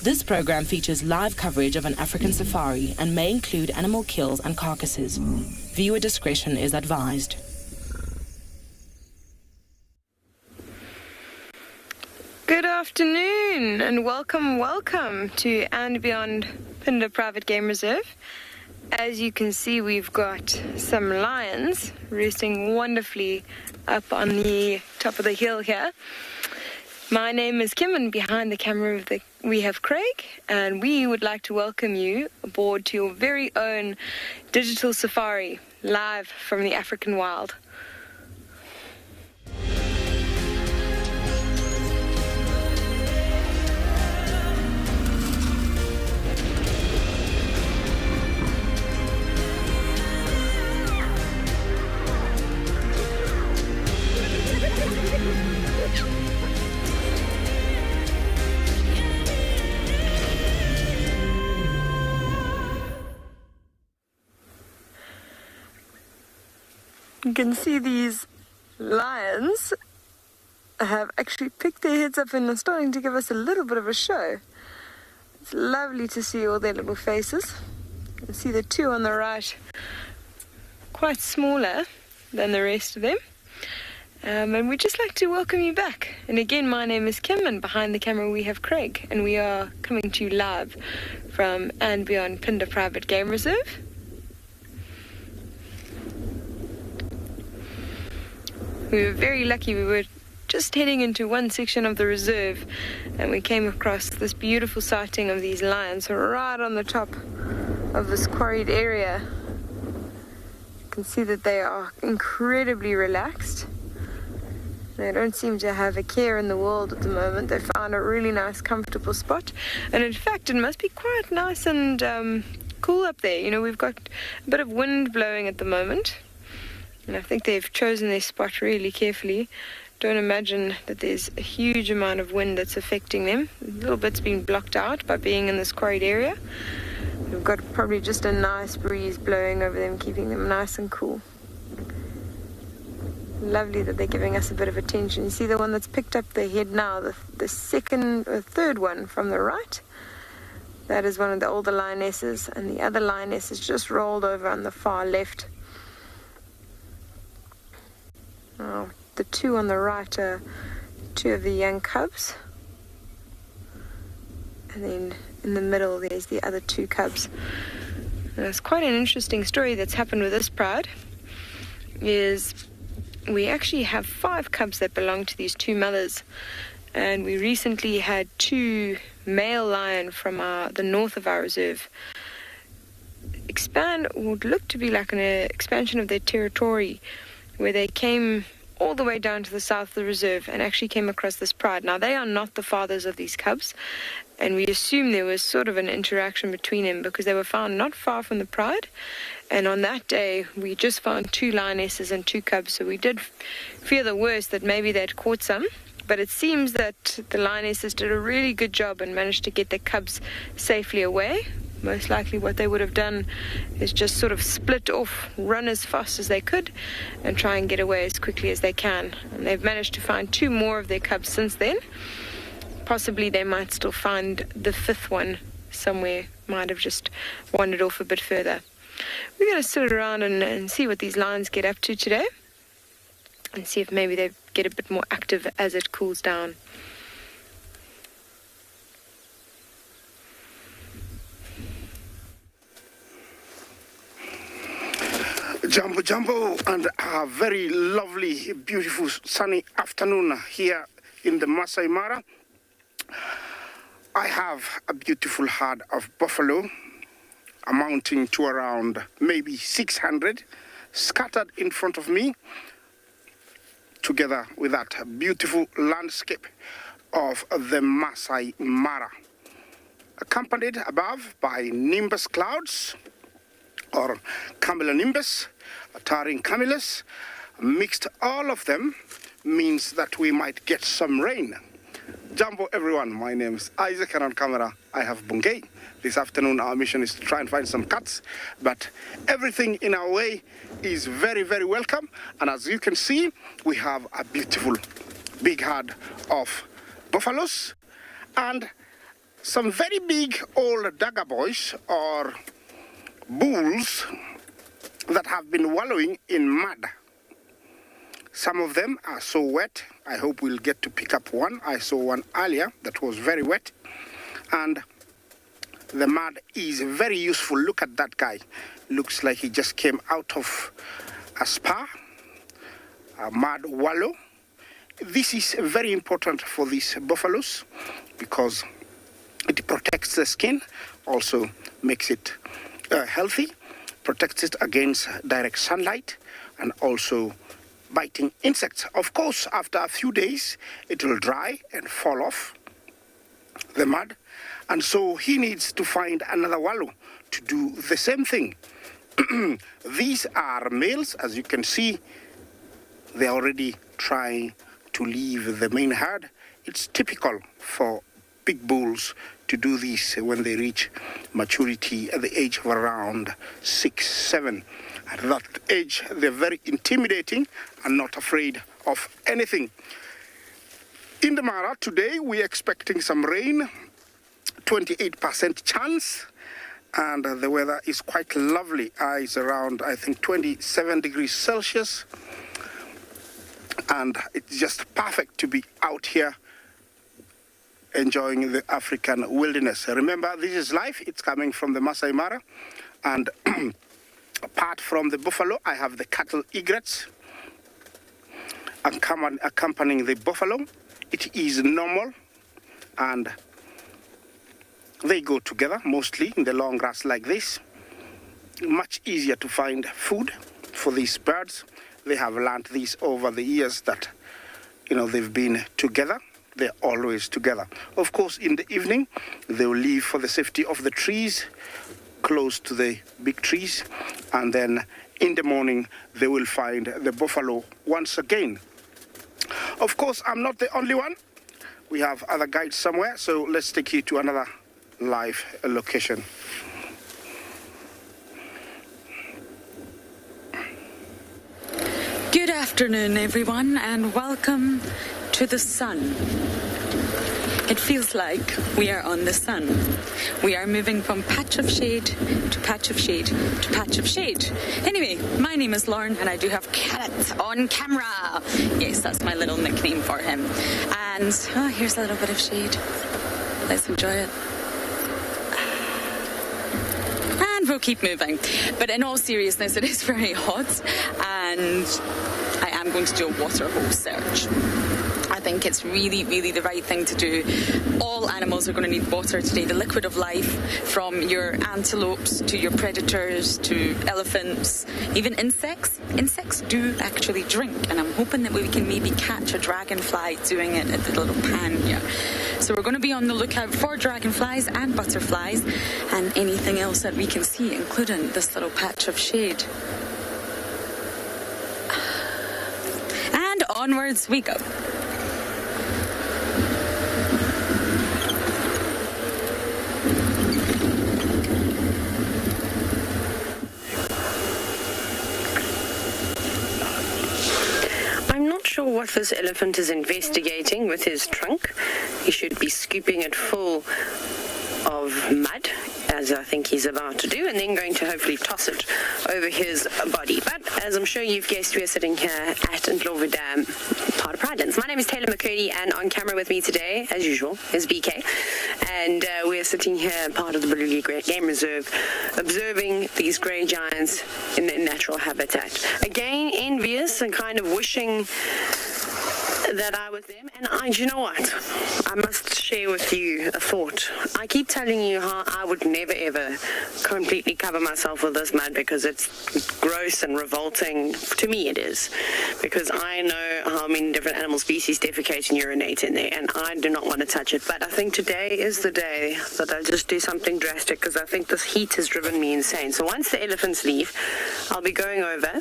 This program features live coverage of an African safari and may include animal kills and carcasses. Viewer discretion is advised. Good afternoon and welcome to And Beyond Phinda Private Game Reserve. As you can see, we've got some lions resting wonderfully up on the top of the hill here. My name is Kim, and behind the camera we have Craig, and we would like to welcome you aboard to your very own digital safari, live from the African wild. You can see these lions have actually picked their heads up and are starting to give us a little bit of a show. It's lovely to see all their little faces. You can see the two on the right, quite smaller than the rest of them. And we'd just like to welcome you back. And again, my name is Kim, and behind the camera we have Craig, and we are coming to you live from And Beyond Phinda Private Game Reserve. We were very lucky. We were just heading into one section of the reserve and we came across this beautiful sighting of these lions right on the top of this quarried area. You can see that they are incredibly relaxed. They don't seem to have a care in the world at the moment. They found a really nice, comfortable spot. And in fact, it must be quite nice and cool up there. You know, we've got a bit of wind blowing at the moment. And I think they've chosen their spot really carefully. Don't imagine that there's a huge amount of wind that's affecting them. A little bit's been blocked out by being in this quarried area. We've got probably just a nice breeze blowing over them, keeping them nice and cool. Lovely that they're giving us a bit of attention. You see the one that's picked up their head now, the second or third one from the right? That is one of the older lionesses, and the other lioness is just rolled over on the far left. Oh, the two on the right are two of the young cubs. And then in the middle there's the other two cubs. And it's quite an interesting story that's happened with this pride. Is we actually have 5 cubs that belong to these 2 mothers. And we recently had 2 male lion from the north of our reserve expand, would look to be like an expansion of their territory, where they came all the way down to the south of the reserve and actually came across this pride. Now, they are not the fathers of these cubs, and we assume there was sort of an interaction between them because they were found not far from the pride. And on that day, we just found 2 lionesses and 2 cubs, so we did fear the worst that maybe they'd caught some. But it seems that the lionesses did a really good job and managed to get the cubs safely away. Most likely what they would have done is just sort of split off, run as fast as they could, and try and get away as quickly as they can. And they've managed to find 2 more of their cubs since then. Possibly they might still find the 5th one somewhere, might have just wandered off a bit further. We're going to sit around and see what these lions get up to today, and see if maybe they get a bit more active as it cools down. Jumbo Jumbo, and a very lovely, beautiful, sunny afternoon here in the Masai Mara. I have a beautiful herd of buffalo. amounting to around maybe 600 scattered in front of me, together with that beautiful landscape of the Masai Mara, accompanied above by nimbus clouds or cumulonimbus, towering cumulus. Mixed all of them means that we might get some rain. Jumbo everyone, my name is Isaac and on camera I have Bungay. This afternoon our mission is to try and find some cuts, but everything in our way is very, very welcome. And as you can see, we have a beautiful big herd of buffaloes and some very big old dagger boys or bulls that have been wallowing in mud. Some of them are so wet, I hope we'll get to pick up one. I saw one earlier that was very wet, and the mud is very useful. Look at that guy. Looks like he just came out of a spa, a mud wallow. This is very important for these buffaloes because it protects the skin, also makes it healthy, protects it against direct sunlight, and also biting insects. Of course, after a few days, it will dry and fall off the mud, and so he needs to find another wallow to do the same thing. These are males, as you can see. They're already trying to leave the main herd. It's typical for big bulls to do this when they reach maturity at the age of around 6, 7. At that age, they're very intimidating and not afraid of anything. In the Mara today, we're expecting some rain, 28% chance, and the weather is quite lovely. It's around, I think, 27 degrees Celsius, and it's just perfect to be out here enjoying the African wilderness. Remember, this is live. It's coming from the Masai Mara, and apart from the buffalo, I have the cattle egrets accompanying the buffalo. It is normal, and they go together mostly in the long grass like this. Much easier to find food for these birds. They have learned this over the years that, they've been together. They're always together. Of course, in the evening, they will leave for the safety of the trees, close to the big trees, and then in the morning they will find the buffalo once again. Of course, I'm not the only one. We have other guides somewhere, so let's take you to another live location. Good afternoon, everyone, and welcome to the sun. It feels like we are on the sun. We are moving from patch of shade to patch of shade to patch of shade. Anyway, my name is Lauren and I do have Carrot on camera. Yes, that's my little nickname for him. And here's a little bit of shade. Let's enjoy it. And we'll keep moving. But in all seriousness, it is very hot and I am going to do a water hole search. I think it's really, really the right thing to do. All animals are going to need water today. The liquid of life, from your antelopes to your predators to elephants, even insects. Insects do actually drink, and I'm hoping that we can maybe catch a dragonfly doing it at the little pan here. So we're going to be on the lookout for dragonflies and butterflies and anything else that we can see, including this little patch of shade. And onwards we go. Sure what this elephant is investigating with his trunk. He should be scooping it full of mud, as I think he's about to do, and then going to hopefully toss it over his body. But as I'm sure you've guessed, we're sitting here at Ndlovu Dam, part of Pridelands. My name is Taylor McCurdy, and on camera with me today, as usual, is BK. And we're sitting here, part of the Tswalu Game Reserve, observing these grey giants in their natural habitat. Again, envious and kind of wishing that I was them. And do you know what? I must share with you a thought. I keep telling you how I would never ever completely cover myself with this mud because it's gross and revolting. To me it is. Because I know how many different animal species defecate and urinate in there, and I do not want to touch it. But I think today is the day that I'll just do something drastic, because I think this heat has driven me insane. So once the elephants leave, I'll be going over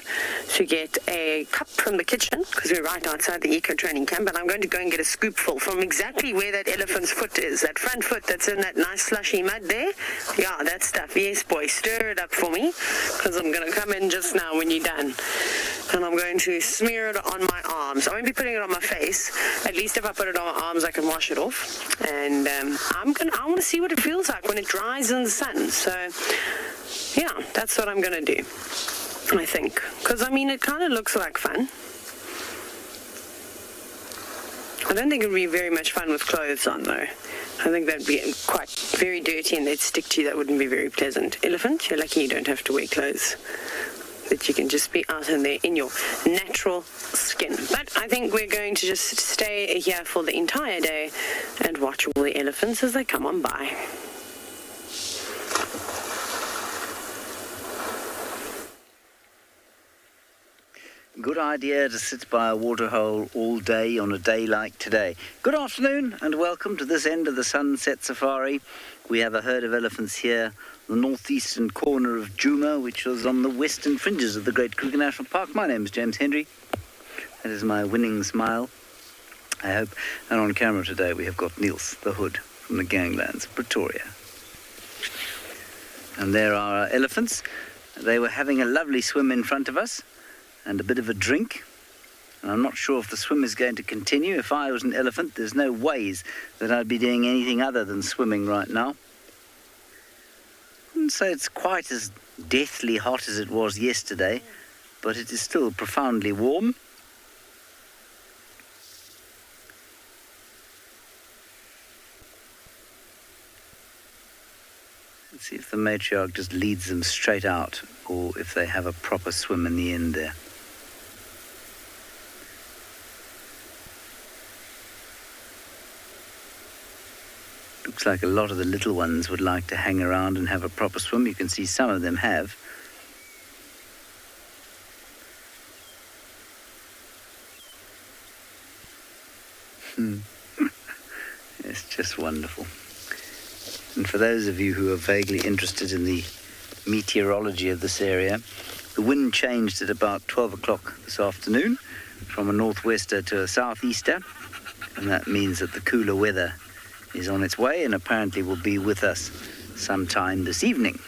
to get a cup from the kitchen, because we're right outside the eco training camp, and I'm going to go and get a scoopful from exactly where that elephant's foot is, that front foot that's in that nice slushy mud there. Yeah, that stuff. Yes, boy, stir it up for me, because I'm going to come in just now when you're done. And I'm going to smear it on my arms. I won't be putting it on my face. At least if I put it on my arms, I can wash it off. And I want to see what it feels like when it dries in the sun. So, yeah, that's what I'm going to do, I think. Because, I mean, it kind of looks like fun. I don't think it would be very much fun with clothes on, though. I think that would be quite very dirty and they'd stick to you. That wouldn't be very pleasant. Elephant, you're lucky you don't have to wear clothes. That you can just be out in there in your natural skin. But I think we're going to just stay here for the entire day and watch all the elephants as they come on by. Good idea to sit by a waterhole all day on a day like today. Good afternoon and welcome to this end of the Sunset Safari. We have a herd of elephants here, the northeastern corner of Djuma, which is on the western fringes of the Great Kruger National Park. My name is James Hendry. That is my winning smile, I hope. And on camera today we have got Niels, the Hood, from the ganglands of Pretoria. And there are our elephants. They were having a lovely swim in front of us and a bit of a drink. And I'm not sure if the swim is going to continue. If I was an elephant, there's no ways that I'd be doing anything other than swimming right now. I wouldn't say it's quite as deathly hot as it was yesterday, but it is still profoundly warm. Let's see if the matriarch just leads them straight out, or if they have a proper swim in the end there. Looks like a lot of the little ones would like to hang around and have a proper swim. You can see some of them have. It's just wonderful. And for those of you who are vaguely interested in the meteorology of this area, the wind changed at about 12 o'clock this afternoon from a northwester to a southeaster, and that means that the cooler weather is on its way and apparently will be with us sometime this evening,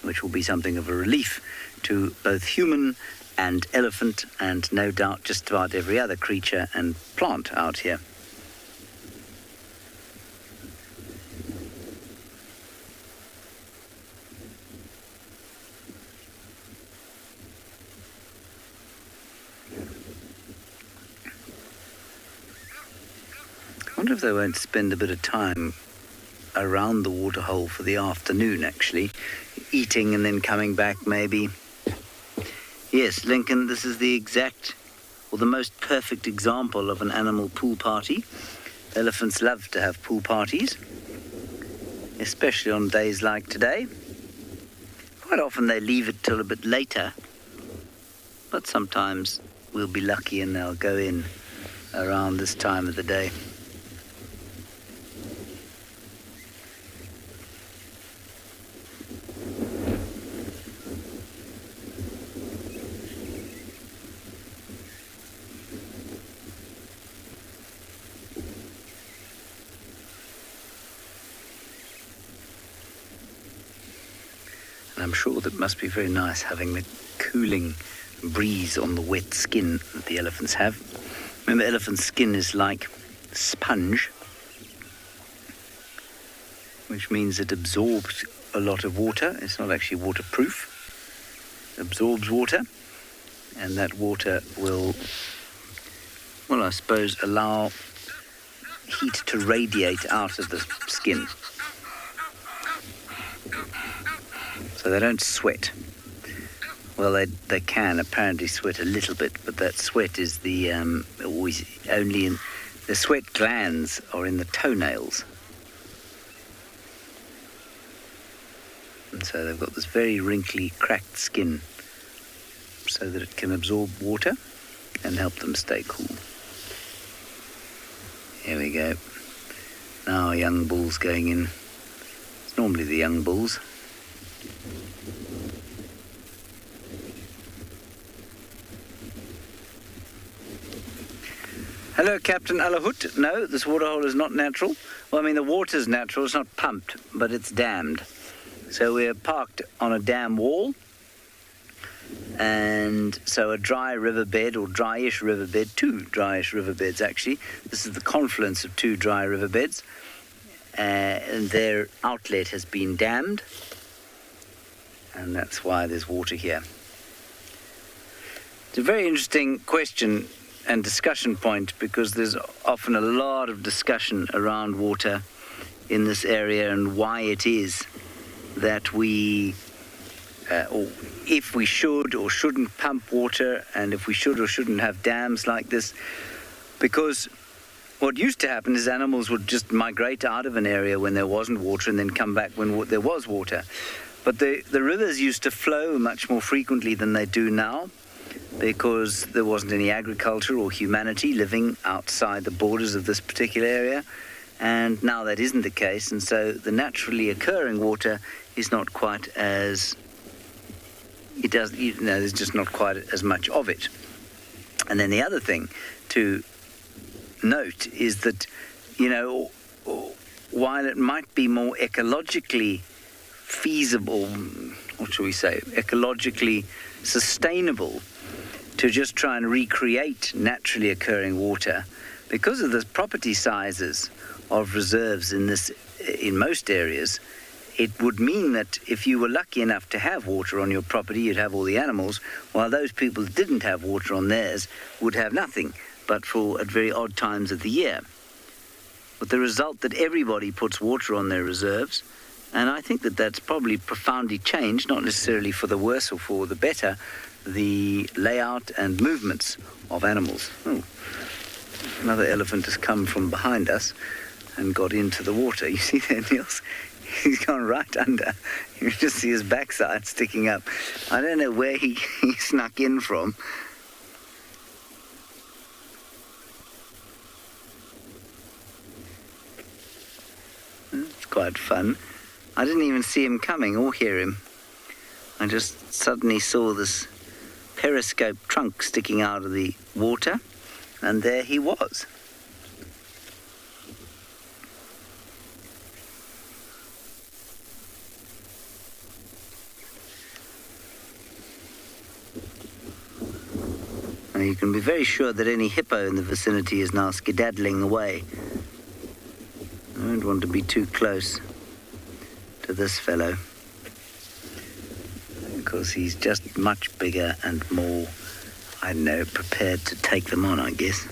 which will be something of a relief to both human and elephant and no doubt just about every other creature and plant out here. I wonder if they won't spend a bit of time around the waterhole for the afternoon, actually, eating and then coming back, maybe. Yes, Lincoln, this is the exact, or the most perfect example of an animal pool party. Elephants love to have pool parties, especially on days like today. Quite often they leave it till a bit later, but sometimes we'll be lucky and they'll go in around this time of the day. I'm sure that must be very nice having the cooling breeze on the wet skin that the elephants have. Remember, elephant's skin is like sponge, which means it absorbs a lot of water. It's not actually waterproof. It absorbs water, and that water will, well, I suppose, allow heat to radiate out of the skin, so they don't sweat. Well, they can apparently sweat a little bit, but that sweat is the always only in the sweat glands are in the toenails, and so they've got this very wrinkly, cracked skin, so that it can absorb water and help them stay cool. Here we go. Now our young bull's going in. It's normally the young bulls. Hello, Captain Alahut. No, this waterhole is not natural. Well, I mean, the water's natural. It's not pumped, but it's dammed. So we're parked on a dam wall. And so a dry riverbed, or dryish riverbed, two dryish riverbeds actually. This is the confluence of two dry riverbeds. And their outlet has been dammed. And that's why there's water here. It's a very interesting question and discussion point, because there's often a lot of discussion around water in this area and why it is that we, or if we should or shouldn't pump water, and if we should or shouldn't have dams like this. Because what used to happen is animals would just migrate out of an area when there wasn't water and then come back when there was water. But the rivers used to flow much more frequently than they do now, because there wasn't any agriculture or humanity living outside the borders of this particular area. And now that isn't the case, and so the naturally occurring water is not quite as, there's just not quite as much of it. And then the other thing to note is that, while it might be more ecologically feasible, what shall we say, ecologically sustainable to just try and recreate naturally occurring water, because of the property sizes of reserves in most areas, it would mean that if you were lucky enough to have water on your property, you'd have all the animals, while those people who didn't have water on theirs would have nothing, but at very odd times of the year. With the result that everybody puts water on their reserves, and I think that that's probably profoundly changed, not necessarily for the worse or for the better, the layout and movements of animals. Oh, another elephant has come from behind us and got into the water. You see there, Niels? He's gone right under. You can just see his backside sticking up. I don't know where he snuck in from. It's quite fun. I didn't even see him coming or hear him. I just suddenly saw this periscope trunk sticking out of the water, and there he was. Now you can be very sure that any hippo in the vicinity is now skedaddling away. I don't want to be too close to this fellow, because he's just much bigger and more, I don't know, prepared to take them on, I guess.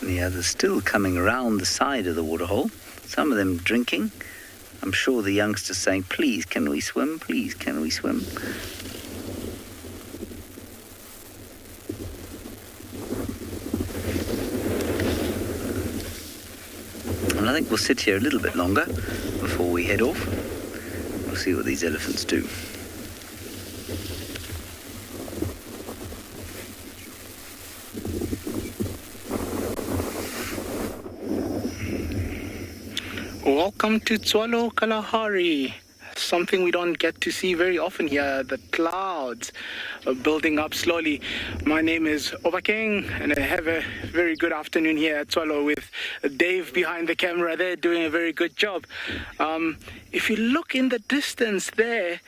And the others still coming around the side of the waterhole, some of them drinking. I'm sure the youngsters saying, "Please, can we swim? Please, can we swim?" And I think we'll sit here a little bit longer before we head off. We'll see what these elephants do. Welcome to Tswalu Kalahari. Something we don't get to see very often here. The clouds are building up slowly. My name is Obakeng, and I have a very good afternoon here at Tswalu with Dave behind the camera there doing a very good job. If you look in the distance there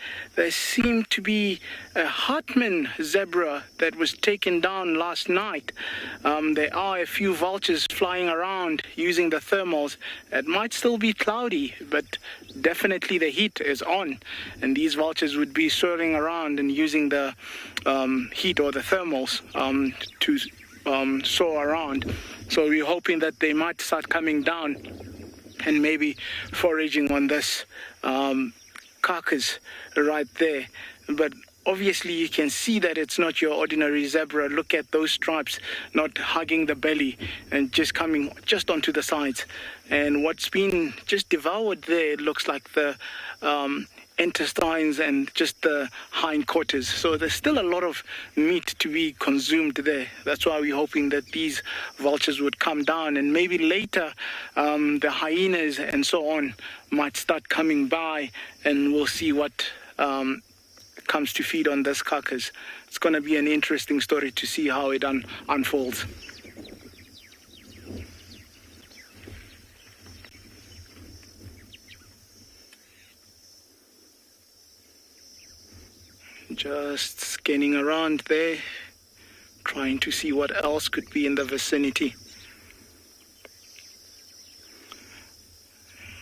seemed to be a Hartmann zebra that was taken down last night. There are a few vultures flying around using the thermals. It might still be cloudy, but definitely the heat is on, and these vultures would be soaring around and using the heat or the thermals to soar around. So we're hoping that they might start coming down and maybe foraging on this carcass right there. But obviously you can see that it's not your ordinary zebra. Look at those stripes not hugging the belly and just coming just onto the sides. And what's been just devoured there, it looks like the intestines and just the hindquarters. So there's still a lot of meat to be consumed there. That's why we're hoping that these vultures would come down, and maybe later the hyenas and so on might start coming by, and we'll see what comes to feed on this carcass. It's going to be an interesting story to see how it unfolds. Just scanning around there, trying to see what else could be in the vicinity.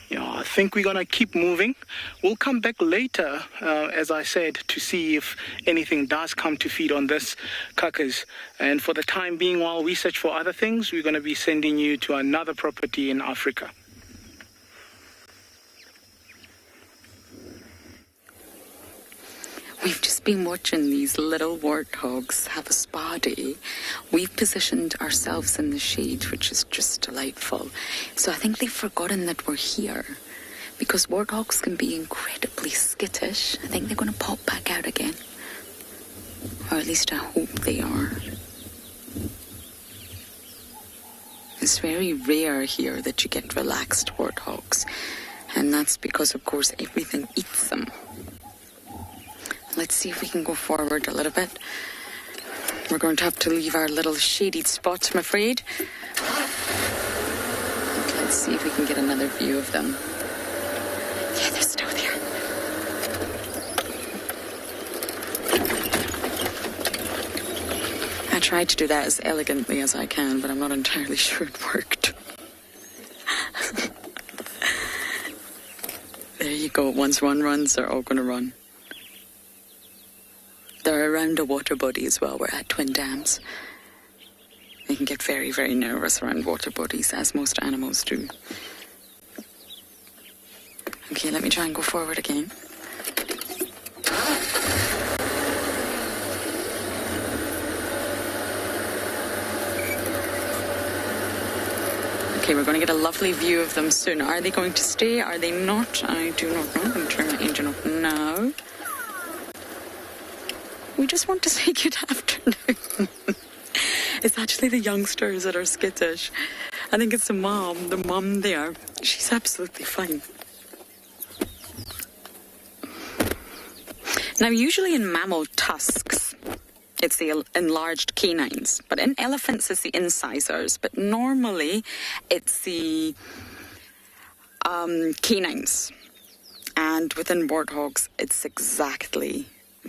Yeah, I think we're going to keep moving. We'll come back later, as I said, to see if anything does come to feed on this carcass. And for the time being, while we search for other things, we're going to be sending you to another property in Africa. We've just been watching these little warthogs have a spa day. We've positioned ourselves in the shade, which is just delightful. So I think they've forgotten that we're here, because warthogs can be incredibly skittish. I think they're going to pop back out again. Or at least I hope they are. It's very rare here that you get relaxed warthogs. And that's because, of course, everything eats them. Let's see if we can go forward a little bit. We're going to have to leave our little shady spots, I'm afraid. Let's see if we can get another view of them. Yeah, they're still there. I tried to do that as elegantly as I can, but I'm not entirely sure it worked. There you go. Once one runs, they're all going to run. They're around a water body as well. We're at Twin Dams. They can get very, very nervous around water bodies, as most animals do. Okay, let me try and go forward again. Okay, we're going to get a lovely view of them soon. Are they going to stay? Are they not? I do not know. I'm going to turn my engine off now. We just want to say good afternoon. It's actually the youngsters that are skittish. I think it's the mom there. She's absolutely fine. Now, usually in mammal tusks, it's the enlarged canines. But in elephants, it's the incisors. But normally, it's the canines. And within warthogs, it's exactly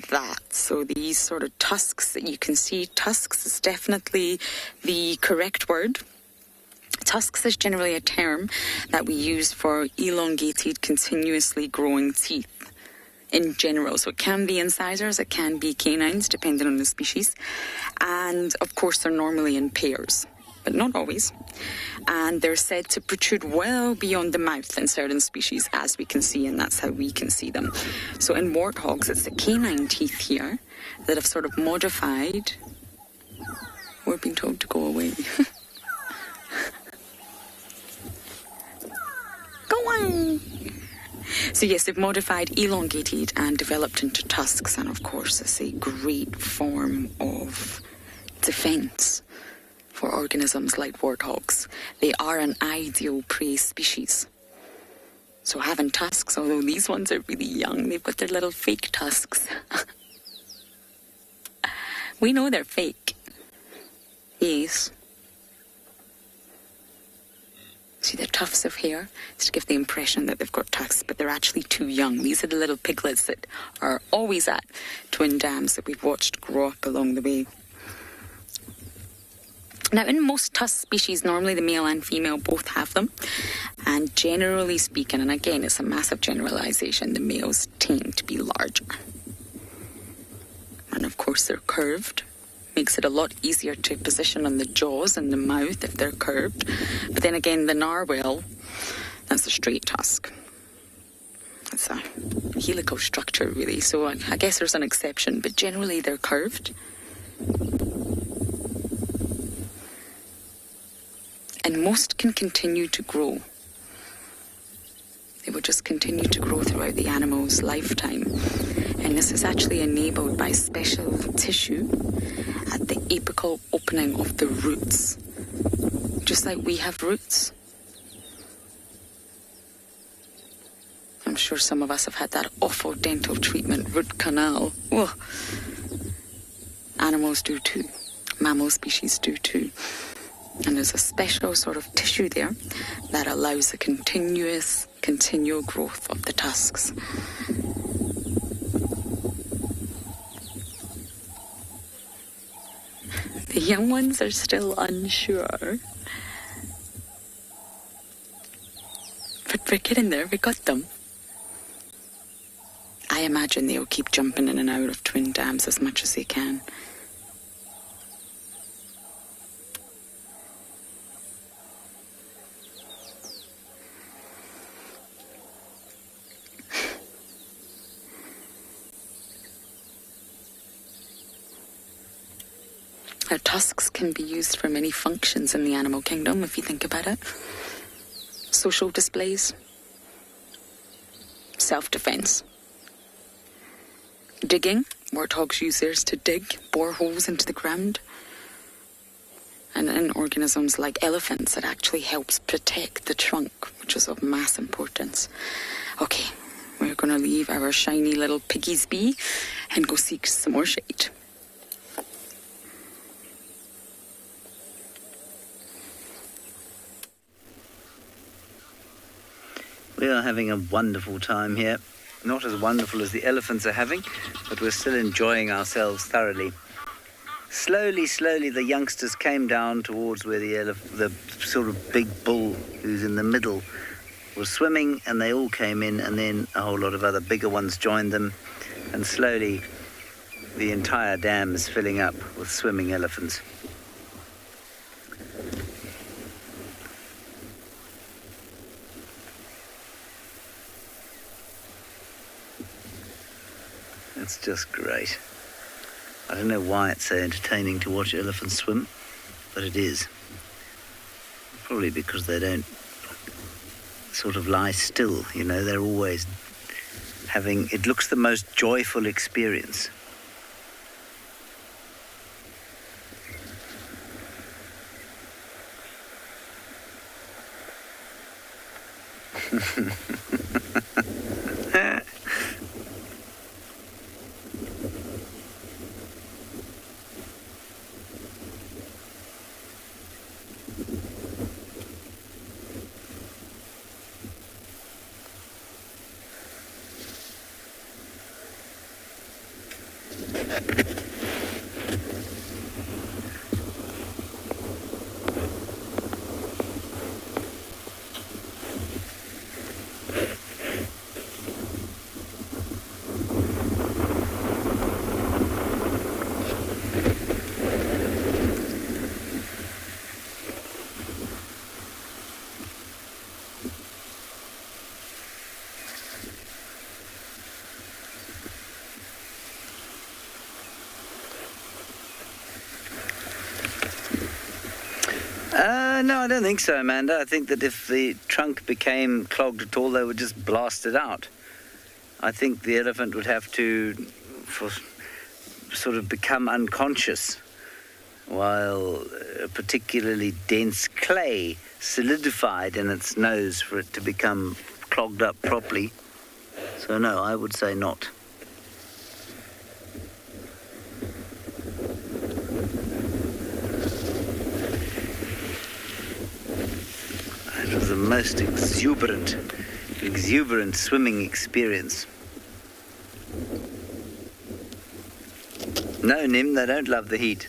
that. So these sort of tusks that you can see, tusks is definitely the correct word. Tusks is generally a term that we use for elongated, continuously growing teeth in general. So it can be incisors, it can be canines, depending on the species. And of course, they're normally in pairs, but not always. And they're said to protrude well beyond the mouth in certain species, as we can see, and that's how we can see them. So in warthogs, it's the canine teeth here that have sort of modified. We're being told to go away. Go on! So yes, they've modified, elongated, and developed into tusks. And of course, it's a great form of defense for organisms like warthogs. They are an ideal prey species. So having tusks, although these ones are really young, they've got their little fake tusks. We know they're fake. Yes. See the tufts of hair? It's to give the impression that they've got tusks, but they're actually too young. These are the little piglets that are always at Twin Dams that we've watched grow up along the way. Now, in most tusk species, normally the male and female both have them. And generally speaking, and again, it's a massive generalization, the males tend to be larger. And of course, they're curved. Makes it a lot easier to position on the jaws and the mouth if they're curved. But then again, the narwhal, that's a straight tusk. It's a helical structure, really. So I guess there's an exception, but generally they're curved. And most can continue to grow. They will just continue to grow throughout the animal's lifetime. And this is actually enabled by special tissue at the apical opening of the roots. Just like we have roots. I'm sure some of us have had that awful dental treatment, root canal. Ugh. Animals do too. Mammal species do too. And there's a special sort of tissue there that allows the continual growth of the tusks. The young ones are still unsure. But we're getting there, we got them. I imagine they'll keep jumping in and out of twin dams as much as they can. Our tusks can be used for many functions in the animal kingdom, if you think about it. Social displays, self-defense, digging. Warthogs use theirs to dig boreholes into the ground. And in organisms like elephants, it actually helps protect the trunk, which is of mass importance. Okay, we're going to leave our shiny little piggies be and go seek some more shade. We are having a wonderful time here. Not as wonderful as the elephants are having, but we're still enjoying ourselves thoroughly. Slowly, the youngsters came down towards where the sort of big bull who's in the middle was swimming, and they all came in, and then a whole lot of other bigger ones joined them, and slowly the entire dam is filling up with swimming elephants. It's just great. I don't know why it's so entertaining to watch elephants swim, but it is. Probably because they don't sort of lie still, you know, they're always having, it looks the most joyful experience. No, I don't think so, Amanda. I think that if the trunk became clogged at all, they would just blast it out. I think the elephant would have to sort of become unconscious while particularly dense clay solidified in its nose for it to become clogged up properly. So no, I would say not. It was the most exuberant swimming experience. No, Nim, they don't love the heat.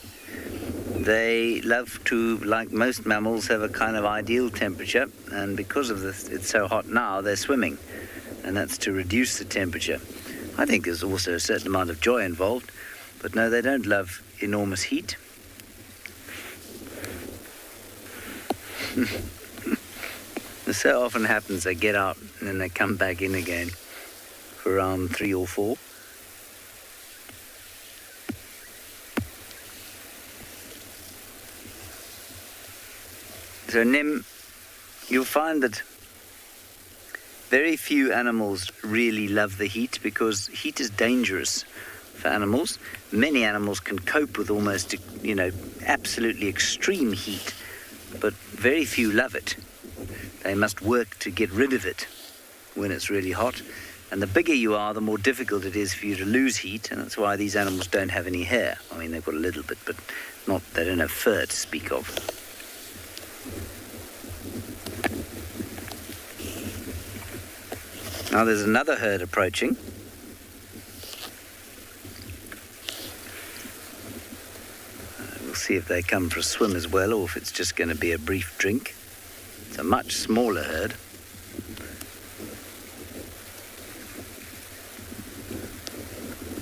They love to, like most mammals, have a kind of ideal temperature, and because of this, it's so hot now, they're swimming, and that's to reduce the temperature. I think there's also a certain amount of joy involved, but no, they don't love enormous heat. It so often happens they get out and then they come back in again for around 3 or 4. So Nim, you'll find that very few animals really love the heat because heat is dangerous for animals. Many animals can cope with almost, absolutely extreme heat, but very few love it. They must work to get rid of it when it's really hot. And the bigger you are, the more difficult it is for you to lose heat, and that's why these animals don't have any hair. I mean, they've got a little bit, but they don't have fur to speak of. Now there's another herd approaching. We'll see if they come for a swim as well, or if it's just going to be a brief drink. It's a much smaller herd.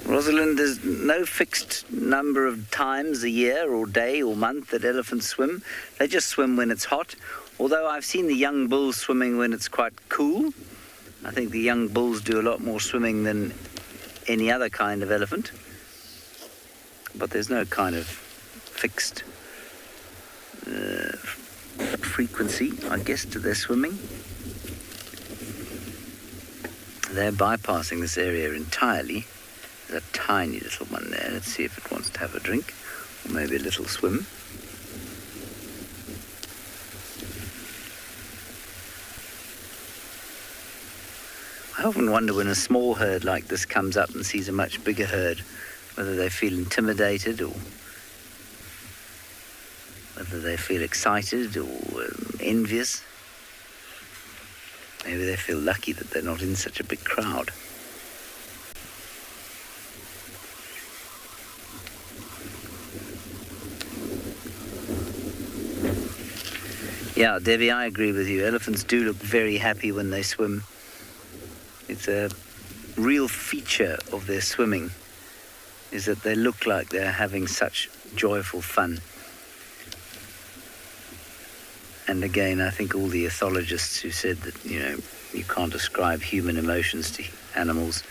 Rosalind, there's no fixed number of times a year or day or month that elephants swim. They just swim when it's hot, although I've seen the young bulls swimming when it's quite cool. I think the young bulls do a lot more swimming than any other kind of elephant. But there's no kind of fixed frequency, I guess, to their swimming. They're bypassing this area entirely. There's a tiny little one there. Let's see if it wants to have a drink, or maybe a little swim. I often wonder when a small herd like this comes up and sees a much bigger herd, whether they feel intimidated or whether they feel excited or envious. Maybe they feel lucky that they're not in such a big crowd. Yeah, Debbie, I agree with you. Elephants do look very happy when they swim. It's a real feature of their swimming, is that they look like they're having such joyful fun. And again, I think all the ethologists who said that, you can't ascribe human emotions to animals,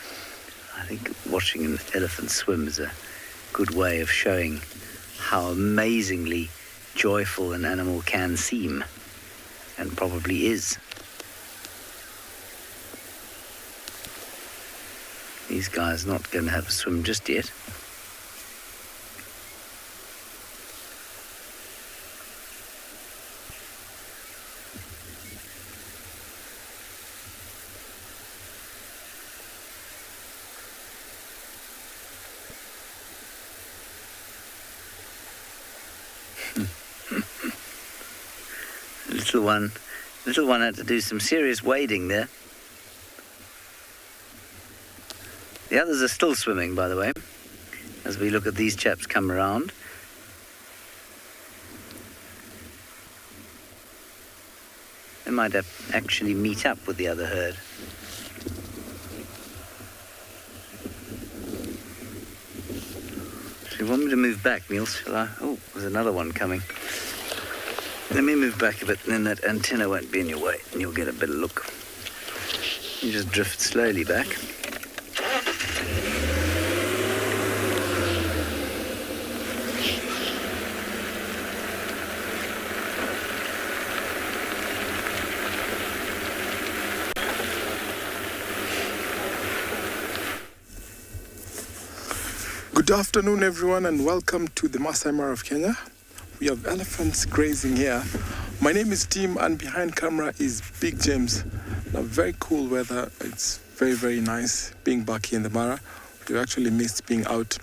I think watching an elephant swim is a good way of showing how amazingly joyful an animal can seem, and probably is. These guys are not going to have a swim just yet. Little one had to do some serious wading there. The others are still swimming, by the way, as we look at these chaps come around. They might actually meet up with the other herd. So you want me to move back, Niels? Shall I? Oh, there's another one coming. Let me move back a bit, and then that antenna won't be in your way, and you'll get a better look. You just drift slowly back. Good afternoon, everyone, and welcome to the Masai Mara of Kenya. We have elephants grazing here. My name is Tim, and behind camera is Big James. Now, very cool weather. It's very, very nice being back here in the Mara. We actually missed being out.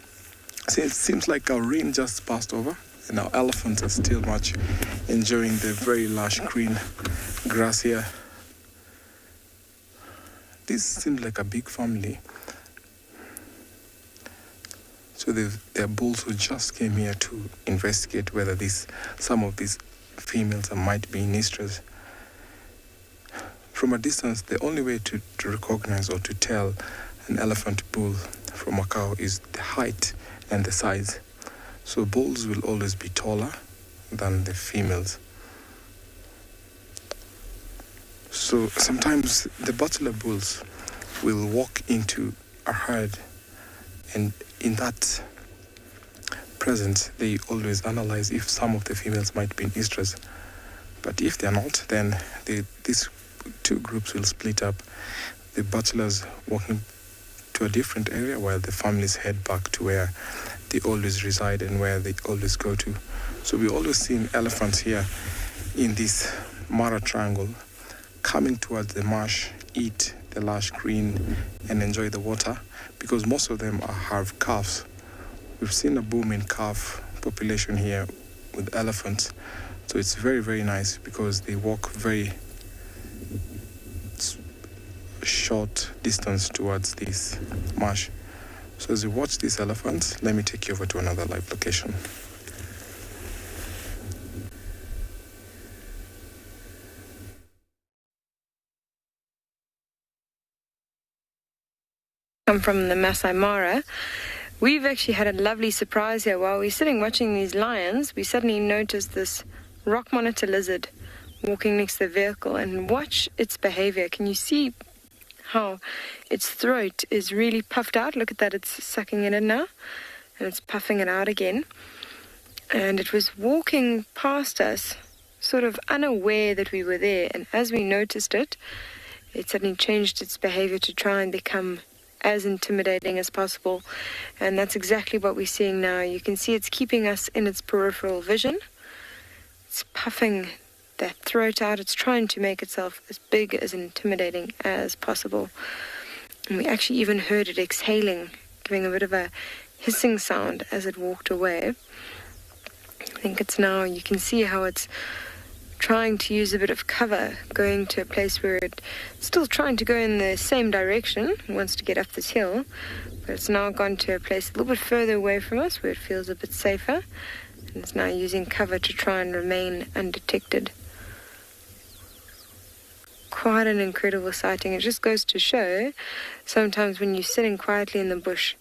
So it seems like our rain just passed over, and our elephants are still much enjoying the very lush green grass here. This seems like a big family. So So there are bulls who just came here to investigate whether some of these females might be in estrus. From a distance, the only way to recognize or to tell an elephant bull from a cow is the height and the size. So bulls will always be taller than the females. So sometimes the butler bulls will walk into a herd, and in that presence, they always analyze if some of the females might be in estrus. But if they're not, then these two groups will split up. The butlers walking to a different area while the families head back to where they always reside and where they always go to. So we always see elephants here in this Mara Triangle coming towards the marsh, eat the lush green and enjoy the water, because most of them have calves. We've seen a boom in calf population here with elephants. So it's very, very nice because they walk very short distance towards this marsh. So as you watch these elephants, let me take you over to another live location. I'm from the Masai Mara. We've actually had a lovely surprise here. While we're sitting watching these lions, we suddenly noticed this rock monitor lizard walking next to the vehicle, and watch its behavior. Can you see how its throat is really puffed out? Look at that, it's sucking it in now, and it's puffing it out again. And it was walking past us, sort of unaware that we were there, and as we noticed it, it suddenly changed its behavior to try and become as intimidating as possible. And that's exactly what we're seeing now. You can see it's keeping us in its peripheral vision. It's puffing that throat out. It's trying to make itself as big, as intimidating as possible. And we actually even heard it exhaling, giving a bit of a hissing sound as it walked away. I think it's now, you can see how it's trying to use a bit of cover, going to a place where it's still trying to go in the same direction. It wants to get up this hill, but it's now gone to a place a little bit further away from us where it feels a bit safer, and it's now using cover to try and remain undetected. Quite an incredible sighting. It just goes to show sometimes when you're sitting quietly in the bush,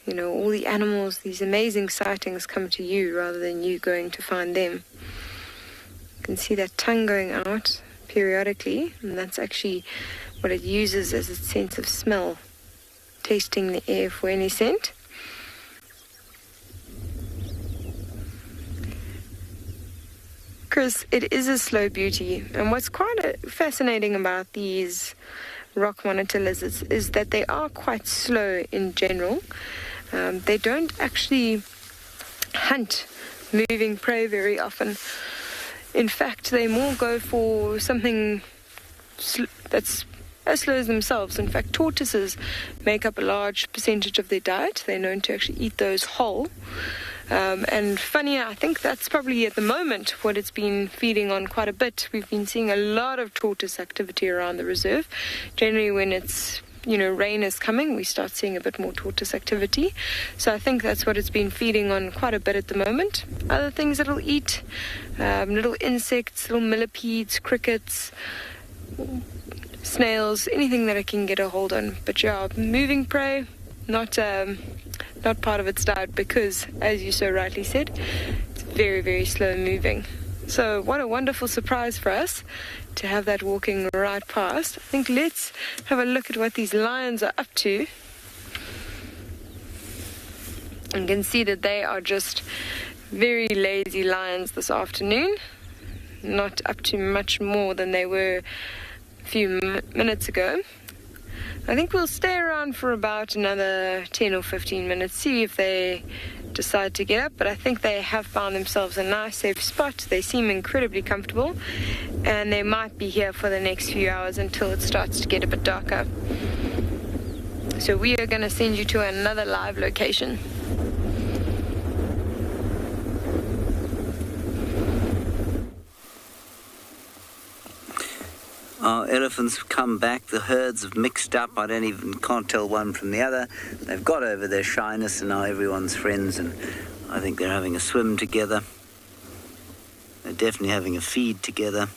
you know, all the animals, these amazing sightings come to you rather than you going to find them. You can see that tongue going out periodically, and that's actually what it uses as its sense of smell, tasting the air for any scent. Chris, it is a slow beauty, and what's quite fascinating about these rock monitor lizards is that they are quite slow in general. They don't actually hunt moving prey very often. In fact, they more go for something that's as slow as themselves. In fact, tortoises make up a large percentage of their diet. They're known to actually eat those whole. And funny, I think that's probably at the moment what it's been feeding on quite a bit. We've been seeing a lot of tortoise activity around the reserve. Generally, when it's rain is coming, we start seeing a bit more tortoise activity. So I think that's what it's been feeding on quite a bit at the moment. Other things it'll eat, little insects, little millipedes, crickets, snails, anything that it can get a hold on. But yeah, moving prey, not part of its diet because, as you so rightly said, it's very, very slow moving. So what a wonderful surprise for us to have that walking right past. I think let's have a look at what these lions are up to. And can see that they are just very lazy lions this afternoon. Not up to much more than they were a few minutes ago. I think we'll stay around for about another 10 or 15 minutes, see if they decide to get up, but I think they have found themselves a nice safe spot. They seem incredibly comfortable, and they might be here for the next few hours until it starts to get a bit darker. So we are going to send you to another live location. Our elephants have come back. The herds have mixed up. Can't tell one from the other. They've got over their shyness and now everyone's friends, and I think they're having a swim together. They're definitely having a feed together.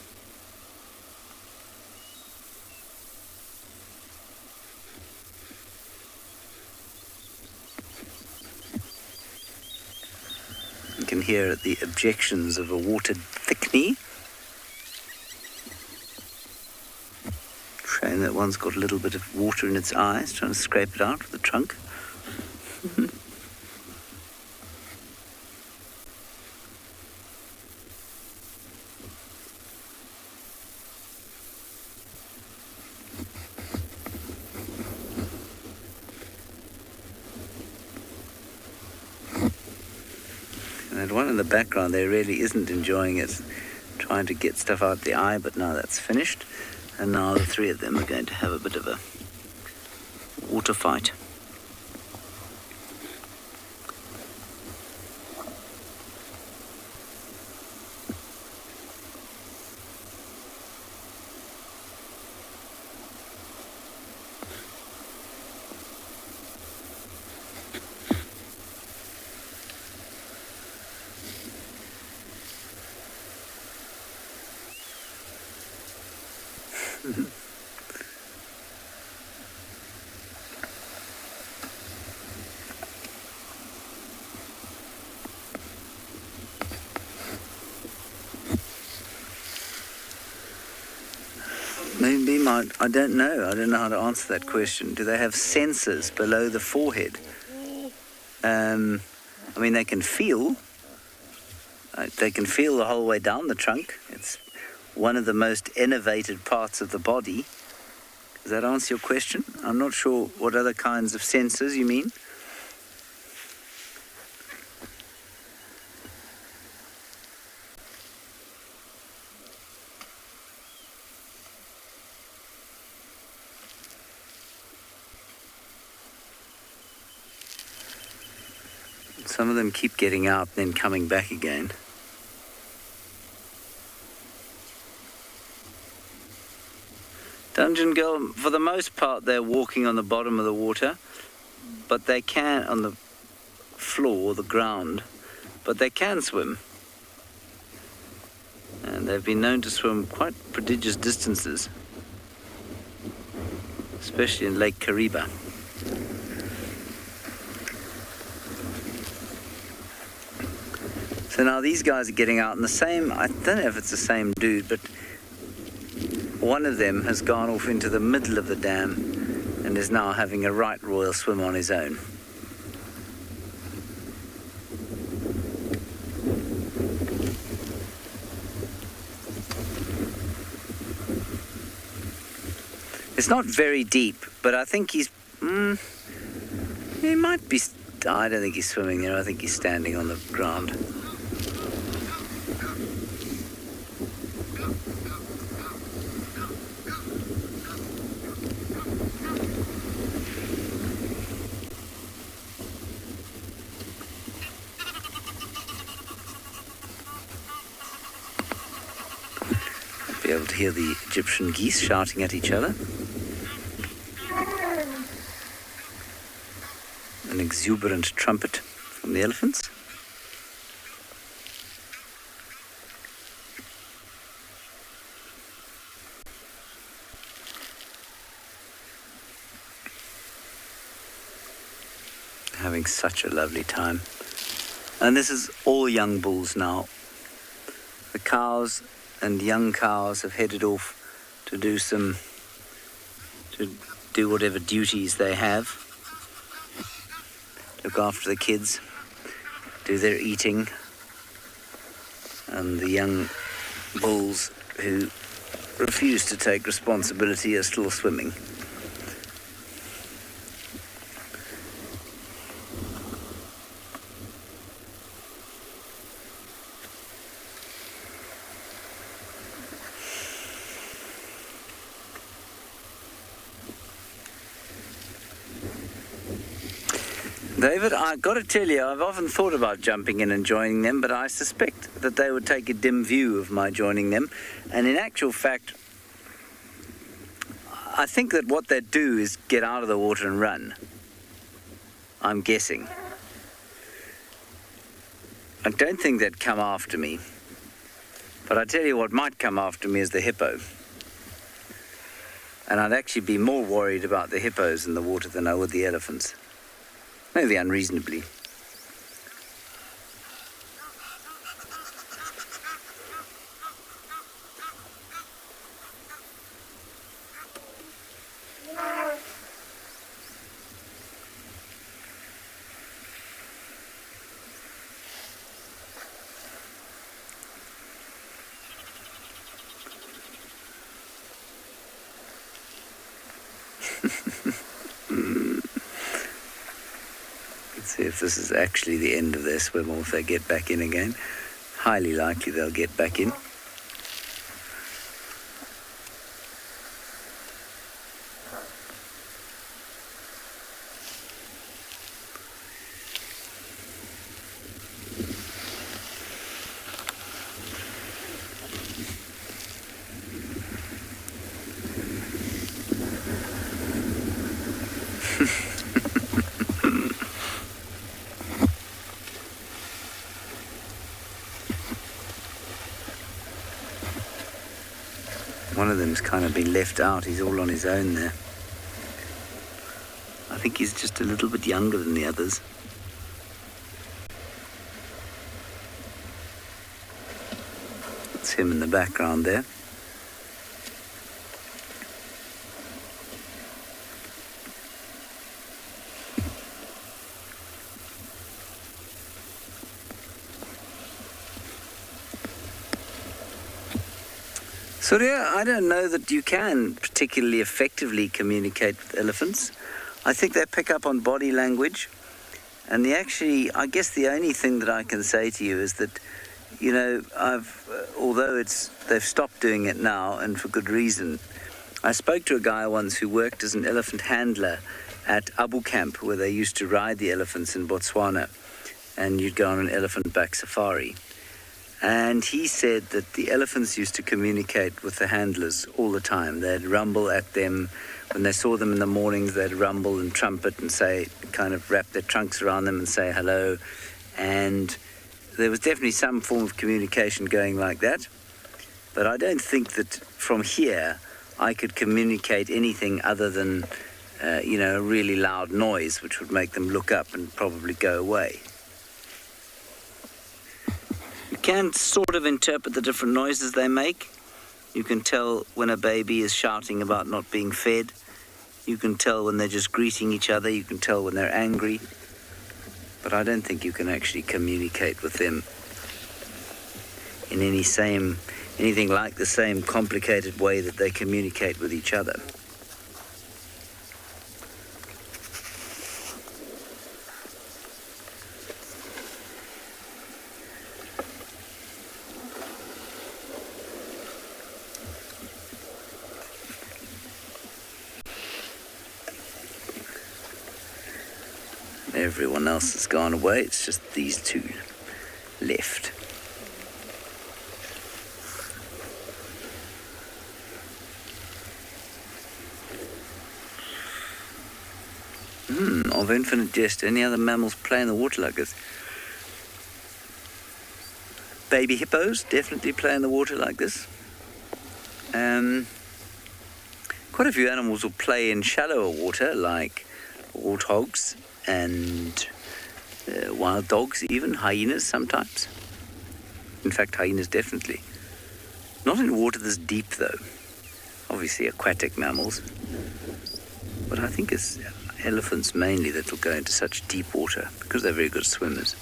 You can hear the objections of a watered thickney. Showing that one's got a little bit of water in its eyes, trying to scrape it out with the trunk. And that one in the background there really isn't enjoying it, trying to get stuff out the eye, but now that's finished. And now the three of them are going to have a bit of a water fight. Maybe I don't know. I don't know how to answer that question. Do they have sensors below the forehead? I mean, they can feel. They can feel the whole way down the trunk. It's one of the most innervated parts of the body. Does that answer your question? I'm not sure what other kinds of sensors you mean. Some of them keep getting out and then coming back again. Dungeon Girl, for the most part, they're walking on the bottom of the water, but they can, on the floor, the ground, but they can swim. And they've been known to swim quite prodigious distances, especially in Lake Kariba. So now these guys are getting out, and the same, I don't know if it's the same dude, but one of them has gone off into the middle of the dam and is now having a right royal swim on his own. It's not very deep, but I think he might be, I don't think he's swimming there, I think he's standing on the ground. Be able to hear the Egyptian geese shouting at each other. An exuberant trumpet from the elephants. Having such a lovely time. And this is all young bulls now. The cows and young cows have headed off to do whatever duties they have. Look after the kids, do their eating, and the young bulls who refuse to take responsibility are still swimming. David, I've got to tell you, I've often thought about jumping in and joining them, but I suspect that they would take a dim view of my joining them. And in actual fact, I think that what they'd do is get out of the water and run. I'm guessing. I don't think they'd come after me. But I tell you what might come after me is the hippo. And I'd actually be more worried about the hippos in the water than I would the elephants. Maybe unreasonably. Let's see if this is actually the end of their swim or if they get back in again. Highly likely they'll get back in. One of them's kind of been left out. He's all on his own there. I think he's just a little bit younger than the others. That's him in the background there. Surya, I don't know that you can particularly effectively communicate with elephants. I think they pick up on body language. And I guess the only thing that I can say to you is that, you know, although they've stopped doing it now, and for good reason. I spoke to a guy once who worked as an elephant handler at Abu Camp, where they used to ride the elephants in Botswana. And you'd go on an elephant-back safari. And he said that the elephants used to communicate with the handlers all the time. They'd rumble at them. When they saw them in the mornings, they'd rumble and trumpet and say, kind of wrap their trunks around them and say hello. And there was definitely some form of communication going like that. But I don't think that from here I could communicate anything other than, a really loud noise, which would make them look up and probably go away. You can sort of interpret the different noises they make. You can tell when a baby is shouting about not being fed. You can tell when they're just greeting each other. You can tell when they're angry. But I don't think you can actually communicate with them in anything like the same complicated way that they communicate with each other. Everyone else has gone away. It's just these two left. Of infinite jest, any other mammals play in the water like this? Baby hippos definitely play in the water like this. Quite a few animals will play in shallower water, like warthogs and wild dogs, even hyenas sometimes. In fact, hyenas definitely. Not in water this deep, though. Obviously aquatic mammals. But I think it's elephants mainly that will go into such deep water because they're very good swimmers.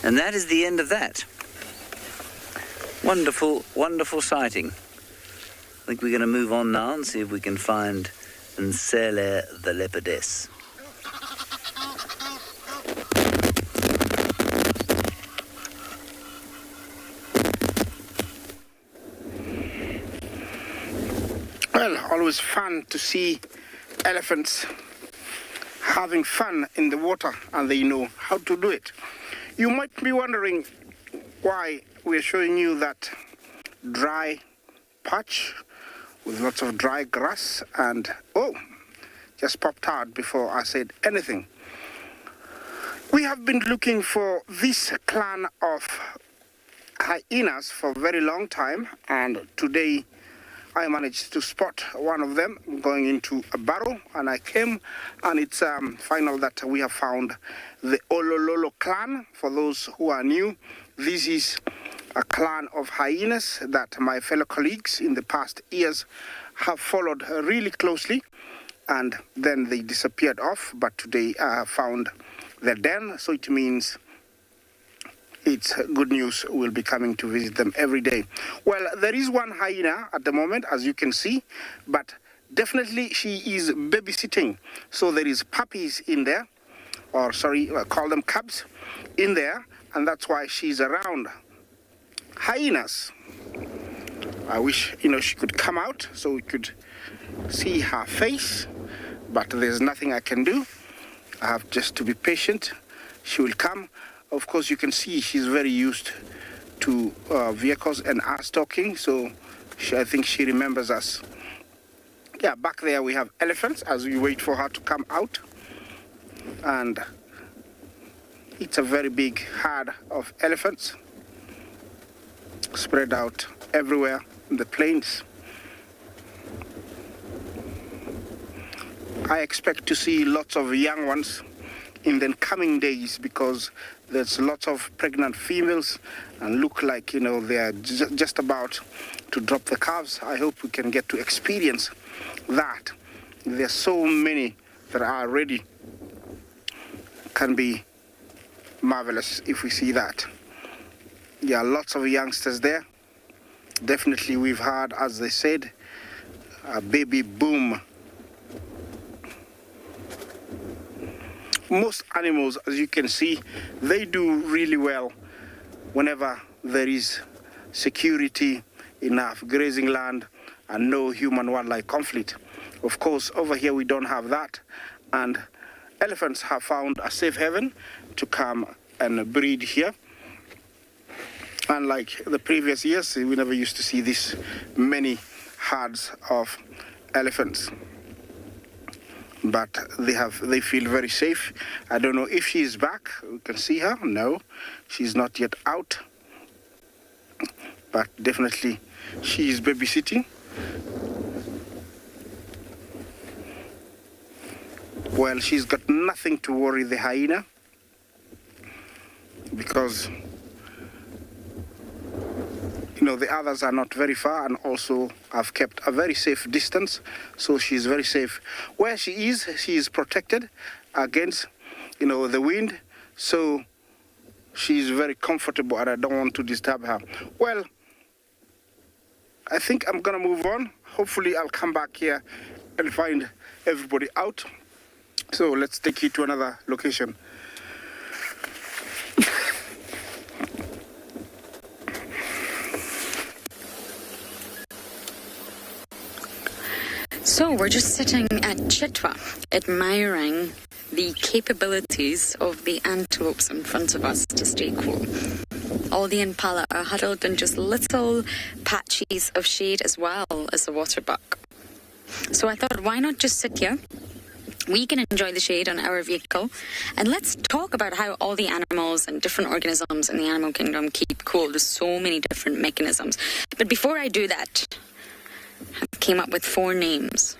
And that is the end of that. Wonderful, wonderful sighting. I think we're going to move on now and see if we can find Nsele the leopardess. Well, always fun to see elephants having fun in the water, and they know how to do it. You might be wondering why we're showing you that dry patch with lots of dry grass, and just popped out before I said anything. We have been looking for this clan of hyenas for a very long time, and today I managed to spot one of them going into a burrow, and I came, and it's final that we have found the Olololo clan. For those who are new, this is a clan of hyenas that my fellow colleagues in the past years have followed really closely, and then they disappeared off, but today I have found their den, so it means it's good news. We'll be coming to visit them every day. Well, there is one hyena at the moment, as you can see, but definitely she is babysitting. So there is puppies in there, or sorry, I call them cubs in there, and that's why she's around. Hyenas. I wish, she could come out so we could see her face, but there's nothing I can do. I have just to be patient. She will come. Of course, you can see she's very used to vehicles and us talking, so I think she remembers us. Yeah, back there we have elephants as we wait for her to come out. And it's a very big herd of elephants spread out everywhere in the plains. I expect to see lots of young ones in the coming days, because there's lots of pregnant females and look like, they are just about to drop the calves. I hope we can get to experience that. There's so many that are ready. Can be marvelous if we see that. Yeah, lots of youngsters there. Definitely we've had, as they said, a baby boom. Most animals, as you can see, they do really well whenever there is security, enough grazing land, and no human-wildlife conflict. Of course, over here we don't have that, and elephants have found a safe haven to come and breed here. Unlike the previous years, we never used to see this many herds of elephants. But they feel very safe. I don't know if she is back. We can see her. No, she's not yet out. But definitely she is babysitting. Well, she's got nothing to worry the hyena, because the others are not very far, and also have kept a very safe distance, so she's very safe. Where she is protected against, the wind, so she's very comfortable, and I don't want to disturb her. Well, I think I'm gonna move on. Hopefully I'll come back here and find everybody out. So let's take you to another location. So we're just sitting at Chitwa, admiring the capabilities of the antelopes in front of us to stay cool. All the impala are huddled in just little patches of shade as well as the water buck. So I thought, why not just sit here? We can enjoy the shade on our vehicle, and let's talk about how all the animals and different organisms in the animal kingdom keep cool. There's so many different mechanisms. But before I do that, I came up with 4 names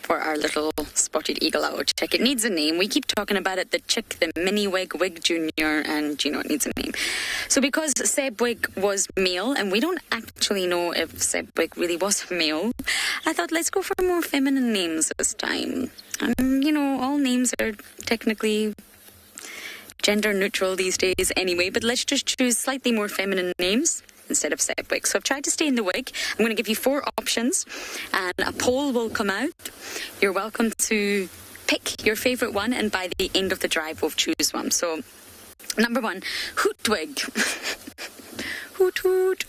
for our little spotted eagle owl chick. It needs a name. We keep talking about it, the chick, the mini wig, wig junior, and it needs a name. So because Sebwig was male, and we don't actually know if Sebwig really was male, I thought let's go for more feminine names this time. And, all names are technically gender neutral these days anyway, but let's just choose slightly more feminine names instead of Sebwig. So I've tried to stay in the wig. I'm going to give you 4 options, and a poll will come out. You're welcome to pick your favourite one, and by the end of the drive we'll choose one. So number 1, Hootwig. Hoot hoot.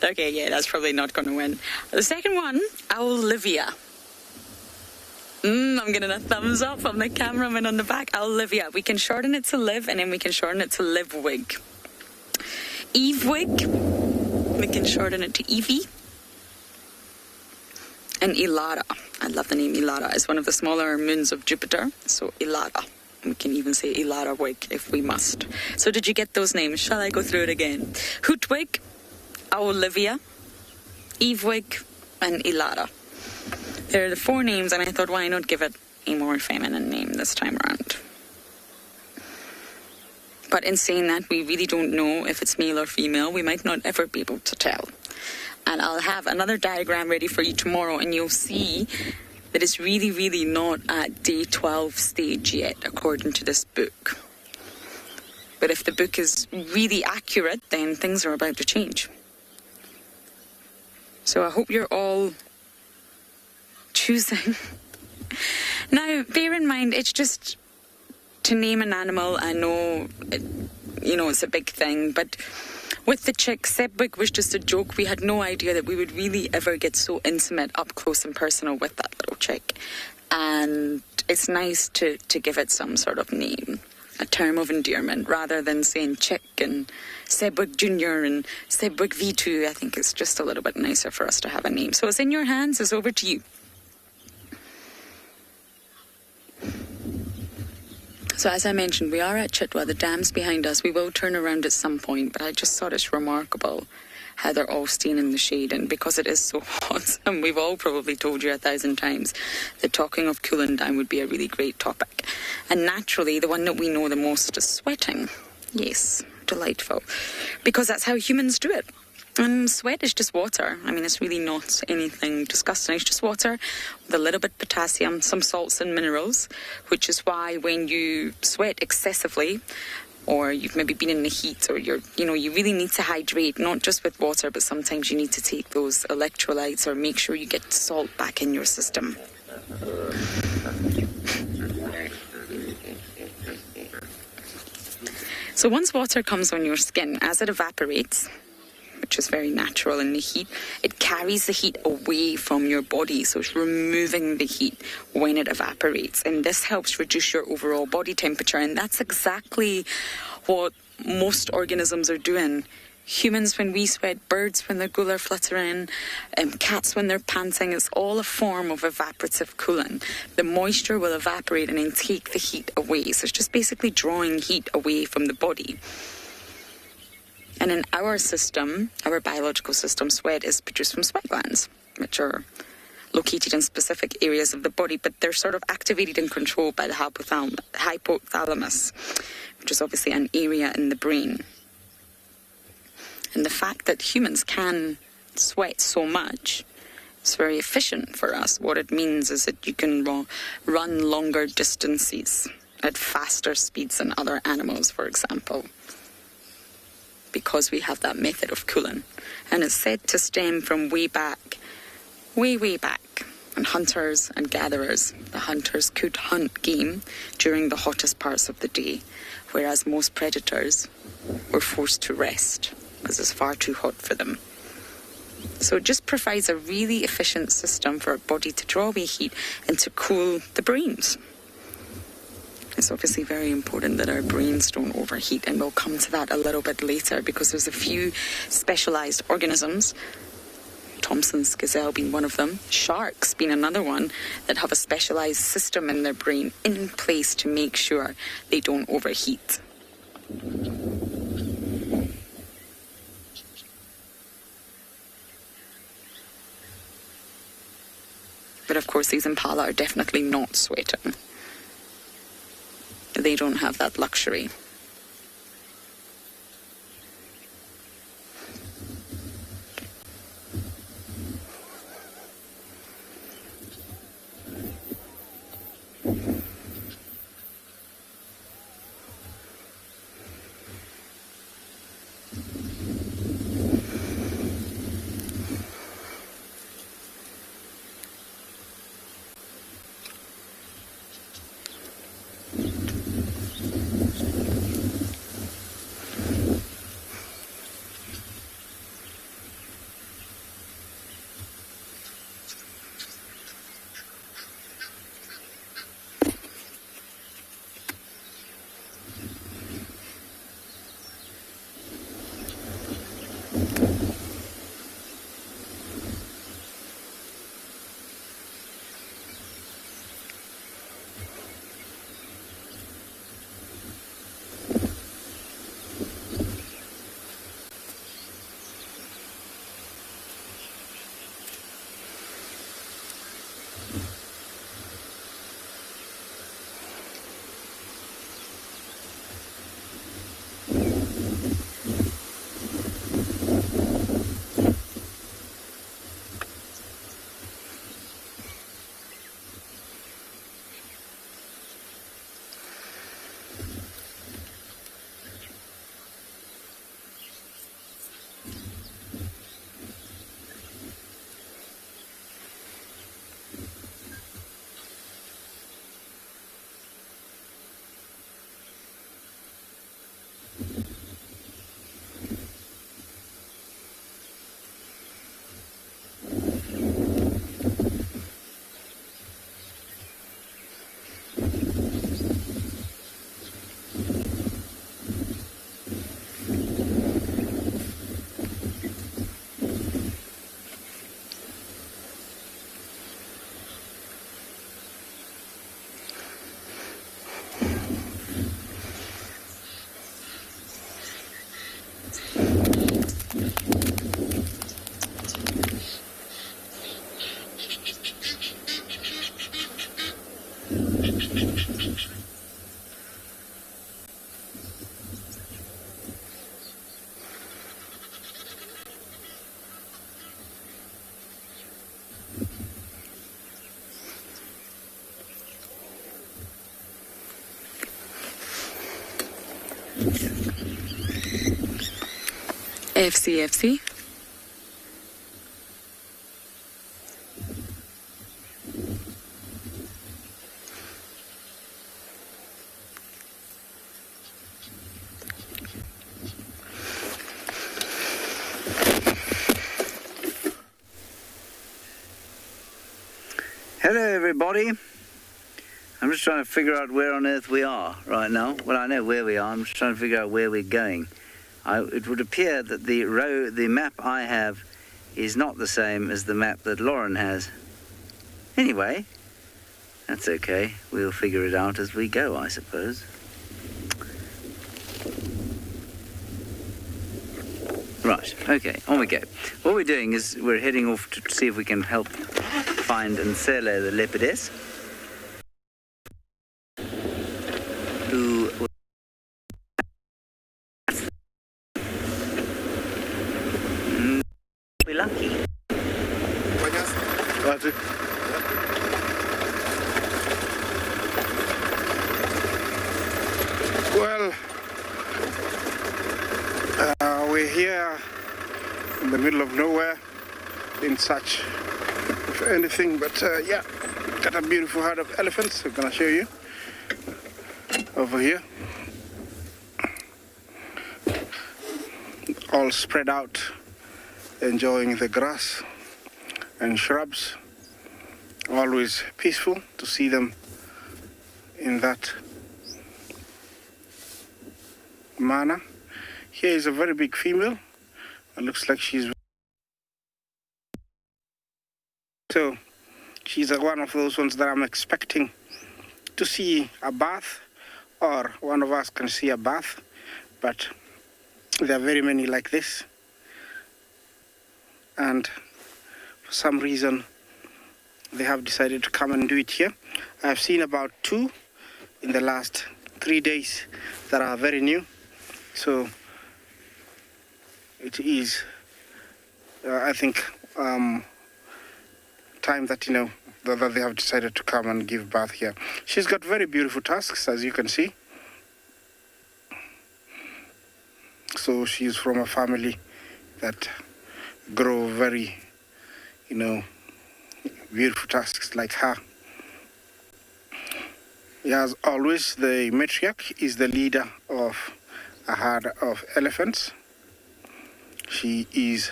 Okay, yeah, that's probably not going to win. The second one, Olivia. I'm getting a thumbs up from the cameraman on the back. Olivia. We can shorten it to Liv, and then we can shorten it to Livwig. Evewig. We can shorten it to Evie. And Elara. I love the name Elara. It's one of the smaller moons of Jupiter. So Elara. We can even say Elara Wig if we must. So did you get those names? Shall I go through it again? Hootwig, Olivia, Evewig, and Elara. They're the 4 names, and I thought, why not give it a more feminine name this time around? But in saying that, we really don't know if it's male or female. We might not ever be able to tell. And I'll have another diagram ready for you tomorrow, and you'll see that it's really, really not at day 12 stage yet, according to this book. But if the book is really accurate, then things are about to change. So I hope you're all choosing. Now, bear in mind, it's just to name an animal. I know, it's a big thing, but with the chick, Sebwig was just a joke. We had no idea that we would really ever get so intimate, up close and personal with that little chick. And it's nice to give it some sort of name, a term of endearment, rather than saying chick and Sebwig Jr. and Sebwig V2. I think it's just a little bit nicer for us to have a name. So it's in your hands. It's over to you. So as I mentioned, we are at Chitwa. The dam's behind us. We will turn around at some point, but I just thought it's remarkable how they're all staying in the shade. And because it is so hot, and we've all probably told you 1,000 times that talking of cooling down would be a really great topic. And naturally, the one that we know the most is sweating. Yes, delightful. Because that's how humans do it. And sweat is just water. I mean, it's really not anything disgusting. It's just water with a little bit of potassium, some salts and minerals, which is why when you sweat excessively, or you've maybe been in the heat, or you really need to hydrate, not just with water, but sometimes you need to take those electrolytes or make sure you get salt back in your system. So once water comes on your skin, as it evaporates, which is very natural in the heat, it carries the heat away from your body. So it's removing the heat when it evaporates. And this helps reduce your overall body temperature. And that's exactly what most organisms are doing. Humans when we sweat, birds when they're gular fluttering, cats when they're panting, it's all a form of evaporative cooling. The moisture will evaporate and then take the heat away. So it's just basically drawing heat away from the body. And in our system, our biological system, sweat is produced from sweat glands, which are located in specific areas of the body, but they're sort of activated and controlled by the hypothalamus, which is obviously an area in the brain. And the fact that humans can sweat so much is very efficient for us. What it means is that you can run longer distances at faster speeds than other animals, for example, because we have that method of cooling. And it's said to stem from way back. And hunters and gatherers, the hunters could hunt game during the hottest parts of the day, whereas most predators were forced to rest because it's far too hot for them. So it just provides a really efficient system for our body to draw away heat and to cool the brains. It's obviously very important that our brains don't overheat, and we'll come to that a little bit later because there's a few specialised organisms, Thompson's gazelle being one of them, sharks being another one, that have a specialised system in their brain in place to make sure they don't overheat. But of course, these impala are definitely not sweating. They don't have that luxury. FC. Hello everybody. I'm just trying to figure out where on earth we are right now. Well, I know where we are. I'm just trying to figure out where we're going. It would appear that the map I have is not the same as the map that Lauren has. Anyway, that's okay. We'll figure it out as we go, I suppose. Right, okay, on we go. What we're doing is we're heading off to see if we can help find Nsele the leopardess, who was we're lucky. Well, we're here in the middle of nowhere in search of anything, but yeah, got a beautiful herd of elephants. I'm gonna show you over here, all spread out, enjoying the grass and shrubs. Always peaceful to see them in that manner. Here is a very big female. It looks like she's one of those ones that I'm expecting to see a bath, or one of us can see a bath, but there are very many like this, and for some reason they have decided to come and do it here. I've seen about 2 in the last 3 days that are very new, so it is I think time that that they have decided to come and give birth here. She's got very beautiful tusks, as you can see. So she's from a family that grow very, beautiful tusks like her. As always, the matriarch is the leader of a herd of elephants. She is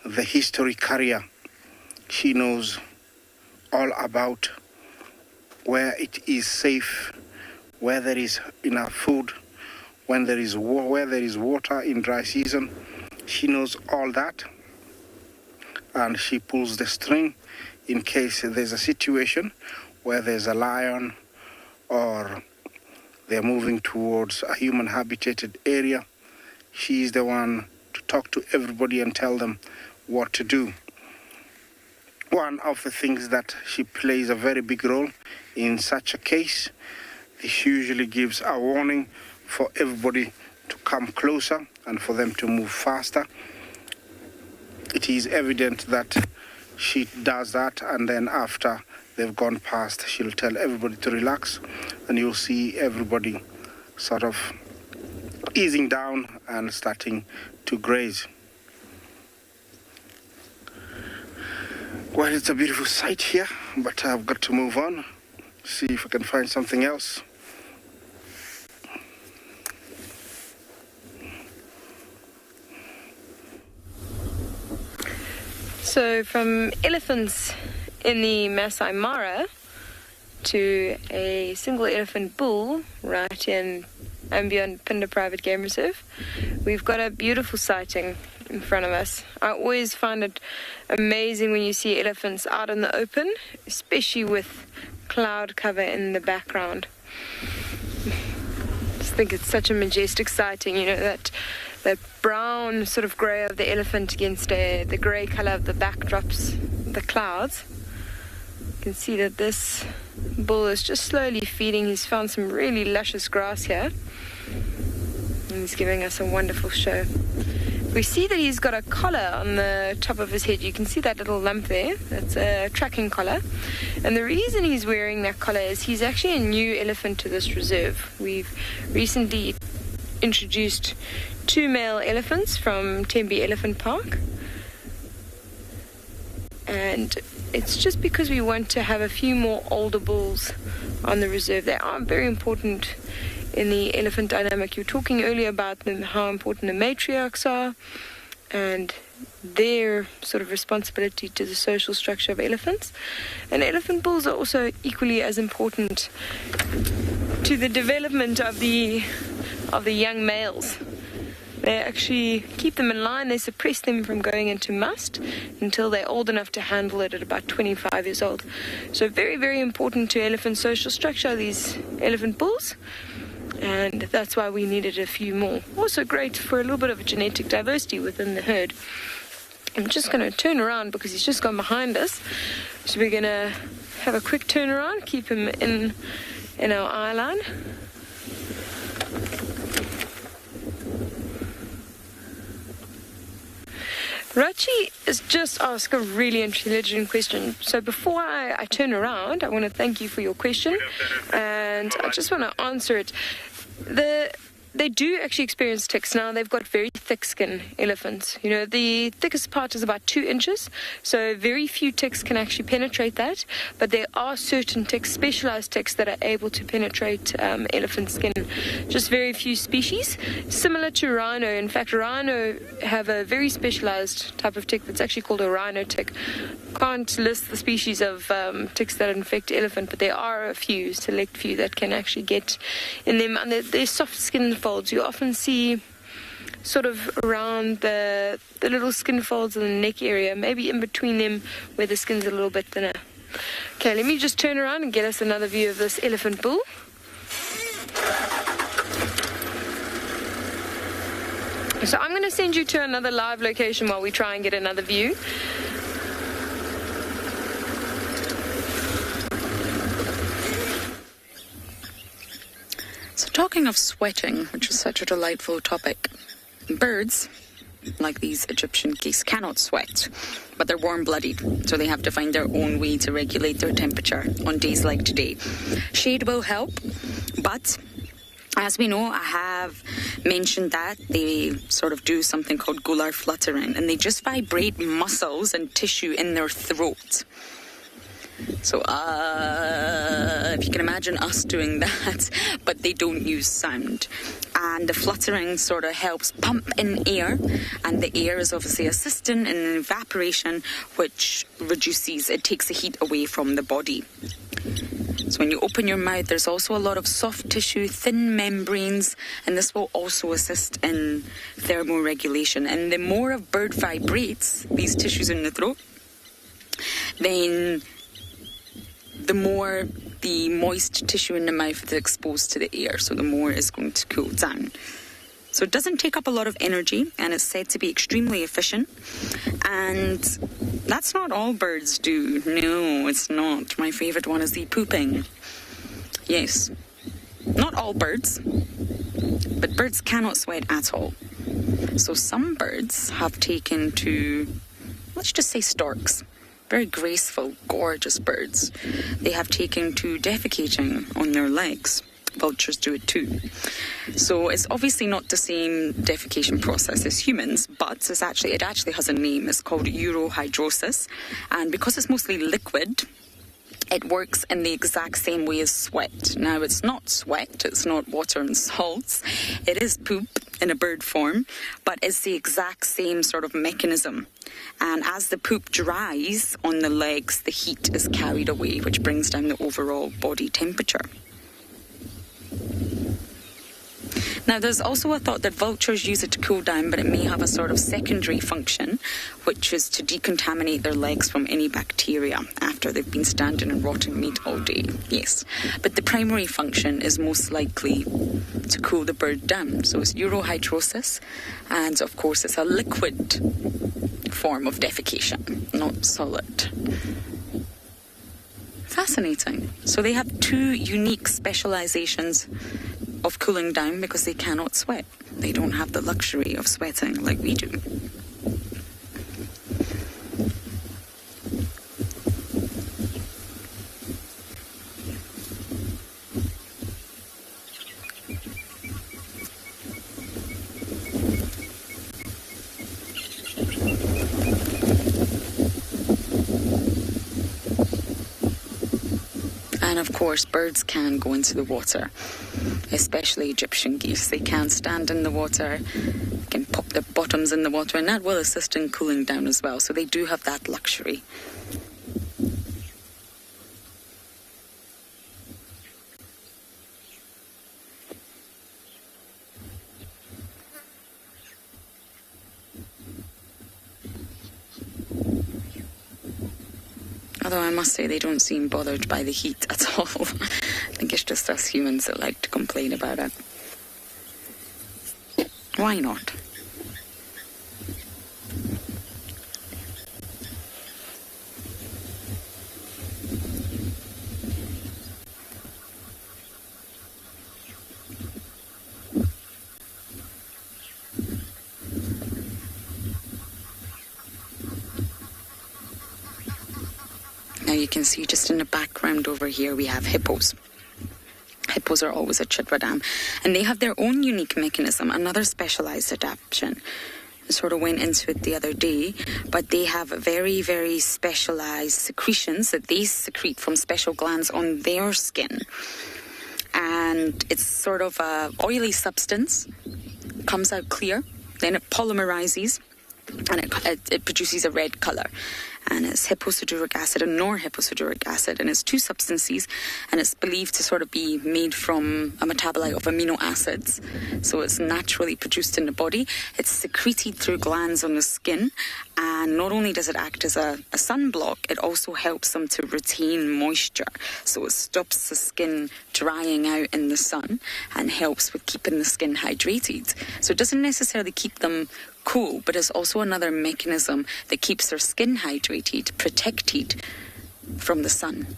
the history carrier. She knows all about where it is safe, where there is enough food, where there is water in dry season. She knows all that, and she pulls the string in case there's a situation where there's a lion or they're moving towards a human habitated area. She is the one to talk to everybody and tell them what to do. One of the things that she plays a very big role in such a case, this usually gives a warning for everybody to come closer and for them to move faster. It is evident that she does that, and then after they've gone past, she'll tell everybody to relax, and you'll see everybody sort of easing down and starting to graze. Well, it's a beautiful sight here, but I've got to move on, see if I can find something else. So from elephants in the Masai Mara to a single elephant bull right in Ambient Phinda Private Game Reserve, we've got a beautiful sighting in front of us. I always find it amazing when you see elephants out in the open, especially with cloud cover in the background. I just think it's such a majestic sighting, that brown sort of grey of the elephant against the grey colour of the backdrops, the clouds. You can see that this bull is just slowly feeding. He's found some really luscious grass here. And he's giving us a wonderful show. We see that he's got a collar on the top of his head. You can see that little lump there. That's a tracking collar. And the reason he's wearing that collar is he's actually a new elephant to this reserve. We've recently introduced 2 male elephants from Tembe Elephant Park. And it's just because we want to have a few more older bulls on the reserve. They are very important in the elephant dynamic. You were talking earlier about how important the matriarchs are and their sort of responsibility to the social structure of elephants. And elephant bulls are also equally as important to the development of the young males. They actually keep them in line. They suppress them from going into must until they're old enough to handle it at about 25 years old. So very, very important to elephant social structure, these elephant bulls. And that's why we needed a few more. Also great for a little bit of genetic diversity within the herd. I'm just going to turn around because he's just gone behind us. So we're going to have a quick turn around, keep him in our eye line. Rachi has just asked a really intelligent question. So before I turn around, I want to thank you for your question, and I just want to answer it. They do actually experience ticks. Now, they've got very thick skin, elephants. You know, the thickest part is about 2 inches, so very few ticks can actually penetrate that, but there are certain ticks, specialized ticks, that are able to penetrate elephant skin. Just very few species. Similar to rhino. In fact, rhino have a very specialized type of tick that's actually called a rhino tick. Can't list the species of ticks that infect elephant, but there are a few, select few, that can actually get in them. And they're soft skin folds. You often see sort of around the little skin folds in the neck area, maybe in between them where the skin's a little bit thinner. Okay, let me just turn around and get us another view of this elephant bull. So I'm going to send you to another live location while we try and get another view. So talking of sweating, which is such a delightful topic, birds, like these Egyptian geese, cannot sweat, but they're warm-blooded, so they have to find their own way to regulate their temperature on days like today. Shade will help, but as we know, I have mentioned that they sort of do something called gular fluttering, and they just vibrate muscles and tissue in their throat. So if you can imagine us doing that, but they don't use sound. And the fluttering sort of helps pump in air, and the air is obviously assisting in evaporation, which it takes the heat away from the body. So when you open your mouth, there's also a lot of soft tissue, thin membranes, and this will also assist in thermoregulation. And the more a bird vibrates these tissues in the throat, then the more the moist tissue in the mouth is exposed to the air, so the more it's going to cool down. So it doesn't take up a lot of energy, and it's said to be extremely efficient. And that's not all birds do. No, it's not. My favourite one is the pooping. Yes, not all birds, but birds cannot sweat at all. So some birds have taken to, let's just say storks, very graceful, gorgeous birds. They have taken to defecating on their legs. Vultures do it too. So it's obviously not the same defecation process as humans, but it actually has a name. It's called urohydrosis, and because it's mostly liquid, it works in the exact same way as sweat. Now, it's not sweat, it's not water and salts. It is poop in a bird form, but it's the exact same sort of mechanism. And as the poop dries on the legs, the heat is carried away, which brings down the overall body temperature. Now, there's also a thought that vultures use it to cool down, but it may have a sort of secondary function, which is to decontaminate their legs from any bacteria after they've been standing and rotting meat all day. Yes, but the primary function is most likely to cool the bird down. So it's urohydrosis, and of course it's a liquid form of defecation, not solid. fascinating. So they have two unique specializations of cooling down because they cannot sweat. They don't have the luxury of sweating like we do. And of course, birds can go into the water, especially Egyptian geese. They can stand in the water, can pop their bottoms in the water, and that will assist in cooling down as well. So they do have that luxury. Although I must say they don't seem bothered by the heat at all. I think it's just us humans that like to complain about it. Why not? Now you can see just in the background over here we have hippos. Hippos are always at Chitwa Dam, and they have their own unique mechanism, another specialized adaptation. I sort of went into it the other day, but they have very, very specialized secretions that they secrete from special glands on their skin. And it's sort of a oily substance, comes out clear, then it polymerizes, and it produces a red color. And it's hipposudoric acid and norhipposudoric acid, and it's two substances, and it's believed to sort of be made from a metabolite of amino acids. So it's naturally produced in the body. It's secreted through glands on the skin, and not only does it act as a sunblock, it also helps them to retain moisture. So it stops the skin drying out in the sun and helps with keeping the skin hydrated. So it doesn't necessarily keep them cool, but it's also another mechanism that keeps their skin hydrated, protected from the sun.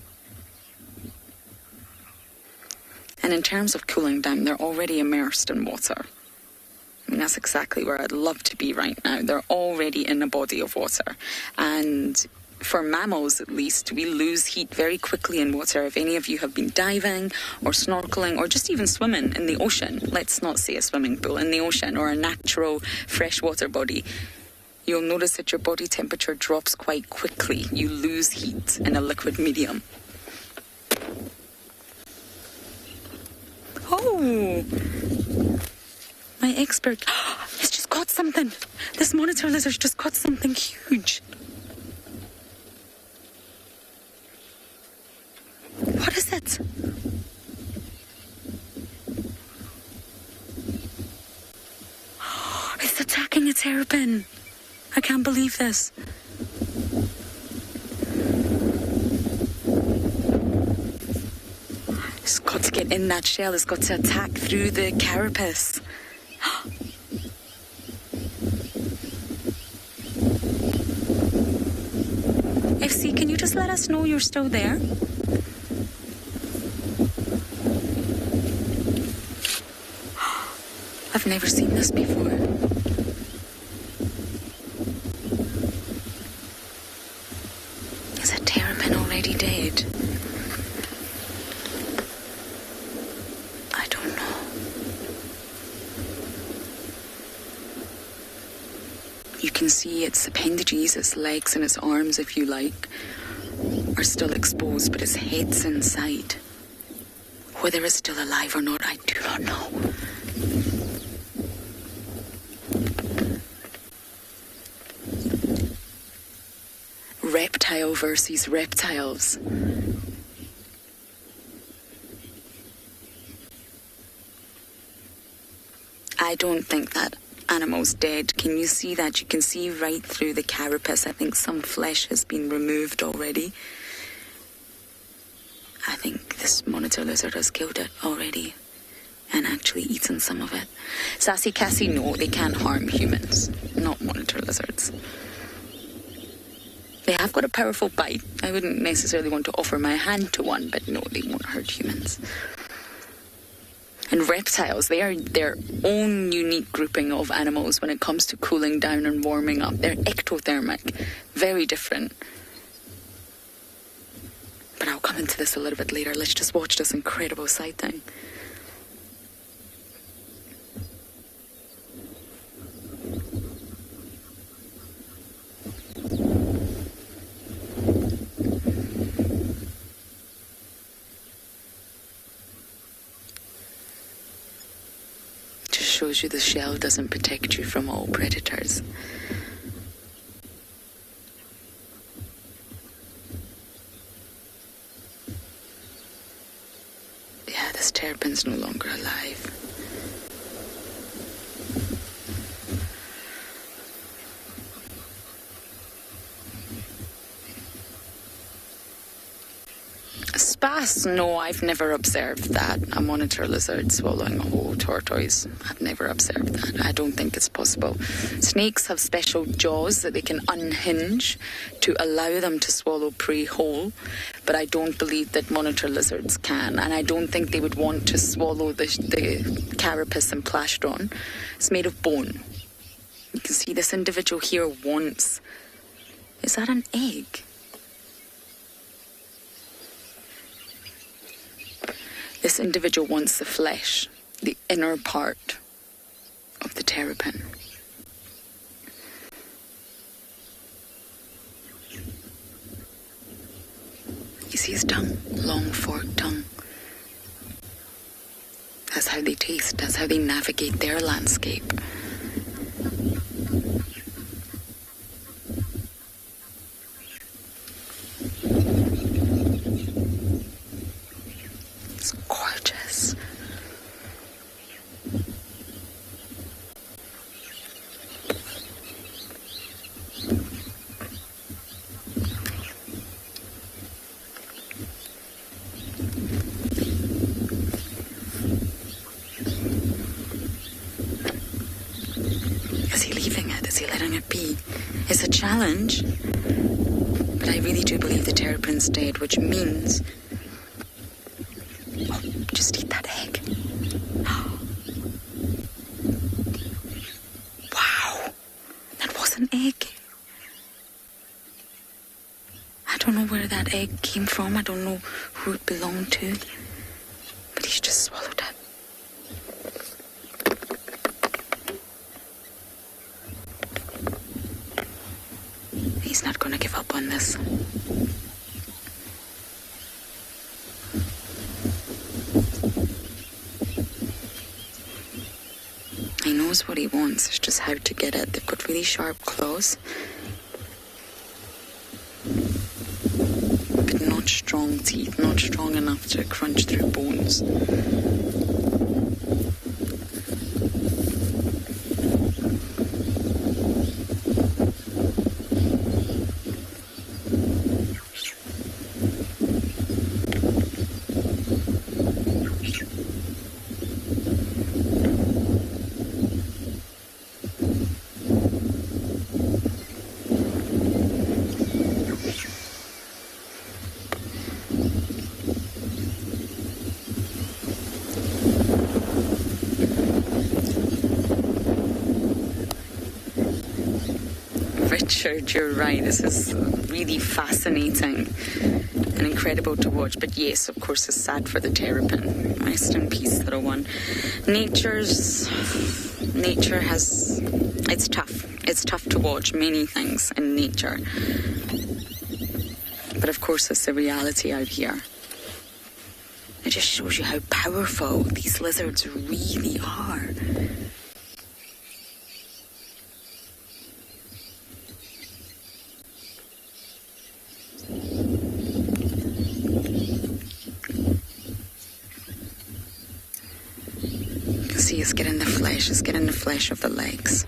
And in terms of cooling down, they're already immersed in water. I mean, that's exactly where I'd love to be right now. They're already in a body of water. And for mammals, at least, we lose heat very quickly in water. If any of you have been diving or snorkeling or just even swimming in the ocean, let's not say a swimming pool, in the ocean or a natural freshwater body, you'll notice that your body temperature drops quite quickly. You lose heat in a liquid medium. Oh, my expert. It's just caught something. This monitor lizard's just caught something huge. What is it? It's attacking its hairpin. I can't believe this. It's got to get in that shell. It's got to attack through the carapace. FC, can you just let us know you're still there? I've never seen this before. Is that terrapin already dead? I don't know. You can see its appendages, its legs and its arms, if you like, are still exposed, but its head's inside. Whether it's still alive or not, I do not know. Reptile versus reptiles. I don't think that animal's dead. Can you see that? You can see right through the carapace. I think some flesh has been removed already. I think this monitor lizard has killed it already and actually eaten some of it. Sassy Cassie, no, they can't harm humans, not monitor lizards. They have got a powerful bite. I wouldn't necessarily want to offer my hand to one, but no, they won't hurt humans. And reptiles, they are their own unique grouping of animals when it comes to cooling down and warming up. They're ectothermic, very different. But I'll come into this a little bit later. Let's just watch this incredible sighting. Just shows you the shell doesn't protect you from all predators. Yeah, this terrapin's no longer alive. Spas, no, I've never observed that. A monitor lizard swallowing a whole tortoise. I've never observed that. I don't think it's possible. Snakes have special jaws that they can unhinge to allow them to swallow prey whole, but I don't believe that monitor lizards can, and I don't think they would want to swallow the carapace and plastron. It's made of bone. You can see this individual here wants... Is that an egg? This individual wants the flesh, the inner part of the terrapin. You see his tongue, long forked tongue. That's how they taste, that's how they navigate their landscape. It's gorgeous. Is he leaving it? Is he letting it be? It's a challenge. But I really do believe the terrapin's dead, which means... Oh, just eat that egg. Wow. That was an egg. I don't know where that egg came from. I don't know who it belonged to. But he's just swallowed it. He's not going to give up on this. He knows what he wants, it's just how to get it. They've got really sharp claws, but not strong teeth, not strong enough to crunch through bones. Richard, you're right. This is really fascinating and incredible to watch. But yes, of course, it's sad for the terrapin. Rest in peace, little one. Nature has... It's tough. It's tough to watch many things in nature. But of course, it's the reality out here. It just shows you how powerful these lizards really are. See, it's getting the flesh of the legs.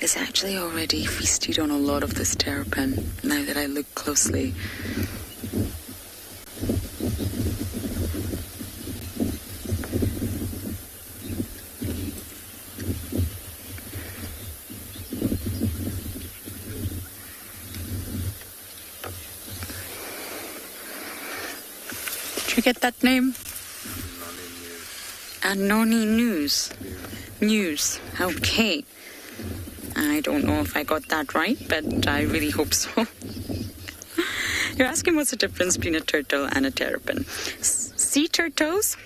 is actually already feasted on a lot of this terrapin, now that I look closely. Did you get that name? Anoni News. News. Okay. I don't know if I got that right, but I really hope so. You're asking what's the difference between a turtle and a terrapin. Sea turtles,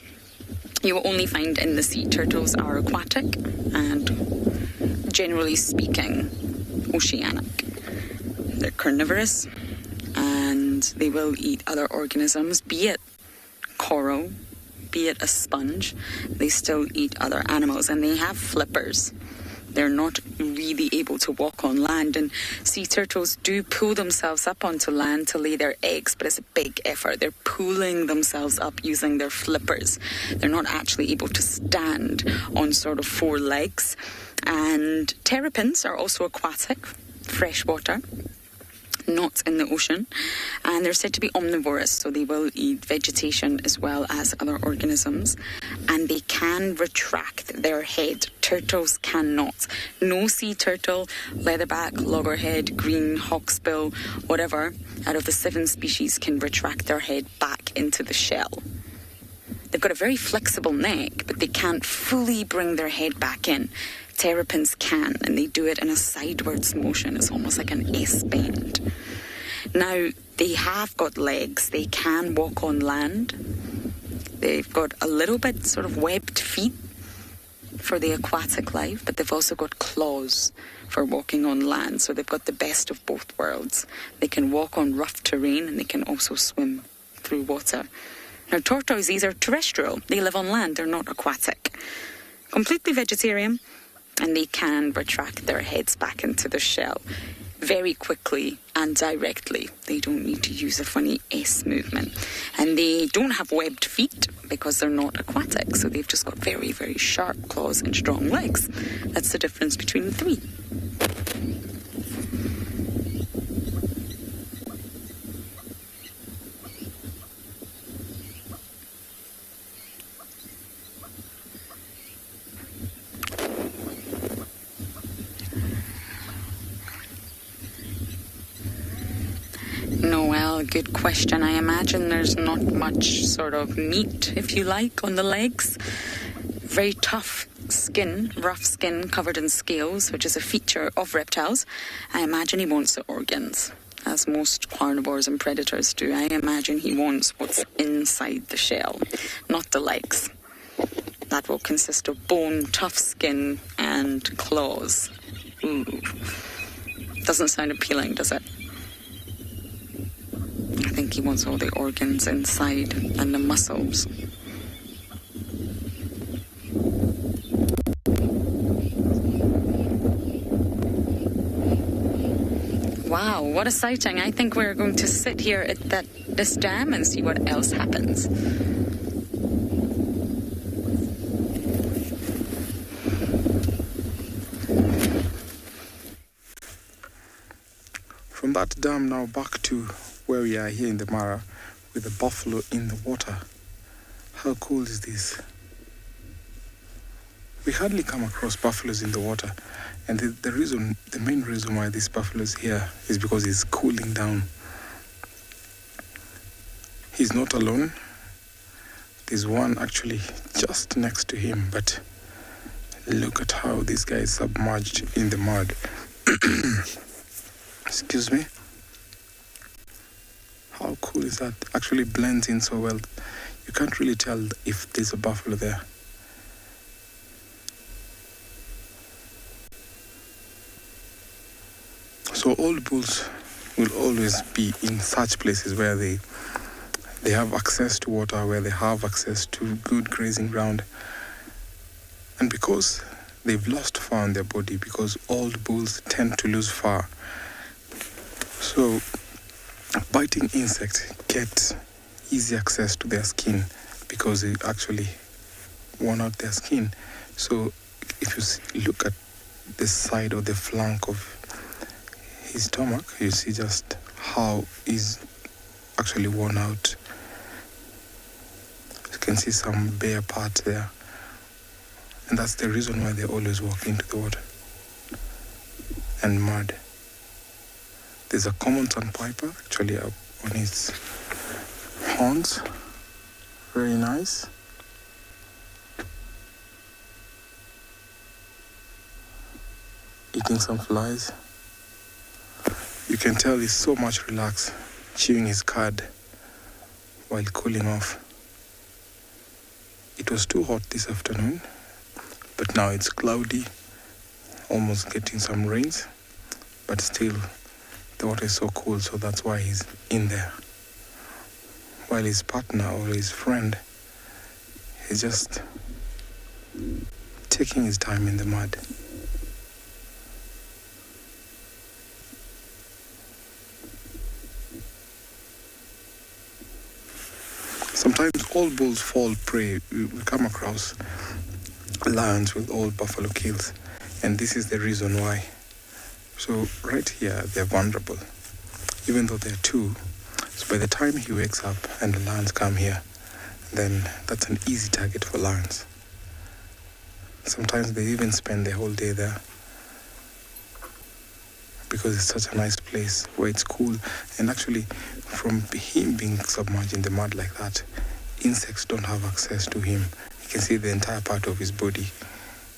you will only find in the sea turtles are aquatic and, generally speaking, oceanic. They're carnivorous and they will eat other organisms, be it coral, be it a sponge. They still eat other animals, and they have flippers. They're not really able to walk on land, and sea turtles do pull themselves up onto land to lay their eggs, but it's a big effort. They're pulling themselves up using their flippers. They're not actually able to stand on sort of four legs. And terrapins are also aquatic, freshwater, not in the ocean, and they're said to be omnivorous, so they will eat vegetation as well as other organisms, and they can retract their head. Turtles cannot. No sea turtle, leatherback, loggerhead, green, hawksbill, whatever, out of the 7 species can retract their head back into the shell. They've got a very flexible neck, but they can't fully bring their head back in. Terrapins can, and they do it in a sidewards motion. It's almost like an S bend. Now, they have got legs. They can walk on land. They've got a little bit sort of webbed feet for the aquatic life, but they've also got claws for walking on land. So they've got the best of both worlds. They can walk on rough terrain, and they can also swim through water. Now, tortoises are terrestrial. They live on land. They're not aquatic. Completely vegetarian. And they can retract their heads back into the shell very quickly and directly. They don't need to use a funny S movement. And they don't have webbed feet because they're not aquatic. So they've just got very, very sharp claws and strong legs. That's the difference between the three. Noel, good question. I imagine there's not much sort of meat, if you like, on the legs. Very tough skin, rough skin covered in scales, which is a feature of reptiles. I imagine he wants the organs, as most carnivores and predators do. I imagine he wants what's inside the shell, not the legs. That will consist of bone, tough skin, and claws. Ooh. Doesn't sound appealing, does it? I think he wants all the organs inside and the muscles. Wow, what a sighting. I think we're going to sit here at this dam and see what else happens. From that dam now back to where we are here in the Mara with the buffalo in the water. How cool is this? We hardly come across buffaloes in the water, and the main reason why this buffalo is here is because he's cooling down. He's not alone. There's one actually just next to him, but look at how this guy is submerged in the mud. Excuse me. How cool is that? Actually blends in so well. You can't really tell if there's a buffalo there. So old bulls will always be in such places where they have access to water, where they have access to good grazing ground. And because they've lost fur on their body, because old bulls tend to lose fur, so biting insects get easy access to their skin because they actually worn out their skin. So if you look at the side or the flank of his stomach, you see just how he's actually worn out. You can see some bare parts there. And that's the reason why they always walk into the water and mud. There's a common sandpiper actually up on his horns. Very nice. Eating some flies. You can tell he's so much relaxed, chewing his cud while cooling off. It was too hot this afternoon, but now it's cloudy, almost getting some rains, but still the water is so cool, so that's why he's in there. While his partner or his friend is just taking his time in the mud. Sometimes old bulls fall prey. We come across lions with old buffalo kills, and this is the reason why. So right here, they're vulnerable, even though they're two. So by the time he wakes up and the lions come here, then that's an easy target for lions. Sometimes they even spend their whole day there because it's such a nice place where it's cool. And actually, from him being submerged in the mud like that, insects don't have access to him. You can see the entire part of his body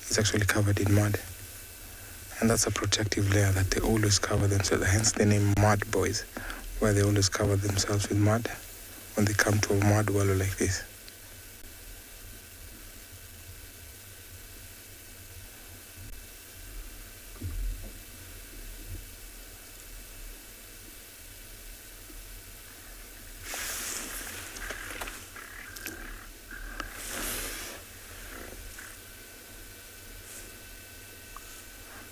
is actually covered in mud. And that's a protective layer that they always cover themselves, hence the name mud boys, where they always cover themselves with mud when they come to a mud wallow like this.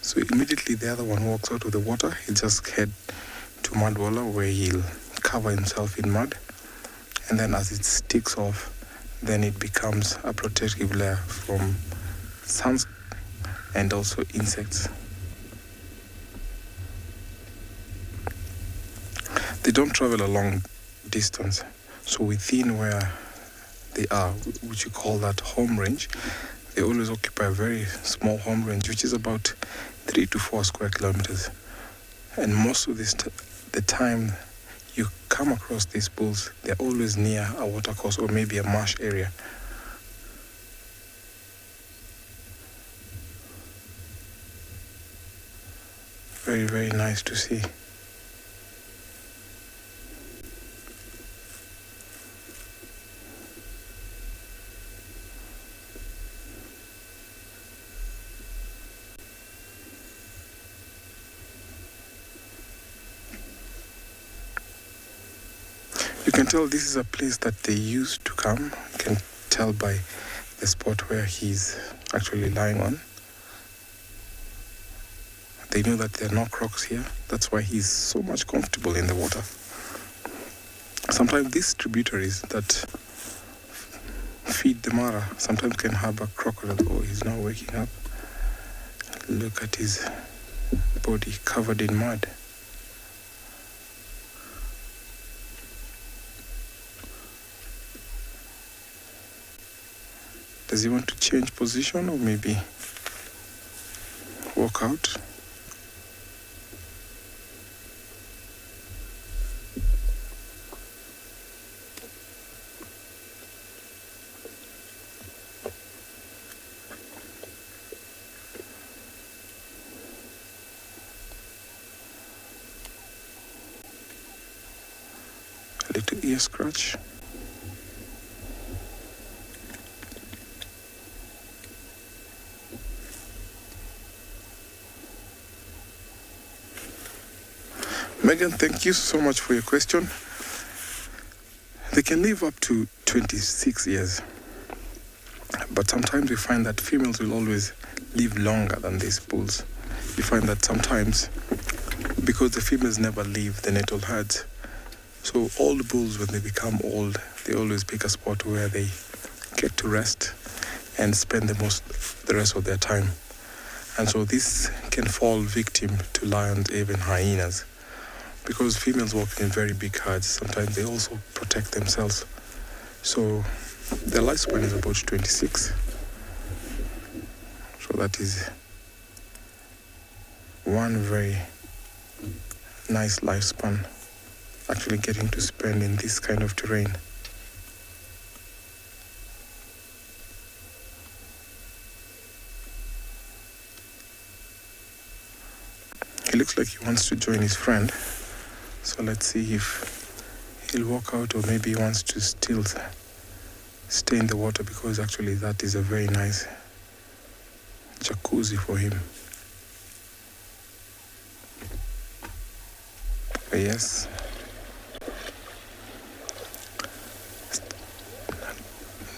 So immediately the other one walks out of the water, he'll just head to mud wallow where he'll cover himself in mud, and then as it sticks off, then it becomes a protective layer from suns and also insects. They don't travel a long distance, so within where they are, which you call that home range, they always occupy a very small home range, which is about 3 to 4 square kilometers. And most of the time you come across these bulls, they're always near a watercourse or maybe a marsh area. Very, very nice to see. You can tell this is a place that they used to come. You can tell by the spot where he's actually lying on. They knew that there are no crocs here. That's why he's so much comfortable in the water. Sometimes these tributaries that feed the Mara sometimes can harbor crocodile. Oh, he's now waking up. Look at his body covered in mud. Does he want to change position or maybe walk out? A little ear scratch. Megan, thank you so much for your question. They can live up to 26 years. But sometimes we find that females will always live longer than these bulls. You find that sometimes, because the females never leave the natal herds, so all the bulls, when they become old, they always pick a spot where they get to rest and spend the rest of their time. And so this can fall victim to lions, even hyenas. Because females walk in very big herds, sometimes they also protect themselves. So their lifespan is about 26. So that is one very nice lifespan, actually getting to spend in this kind of terrain. He looks like he wants to join his friend. So let's see if he'll walk out, or maybe he wants to still stay in the water, because actually that is a very nice jacuzzi for him. Yes.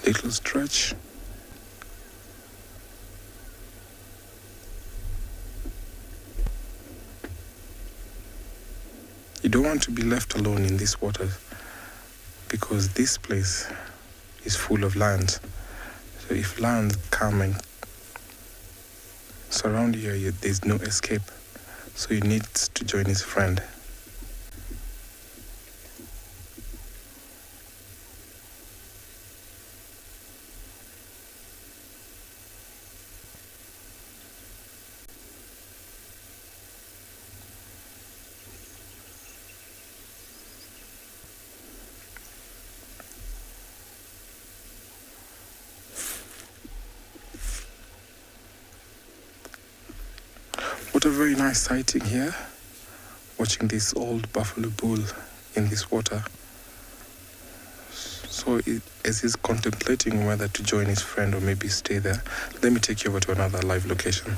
Little stretch. You don't want to be left alone in this water, because this place is full of lions. So if lions come and surround you, there's no escape. So he needs to join his friend. What a very nice sighting here, watching this old buffalo bull in this water. So as he's contemplating whether to join his friend or maybe stay there, let me take you over to another live location.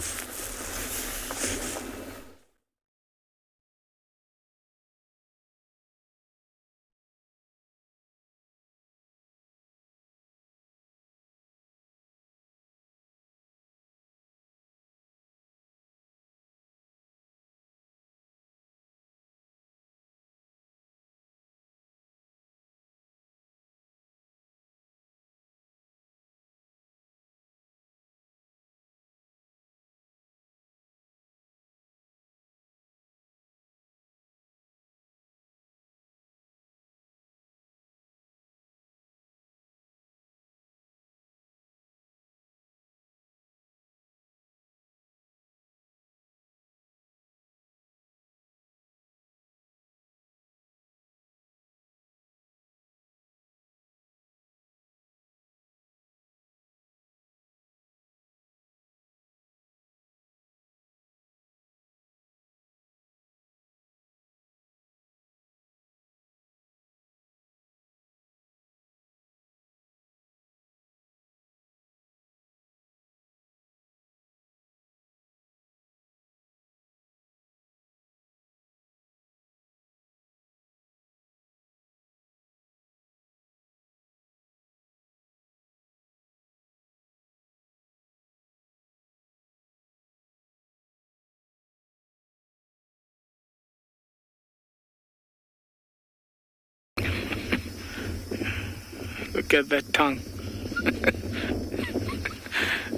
Look at that tongue.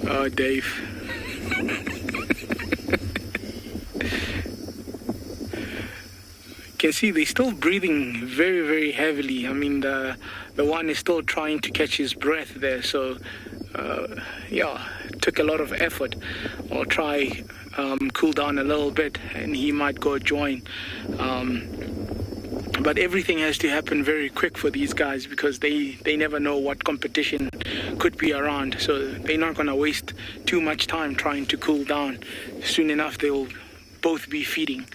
Oh, Dave. You can see they're still breathing very, very heavily. I mean, the one is still trying to catch his breath there. So, yeah, it took a lot of effort. I'll try cool down a little bit, and he might go join. But everything has to happen very quick for these guys, because they never know what competition could be around. So they're not going to waste too much time trying to cool down. Soon enough, they'll both be feeding,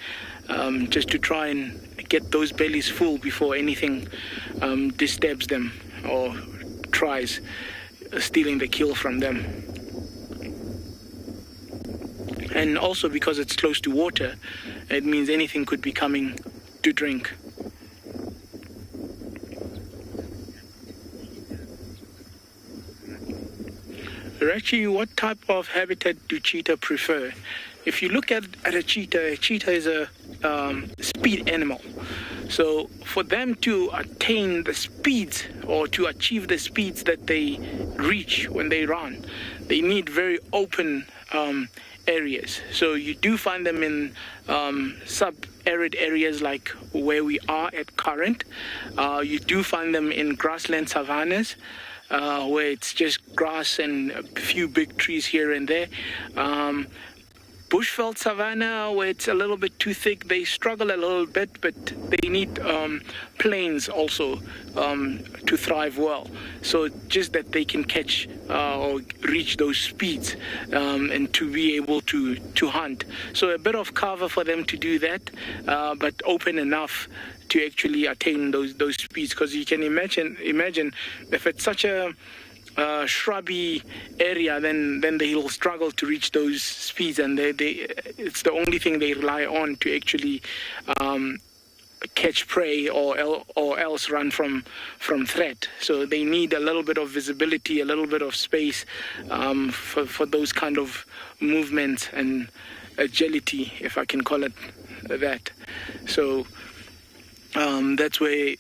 just to try and get those bellies full before anything disturbs them or tries stealing the kill from them. And also because it's close to water, it means anything could be coming to drink. Actually, what type of habitat do cheetah prefer? If you look at a cheetah is a speed animal. So for them to attain the speeds, or to achieve the speeds that they reach when they run, they need very open areas. So you do find them in sub-arid areas like where we are at current. You do find them in grassland savannas, where it's just grass and a few big trees here and there. Bushveld savanna, where it's a little bit too thick, they struggle a little bit, but they need plains also to thrive well. So just that they can catch or reach those speeds and to be able to hunt. So a bit of cover for them to do that, but open enough to actually attain those speeds. Because you can imagine if it's such a shrubby area, then they will struggle to reach those speeds, and it's the only thing they rely on to actually catch prey or else run from threat. So they need a little bit of visibility, a little bit of space for those kind of movements and agility, if I can call it that. So that's where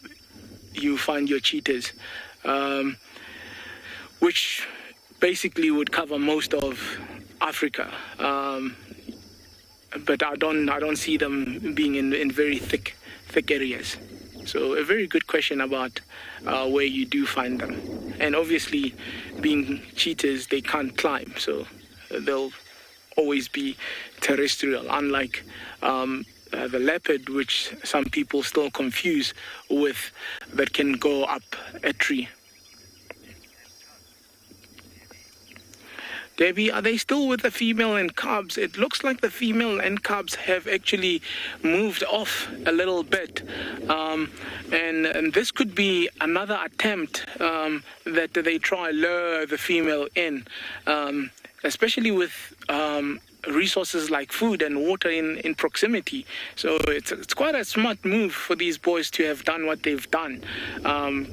you find your cheetahs. Which basically would cover most of Africa, but I don't see them being in very thick areas. So a very good question about where you do find them. And obviously, being cheetahs, they can't climb, so they'll always be terrestrial, unlike the leopard, which some people still confuse with, that can go up a tree. Debbie, are they still with the female and cubs? It looks like the female and cubs have actually moved off a little bit. And this could be another attempt that they try lure the female in, especially with resources like food and water in proximity. So it's quite a smart move for these boys to have done what they've done,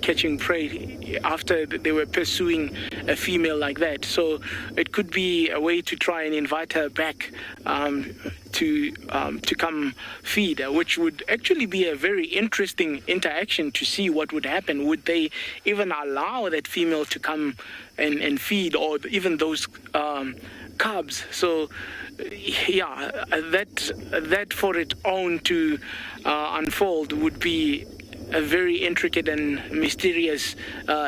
catching prey after they were pursuing a female like that. So it could be a way to try and invite her back to come feed, which would actually be a very interesting interaction to see what would happen. Would they even allow that female to come and feed, or even those cubs? So yeah, that for its own to unfold would be a very intricate and mysterious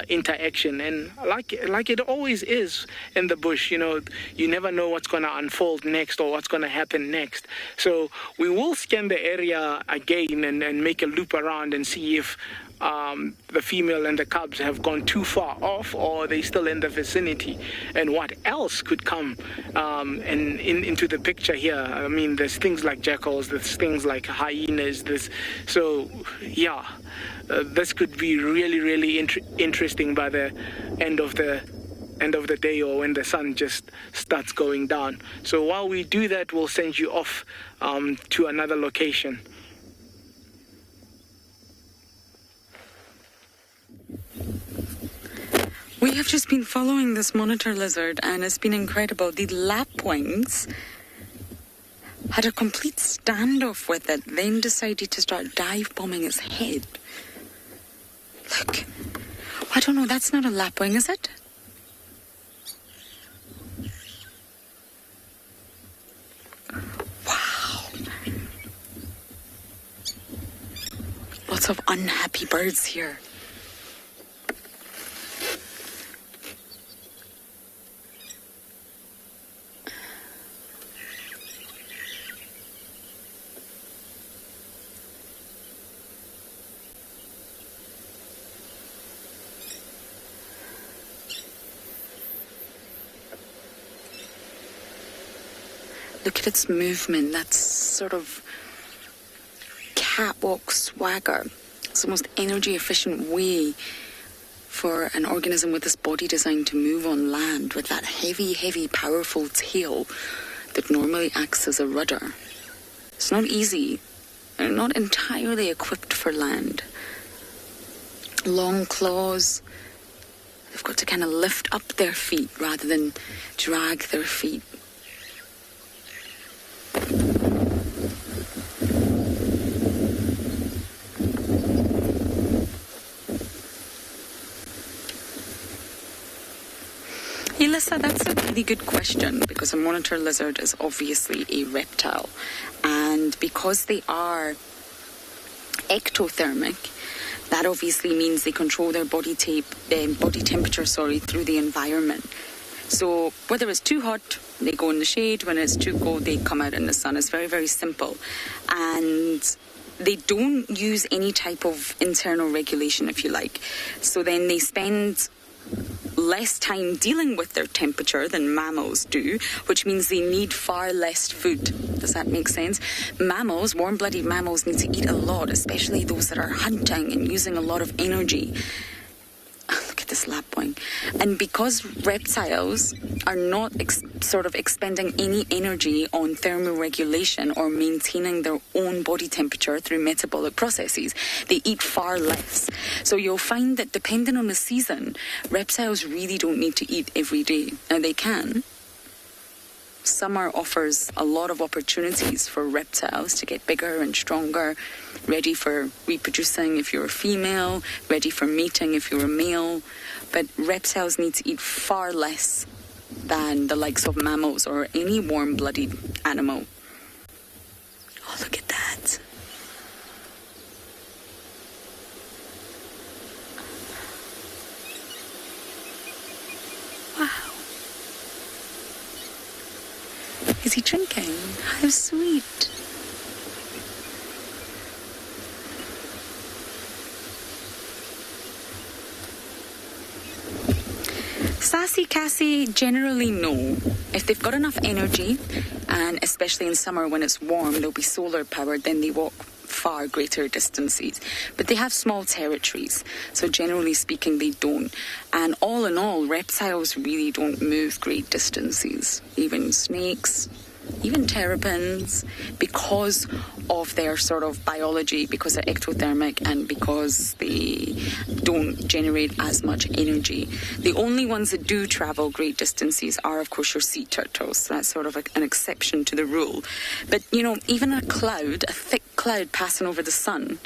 interaction. And like it always is in the bush, you never know what's going to unfold next or what's going to happen next. So we will scan the area again and make a loop around and see if the female and the cubs have gone too far off, or they still in the vicinity, and what else could come into the picture here. I mean, there's things like jackals, there's things like hyenas. This could be really, really interesting by the end of the day, or when the sun just starts going down. So while we do that, we'll send you off to another location. We have just been following this monitor lizard, and it's been incredible. The lapwings had a complete standoff with it, then decided to start dive bombing its head. Look, I don't know, that's not a lapwing, is it? Wow. Lots of unhappy birds here. Look at its movement, that sort of catwalk swagger. It's the most energy efficient way for an organism with this body design to move on land, with that heavy, heavy, powerful tail that normally acts as a rudder. It's not easy. They're not entirely equipped for land. Long claws. They've got to kind of lift up their feet rather than drag their feet. Elissa, that's a really good question, because a monitor lizard is obviously a reptile. And because they are ectothermic, that obviously means they control their body temperature through the environment. So whether it's too hot, they go in the shade. When it's too cold, they come out in the sun. It's very, very simple. And they don't use any type of internal regulation, if you like. So then they spend less time dealing with their temperature than mammals do, which means they need far less food. Does that make sense? Mammals, warm-blooded mammals, need to eat a lot, especially those that are hunting and using a lot of energy. Look at this lab boy. And because reptiles are not expending any energy on thermoregulation or maintaining their own body temperature through metabolic processes, they eat far less. So you'll find that depending on the season, reptiles really don't need to eat every day. Now they can. Summer offers a lot of opportunities for reptiles to get bigger and stronger, ready for reproducing if you're a female, ready for mating if you're a male. But reptiles need to eat far less than the likes of mammals or any warm-blooded animal. Oh, look at that. Wow. Is he drinking? How sweet. Sassy Cassie generally know if they've got enough energy, and especially in summer when it's warm, they'll be solar powered, then they walk far greater distances. But they have small territories, so generally speaking they don't. And all in all, reptiles really don't move great distances. Even snakes, even terrapins, because of their sort of biology, because they're ectothermic and because they don't generate as much energy. The only ones that do travel great distances are, of course, your sea turtles. That's sort of an exception to the rule. But, you know, even a thick cloud passing over the sun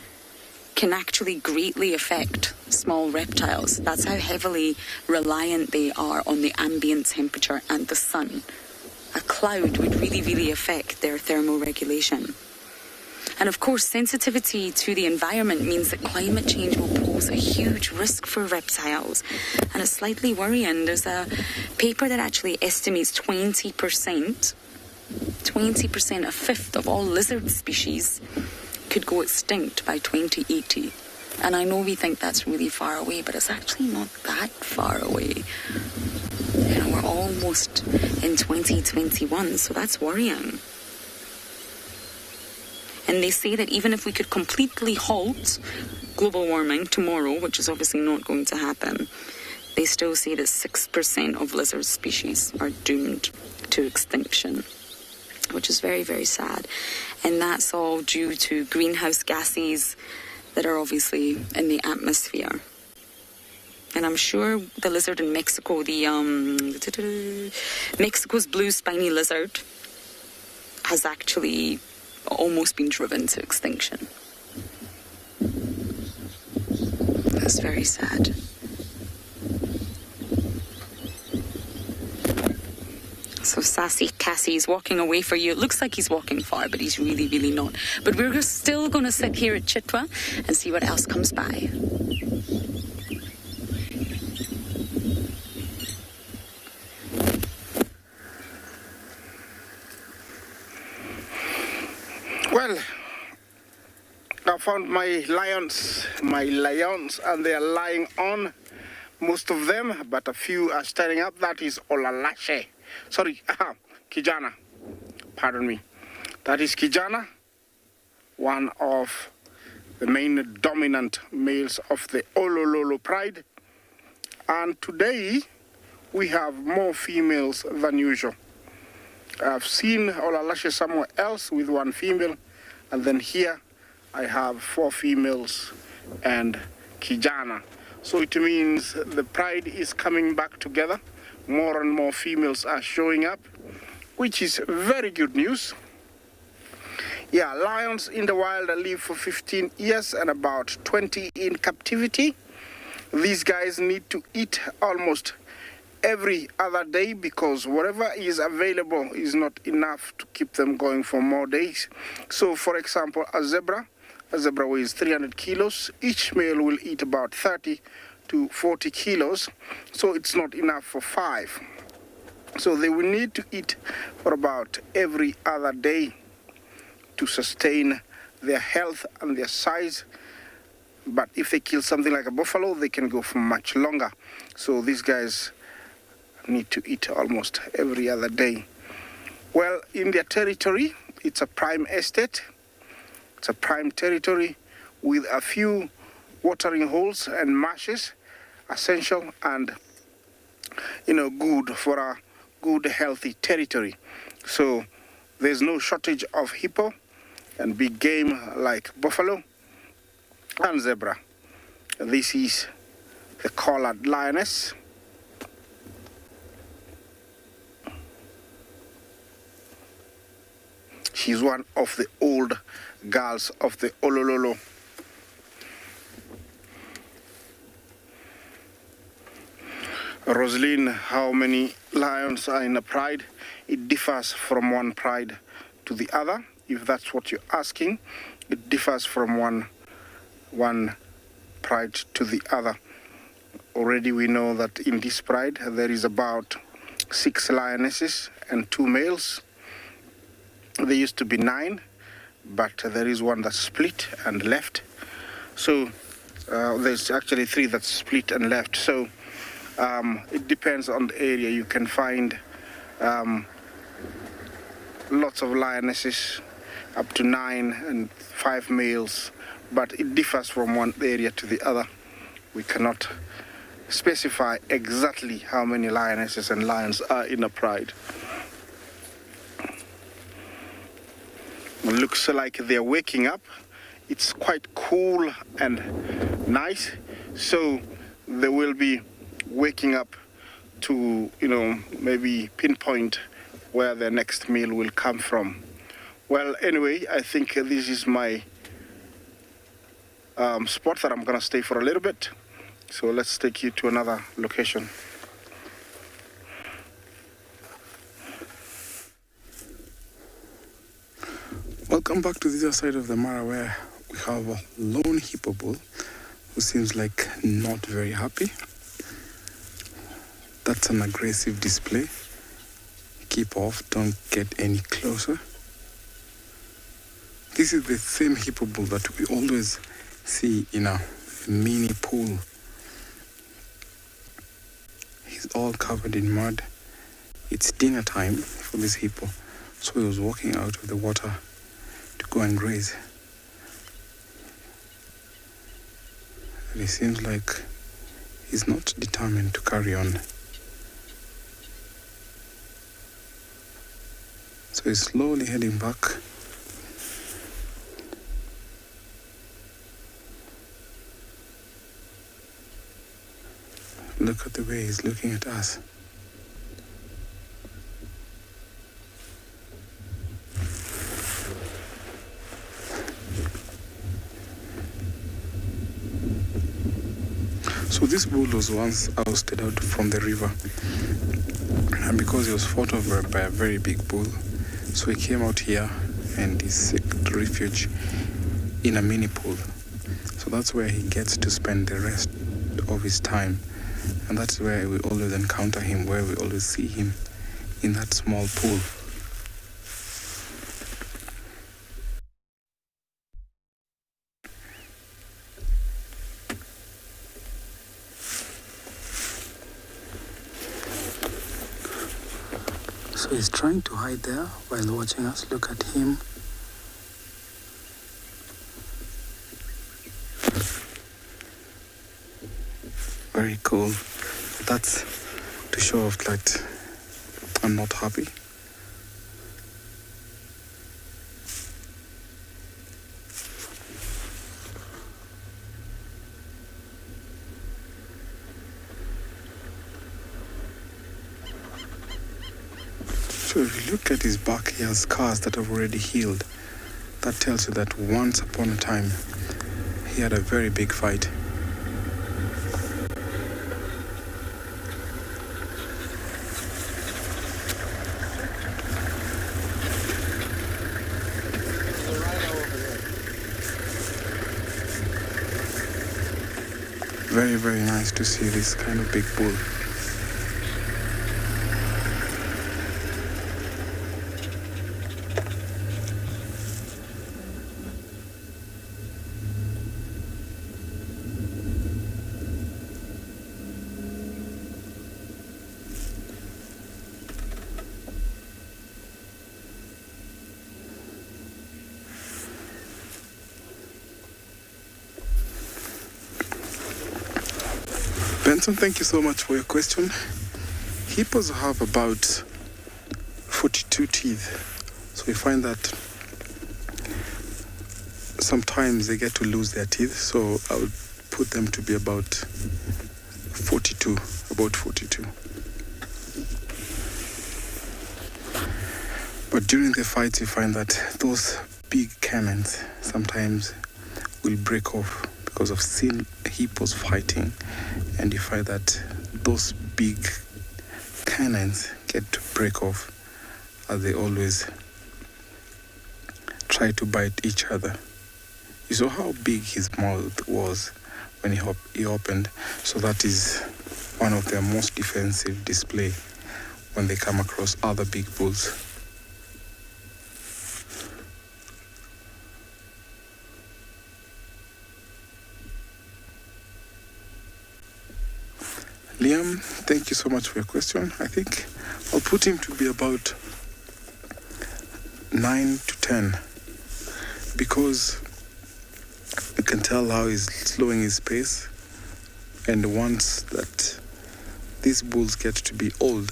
can actually greatly affect small reptiles. That's how heavily reliant they are on the ambient temperature and the sun. A cloud would really, really affect their thermoregulation. And of course, sensitivity to the environment means that climate change will pose a huge risk for reptiles. And it's slightly worrying. There's a paper that actually estimates 20%, a fifth of all lizard species could go extinct by 2080. And I know we think that's really far away, but it's actually not that far away. You know, we're almost in 2021, so that's worrying. And they say that even if we could completely halt global warming tomorrow, which is obviously not going to happen, they still say that 6% of lizard species are doomed to extinction, which is very, very sad. And that's all due to greenhouse gases that are obviously in the atmosphere. And I'm sure the lizard in Mexico, Mexico's blue spiny lizard, has actually almost been driven to extinction. That's very sad. So Sassy Cassie's walking away for you. It looks like he's walking far, but he's really, really not. But we're still going to sit here at Chitwa and see what else comes by. Well, I found my lions, and they are lying on, most of them, but a few are standing up. That is Olalashe. Sorry, Kijana. Pardon me. That is Kijana, one of the main dominant males of the Olololo pride. And today, we have more females than usual. I've seen Olalashe somewhere else with one female, and then here I have 4 females and Kijana. So it means the pride is coming back together. More and more females are showing up, which is very good news. Yeah, lions in the wild live for 15 years and about 20 in captivity. These guys need to eat almost every other day, because whatever is available is not enough to keep them going for more days. So for example, a zebra weighs 300 kilos. Each male will eat about 30 to 40 kilos, so it's not enough for 5. So they will need to eat for about every other day to sustain their health and their size. But if they kill something like a buffalo, they can go for much longer. So these guys need to eat almost every other day. Well, in their territory, it's a prime estate. It's a prime territory with a few watering holes and marshes, essential and good for a good healthy territory. So there's no shortage of hippo and big game like buffalo and zebra. This is the collared lioness. She's one of the old girls of the Olololo. Rosaline, how many lions are in a pride? It differs from one pride to the other. If that's what you're asking, it differs from one pride to the other. Already we know that in this pride there is about 6 lionesses and 2 males. There used to be 9, but there is one that's split and left. So there's actually 3 that's split and left. So it depends on the area. You can find lots of lionesses, up to 9 and 5 males, but it differs from one area to the other. We cannot specify exactly how many lionesses and lions are in a pride. It looks like they're waking up. It's quite cool and nice, so they will be waking up to, maybe pinpoint where their next meal will come from. Well, anyway, I think this is my spot that I'm gonna stay for a little bit. So let's take you to another location. Welcome back to the other side of the Mara, where we have a lone hippo bull who seems like not very happy. That's an aggressive display. Keep off, don't get any closer. This is the same hippo bull that we always see in a mini pool. He's all covered in mud. It's dinner time for this hippo, so he was walking out of the water to go and graze. And it seems like he's not determined to carry on. So he's slowly heading back. Look at the way he's looking at us. So this bull was once ousted out from the river, and because he was fought over by a very big bull, so he came out here and he sought refuge in a mini pool. So that's where he gets to spend the rest of his time, and that's where we always encounter him, where we always see him, in that small pool. So he's trying to hide there while watching us. Look at him. Very cool. That's to show off that I'm not happy. So if you look at his back, he has scars that have already healed. That tells you that once upon a time, he had a very big fight. very, very nice to see this kind of big bull. Benson, thank you so much for your question. Hippos have about 42 teeth. So we find that sometimes they get to lose their teeth. So I would put them to be about 42. But during the fights, you find that those big cannons sometimes will break off because of seeing hippos fighting, and you find that those big cannons get to break off as they always try to bite each other. You saw how big his mouth was when he opened, so that is one of their most defensive display when they come across other big bulls. Liam, thank you so much for your question. I think I'll put him to be about 9 to 10 because you can tell how he's slowing his pace, and once that these bulls get to be old,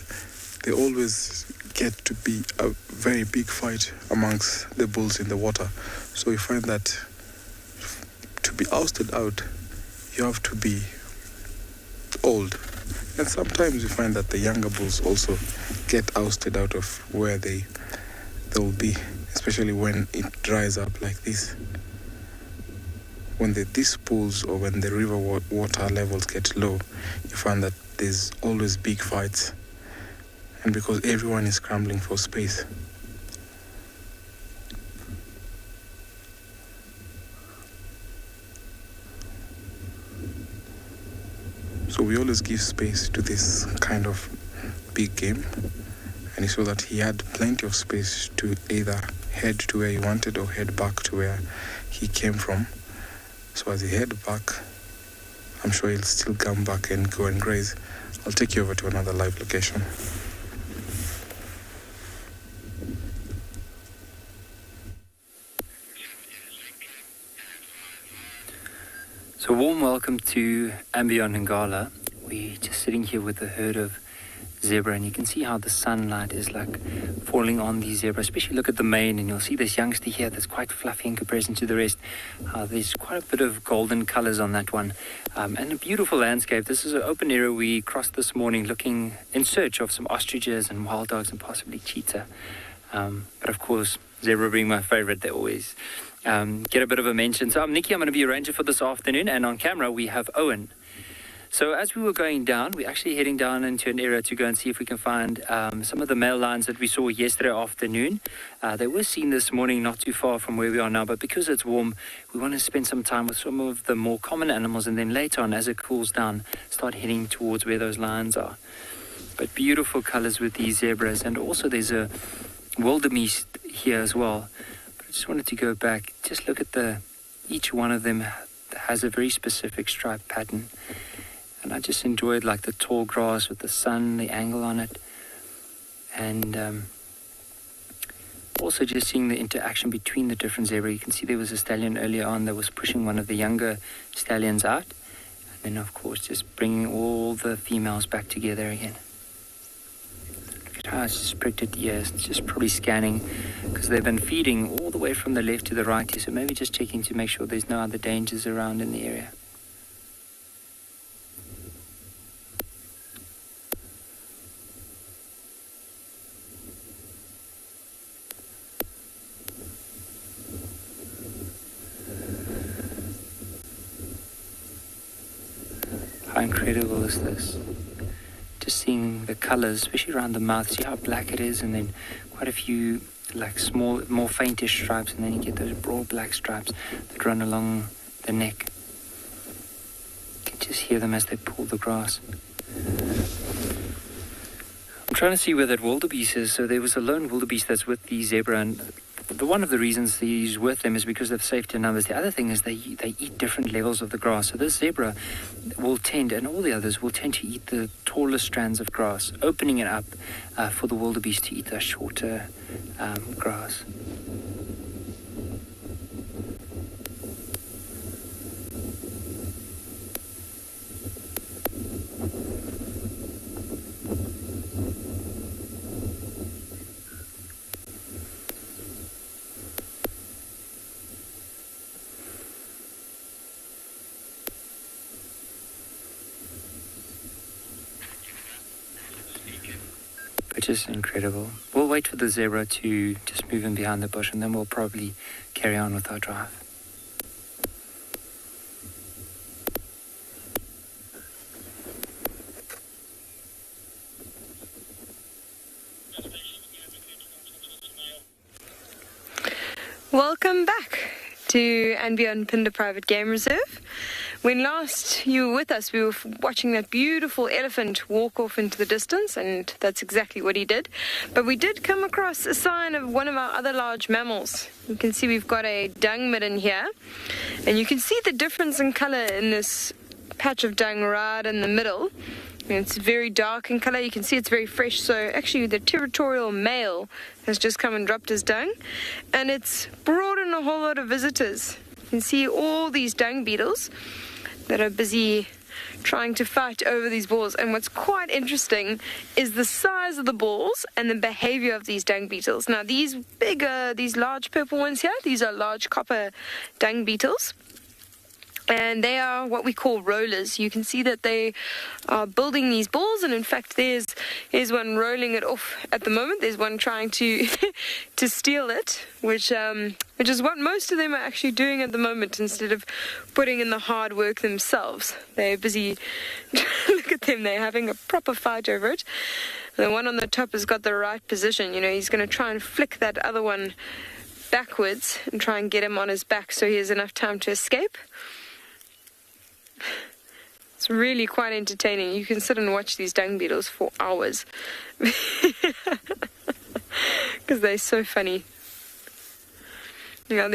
they always get to be a very big fight amongst the bulls in the water. So you find that to be ousted out, you have to be old. And sometimes you find that the younger bulls also get ousted out of where they will be, especially when it dries up like this. When these pools or when the river water levels get low, you find that there's always big fights. And because everyone is scrambling for space. So we always give space to this kind of big game, and he saw that he had plenty of space to either head to where he wanted or head back to where he came from. So as he head back, I'm sure he'll still come back and go and graze. I'll take you over to another live location. So warm welcome to Ambient Ngala. We're just sitting here with a herd of zebra, and you can see how the sunlight is like falling on these zebra. Especially look at the mane, and you'll see this youngster here that's quite fluffy in comparison to the rest. There's quite a bit of golden colors on that one, and a beautiful landscape. This is an open area we crossed this morning looking in search of some ostriches and wild dogs and possibly cheetah. But of course, zebra being my favorite, they always get a bit of a mention. So I'm Nikki, I'm going to be your ranger for this afternoon, and on camera we have Owen. So as we were going down, we're actually heading down into an area to go and see if we can find some of the male lions that we saw yesterday afternoon. They were seen this morning not too far from where we are now, but because it's warm, we want to spend some time with some of the more common animals, and then later on, as it cools down, start heading towards where those lions are. But beautiful colors with these zebras, and also there's a wildebeest here as well. But I just wanted to go back, just look at each one of them has a very specific stripe pattern. And I just enjoyed like the tall grass with the sun, the angle on it. And also just seeing the interaction between the different zebra. You can see there was a stallion earlier on that was pushing one of the younger stallions out. And then of course just bringing all the females back together again. Look at how it's just pricked at the ears. It's just probably scanning because they've been feeding all the way from the left to the right here. So maybe just checking to make sure there's no other dangers around in the area. How incredible is this? Just seeing the colors, especially around the mouth. See how black it is, and then quite a few like small, more faintish stripes, and then you get those broad black stripes that run along the neck. You can just hear them as they pull the grass. I'm trying to see where that wildebeest is. So there was a lone wildebeest that's with the zebra, and one of the reasons he's with them is because of safety in numbers. The other thing is they eat different levels of the grass. So this zebra will tend, and all the others will tend to eat the taller strands of grass, opening it up for the wildebeest to eat the shorter grass. Which is incredible. We'll wait for the zebra to just move in behind the bush, and then we'll probably carry on with our drive. Welcome back to and Beyond Phinda Private Game Reserve. When last you were with us, we were watching that beautiful elephant walk off into the distance, and that's exactly what he did. But we did come across a sign of one of our other large mammals. You can see we've got a dung midden here, and you can see the difference in color in this patch of dung right in the middle. And it's very dark in color. You can see it's very fresh. So actually the territorial male has just come and dropped his dung, and it's brought in a whole lot of visitors. You can see all these dung beetles that are busy trying to fight over these balls. And what's quite interesting is the size of the balls and the behavior of these dung beetles. Now these large purple ones here, these are large copper dung beetles. And they are what we call rollers. You can see that they are building these balls, and in fact here's one rolling it off at the moment. There's one trying to to steal it, which is what most of them are actually doing at the moment, instead of putting in the hard work themselves. They're busy. Look at them, they're having a proper fight over it. The one on the top has got the right position. You know, he's going to try and flick that other one backwards and try and get him on his back so he has enough time to escape. It's really quite entertaining. You can sit and watch these dung beetles for hours because they're so funny. Yeah, and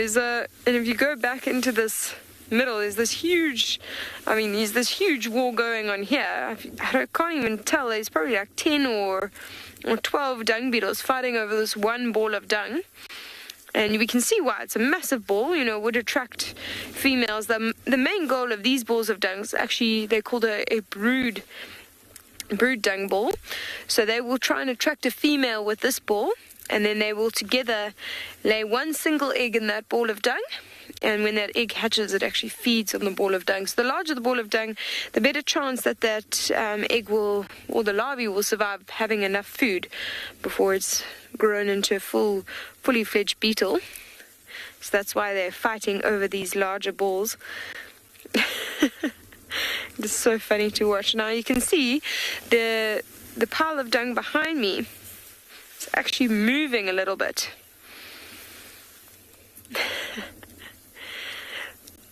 if you go back into this middle, there's this huge wall going on here. I can't even tell. There's probably like 10 or 12 dung beetles fighting over this one ball of dung. And we can see why. It's a massive ball, you know, would attract females. The main goal of these balls of dung is actually, they're called a brood dung ball. So they will try and attract a female with this ball, and then they will together lay one single egg in that ball of dung. And when that egg hatches, it actually feeds on the ball of dung. So the larger the ball of dung, the better chance that egg will, or the larvae will survive having enough food before it's grown into a fully fledged beetle. So that's why they're fighting over these larger balls. It's so funny to watch. Now you can see the pile of dung behind me. It's actually moving a little bit.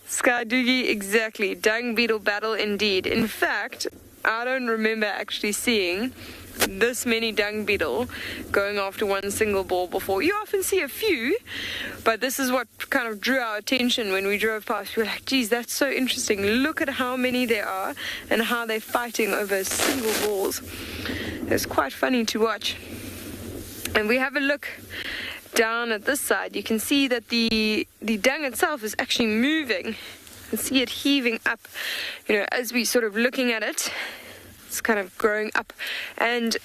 Sky Doogie, exactly. Dung beetle battle indeed. In fact, I don't remember actually seeing this many dung beetle going after one single ball before. You often see a few, but this is what kind of drew our attention when we drove past. We were like, geez, that's so interesting. Look at how many there are and how they're fighting over single balls. It's quite funny to watch. And we have a look down at this side. You can see that the dung itself is actually moving. You can see it heaving up, you know, as we sort of looking at it. It's kind of growing up, and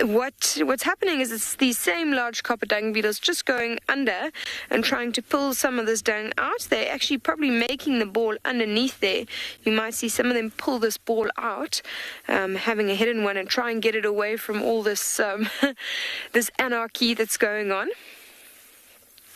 what's happening is it's these same large copper dung beetles just going under and trying to pull some of this dung out. They're actually probably making the ball underneath there. You might see some of them pull this ball out, having a hidden one, and try and get it away from all this this anarchy that's going on.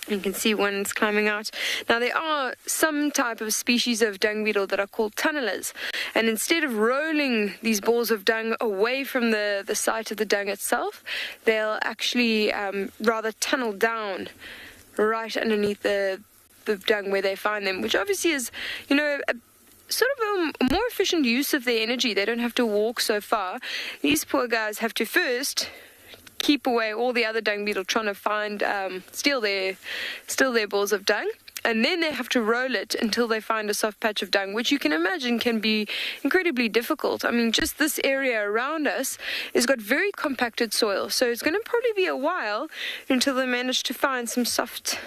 You can see one's climbing out. Now, there are some type of species of dung beetle that are called tunnelers. And instead of rolling these balls of dung away from the site of the dung itself, they'll actually rather tunnel down right underneath the dung where they find them, which obviously is, you know, sort of a more efficient use of their energy. They don't have to walk so far. These poor guys have to first keep away all the other dung beetle trying to find, steal their balls of dung. And then they have to roll it until they find a soft patch of dung, which you can imagine can be incredibly difficult. I mean, just this area around us has got very compacted soil, so it's going to probably be a while until they manage to find some soft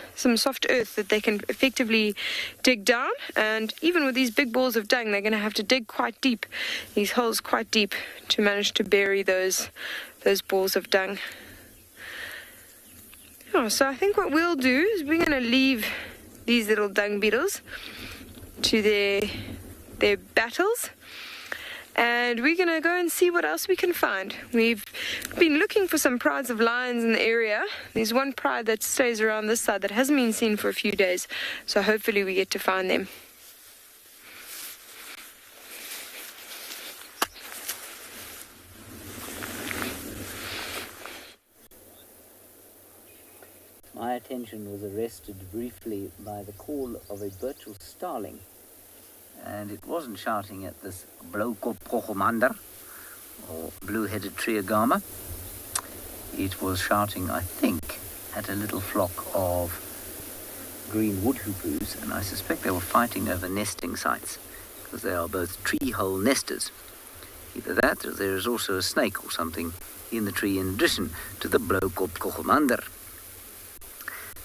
earth that they can effectively dig down. And even with these big balls of dung, they're going to have to dig quite deep, these holes quite deep, to manage to bury those balls of dung. Oh, so I think what we'll do is we're going to leave these little dung beetles to their battles, and we're going to go and see what else we can find. We've been looking for some prides of lions in the area. There's one pride that stays around this side that hasn't been seen for a few days, so hopefully we get to find them. My attention was arrested briefly by the call of a virtual starling, and it wasn't shouting at this Blokopkochomandar or blue-headed triagama. It was shouting, I think, at a little flock of green woodhoopus, and I suspect they were fighting over nesting sites, because they are both tree hole nesters. Either that, or there is also a snake or something in the tree in addition to the Blokopkochomandar.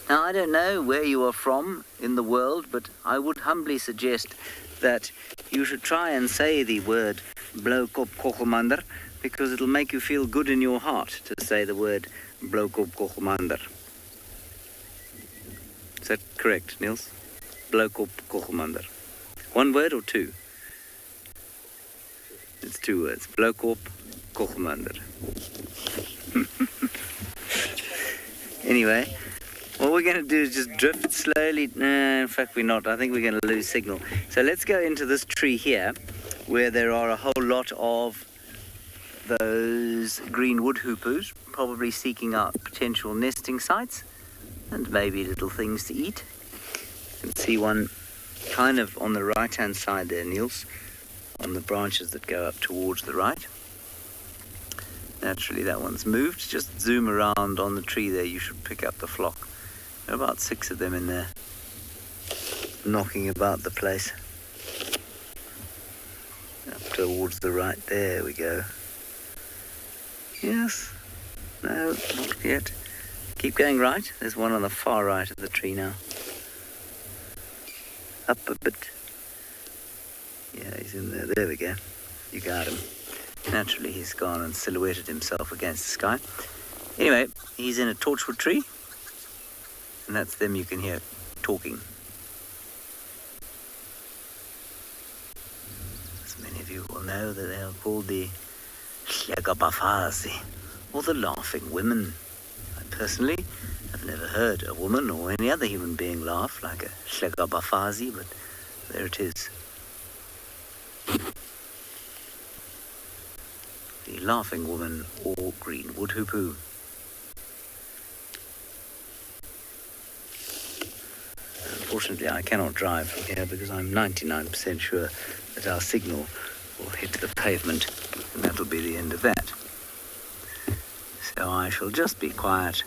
Now, I don't know where you are from in the world, but I would humbly suggest that you should try and say the word Blokopkochomandar, because it'll make you feel good in your heart to say the word Blokopkochomandar. Is that correct, Niels? Blokopkochomandar. One word or two? It's two words. Blokopkochomandar. Anyway, what we're going to do is just drift slowly. No, in fact, we're not. I think we're going to lose signal. So let's go into this tree here, where there are a whole lot of those green woodhoopus, probably seeking out potential nesting sites and maybe little things to eat. You can see one kind of on the right-hand side there, Niels, on the branches that go up towards the right. Naturally, that one's moved. Just zoom around on the tree there. You should pick up the flock. There are about 6 of them in there, knocking about the place. Up towards the right, there we go. Yes, no, not yet. Keep going right. There's one on the far right of the tree now. Up a bit. Yeah, he's in there. There we go. You got him. Naturally, he's gone and silhouetted himself against the sky. Anyway, he's in a torchwood tree. And that's them you can hear talking. As many of you will know that they are called the Hlekabafazi, or the laughing women. I personally have never heard a woman or any other human being laugh like a Hlekabafazi, but there it is. The laughing woman or green woodhoopoo. Unfortunately, I cannot drive from here because I'm 99% sure that our signal will hit the pavement, and that'll be the end of that. So I shall just be quiet,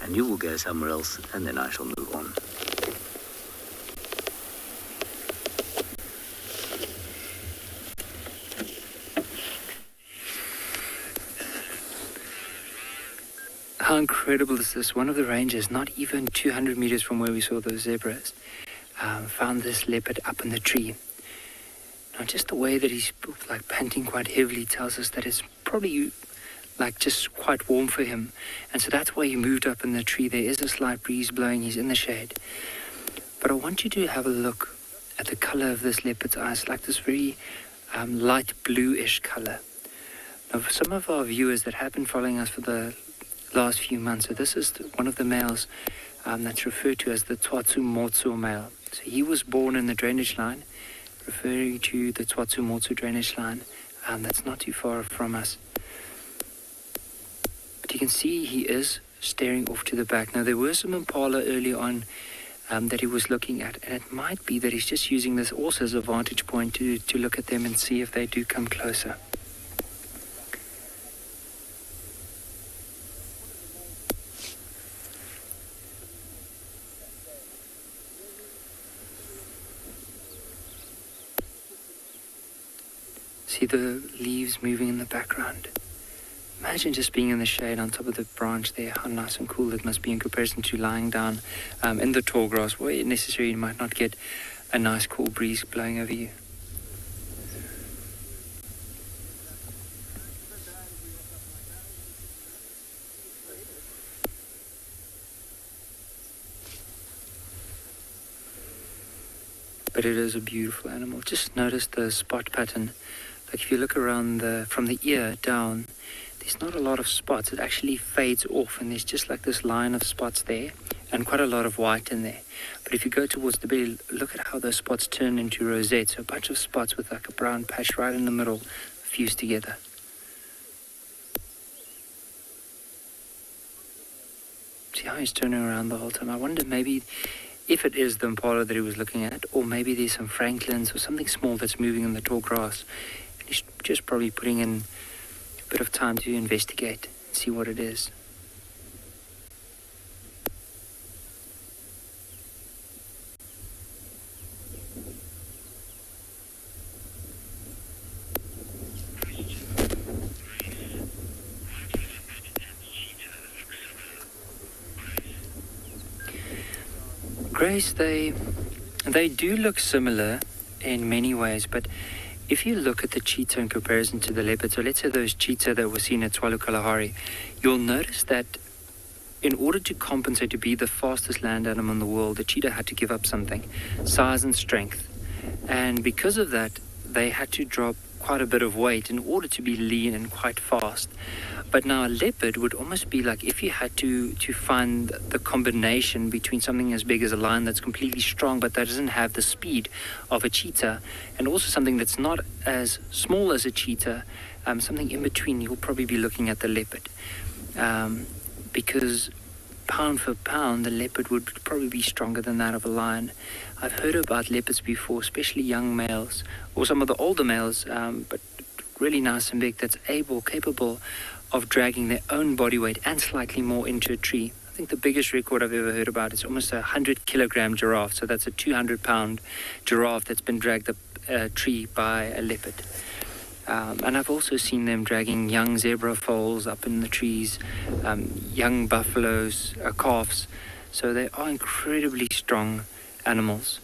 and you will go somewhere else, and then I shall move on. How incredible is this? One of the rangers, not even 200 meters from where we saw those zebras, found this leopard up in the tree. Now, just the way that he's like panting quite heavily tells us that it's probably like just quite warm for him. And so that's why he moved up in the tree. There is a slight breeze blowing. He's in the shade. But I want you to have a look at the color of this leopard's eyes, like this very light bluish color. Now, for some of our viewers that have been following us for the last few months, so this is one of the males that's referred to as the Tswalu male. So he was born in the drainage line, referring to the Tswalu drainage line that's not too far from us. But you can see he is staring off to the back. Now, there were some impala early on that he was looking at. And it might be that he's just using this also as a vantage point to look at them and see if they do come closer. See the leaves moving in the background. Imagine just being in the shade on top of the branch there, how nice and cool it must be in comparison to lying down in the tall grass, where necessarily you might not get a nice cool breeze blowing over you. But it is a beautiful animal. Just notice the spot pattern. Like if you look around from the ear down, there's not a lot of spots. It actually fades off, and there's just like this line of spots there and quite a lot of white in there. But if you go towards the belly, look at how those spots turn into rosettes. So a bunch of spots with like a brown patch right in the middle fused together. See how he's turning around the whole time? I wonder maybe if it is the impala that he was looking at, or maybe there's some franklins or something small that's moving in the tall grass. And he's just probably putting in a bit of time to investigate and see what it is. Grace, they do look similar in many ways, but if you look at the cheetah in comparison to the leopard, so let's say those cheetah that were seen at Tswalu Kalahari, you'll notice that in order to compensate to be the fastest land animal in the world, the cheetah had to give up something, size and strength. And because of that, they had to drop quite a bit of weight in order to be lean and quite fast. But now a leopard would almost be like if you had to find the combination between something as big as a lion that's completely strong but that doesn't have the speed of a cheetah, and also something that's not as small as a cheetah, something in between, you'll probably be looking at the leopard. Because pound for pound, the leopard would probably be stronger than that of a lion. I've heard about leopards before, especially young males, or some of the older males, but really nice and big, that's capable of dragging their own body weight and slightly more into a tree. I think the biggest record I've ever heard about is almost 100-kilogram giraffe, so that's a 200-pound giraffe that's been dragged up a tree by a leopard. And I've also seen them dragging young zebra foals up in the trees, young buffaloes, calves. So they are incredibly strong animals.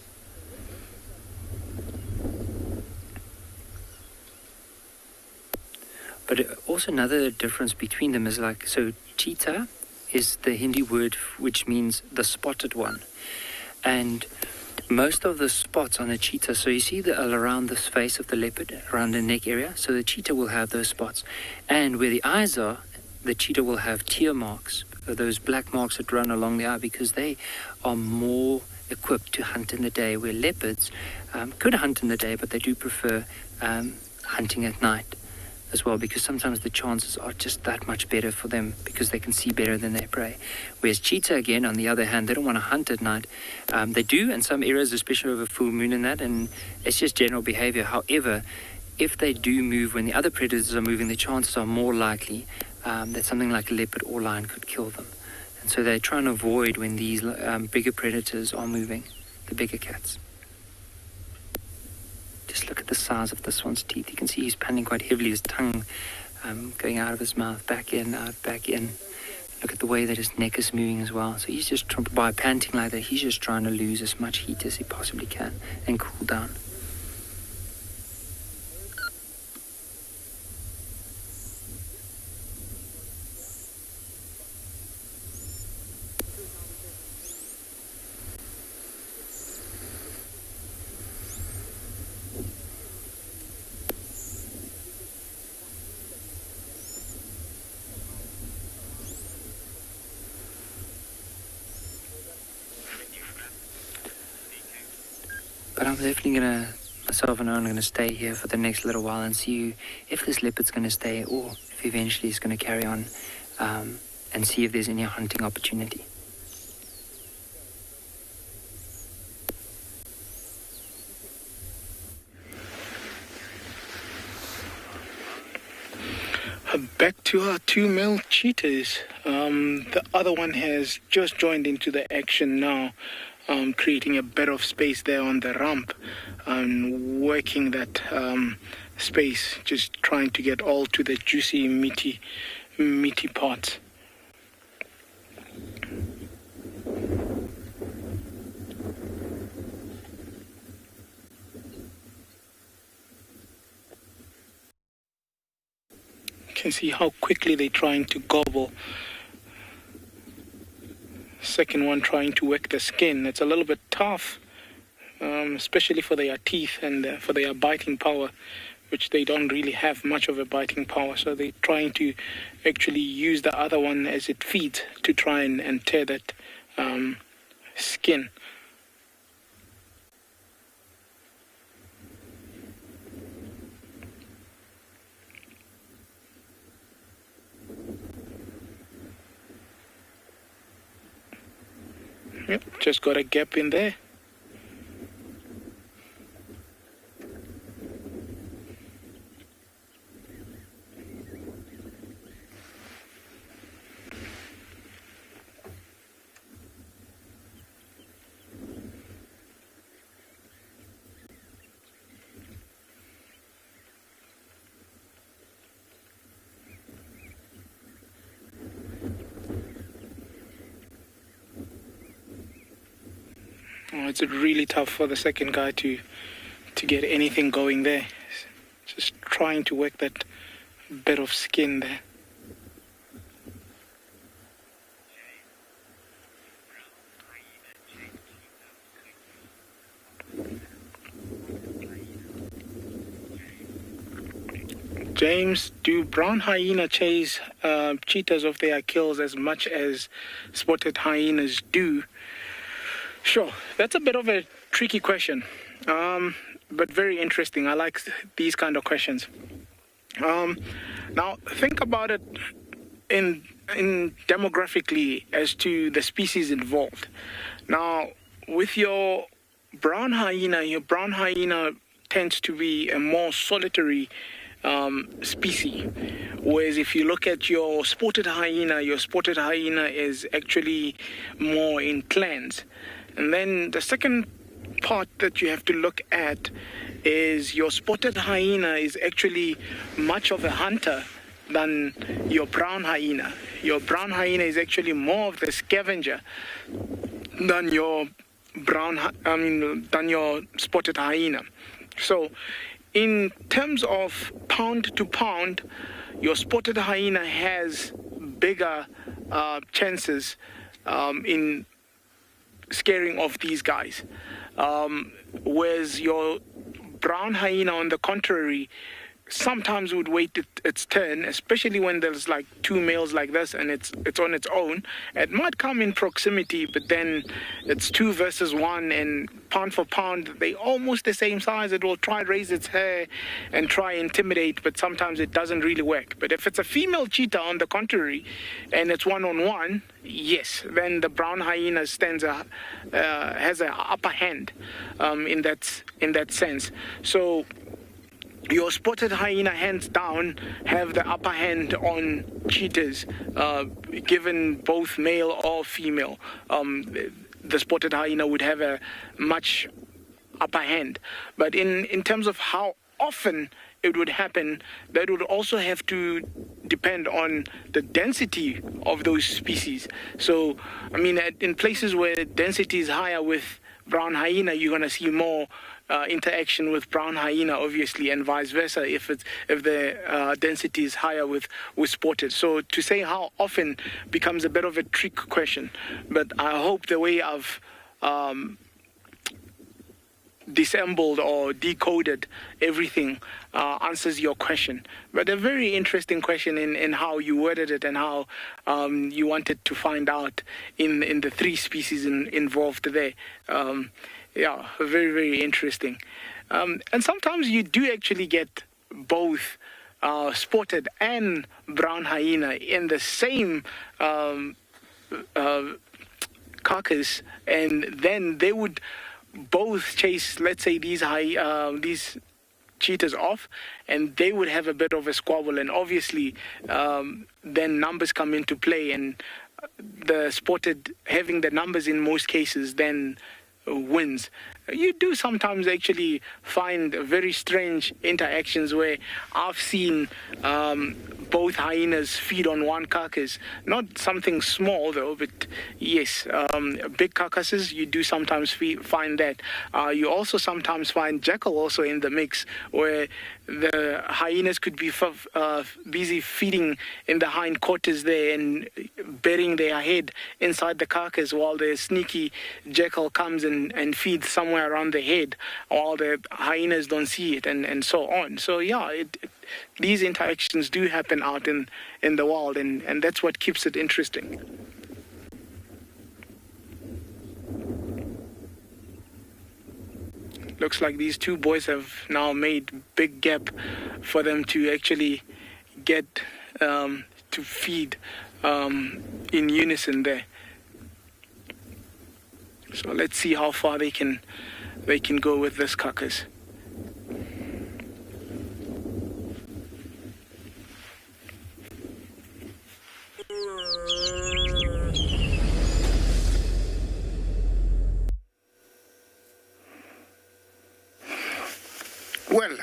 But also another difference between them is like, so cheetah is the Hindi word which means the spotted one. And most of the spots on a cheetah, so you see around the face of the leopard, around the neck area, so the cheetah will have those spots. And where the eyes are, the cheetah will have tear marks, those black marks that run along the eye, because they are more equipped to hunt in the day, where leopards could hunt in the day, but they do prefer hunting at night as well, because sometimes the chances are just that much better for them because they can see better than their prey. Whereas cheetah, again, on the other hand, they don't want to hunt at night. They do in some areas, especially over full moon and that, and it's just general behavior. However, if they do move when the other predators are moving, the chances are more likely that something like a leopard or lion could kill them. And so they try and avoid when these bigger predators are moving, the bigger cats. Just look at the size of this one's teeth. You can see he's panting quite heavily, his tongue going out of his mouth, back in, out, back in. Look at the way that his neck is moving as well. So he's just, by panting like that, he's just trying to lose as much heat as he possibly can and cool down. But I'm definitely myself and Owen are going to stay here for the next little while and see if this leopard's going to stay or if eventually it's going to carry on and see if there's any hunting opportunity. Back to our two male cheetahs. The other one has just joined into the action now, creating a bit of space there on the rump, and working that space, just trying to get all to the juicy, meaty parts. You can see how quickly they're trying to gobble. Second one trying to work the skin. It's a little bit tough, especially for their teeth and for their biting power, which they don't really have much of a biting power. So they're trying to actually use the other one as it feeds to try and tear that skin. Yep, just got a gap in there. It's really tough for the second guy to get anything going there. Just trying to work that bit of skin there. James, do brown hyena chase cheetahs off their kills as much as spotted hyenas do? Sure, that's a bit of a tricky question, but very interesting. I like these kind of questions. Now, think about it in demographically as to the species involved. Now, with your brown hyena tends to be a more solitary species, whereas if you look at your spotted hyena is actually more in clans. And then the second part that you have to look at is your spotted hyena is actually much of a hunter than your brown hyena. Your brown hyena is actually more of the scavenger than your than your spotted hyena. So in terms of pound to pound, your spotted hyena has bigger chances in scaring off these guys, whereas your brown hyena, on the contrary, sometimes would wait its turn, especially when there's like two males like this and it's on its own. It might come in proximity, but then it's 2 versus 1, and pound for pound they almost the same size. It will try raise its hair and try intimidate, but sometimes it doesn't really work. But if it's a female cheetah, on the contrary, and it's 1-on-1, yes, then the brown hyena has an upper hand in that sense. So your spotted hyena, hands down, have the upper hand on cheetahs, given both male or female. The spotted hyena would have a much upper hand. But in terms of how often it would happen, that would also have to depend on the density of those species. So, I mean, in places where density is higher with brown hyena, you're going to see more interaction with brown hyena, obviously, and vice versa if the density is higher with spotted. So to say how often becomes a bit of a trick question. But I hope the way I've dissembled or decoded everything answers your question. But a very interesting question in how you worded it and how you wanted to find out in the 3 species involved there. Yeah, very, very interesting. And sometimes you do actually get both spotted and brown hyena in the same carcass, and then they would both chase, let's say, these cheetahs off, and they would have a bit of a squabble, and obviously then numbers come into play, and the spotted having the numbers in most cases then wins. You do sometimes actually find very strange interactions where I've seen both hyenas feed on one carcass. Not something small though, but yes, big carcasses, you do sometimes find that. You also sometimes find jackal also in the mix, where the hyenas could be busy feeding in the hind quarters there and burying their head inside the carcass, while the sneaky jackal comes and feeds somewhere around the head, while the hyenas don't see it, and so on. So yeah, these interactions do happen out in the wild, and that's what keeps it interesting. Looks like these two boys have now made big gap for them to actually get to feed in unison there. So let's see how far they can go with this carcass. Well,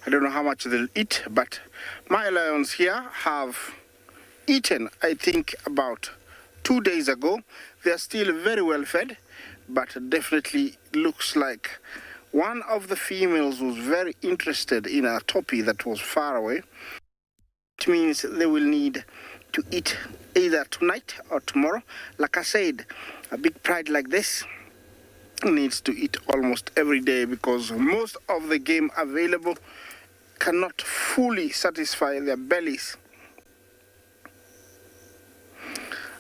I don't know how much they'll eat, but my lions here have eaten, I think, about 2 days ago. They are still very well fed, but definitely looks like one of the females was very interested in a toppy that was far away. It means they will need to eat either tonight or tomorrow. Like I said, a big pride like this needs to eat almost every day, because most of the game available cannot fully satisfy their bellies.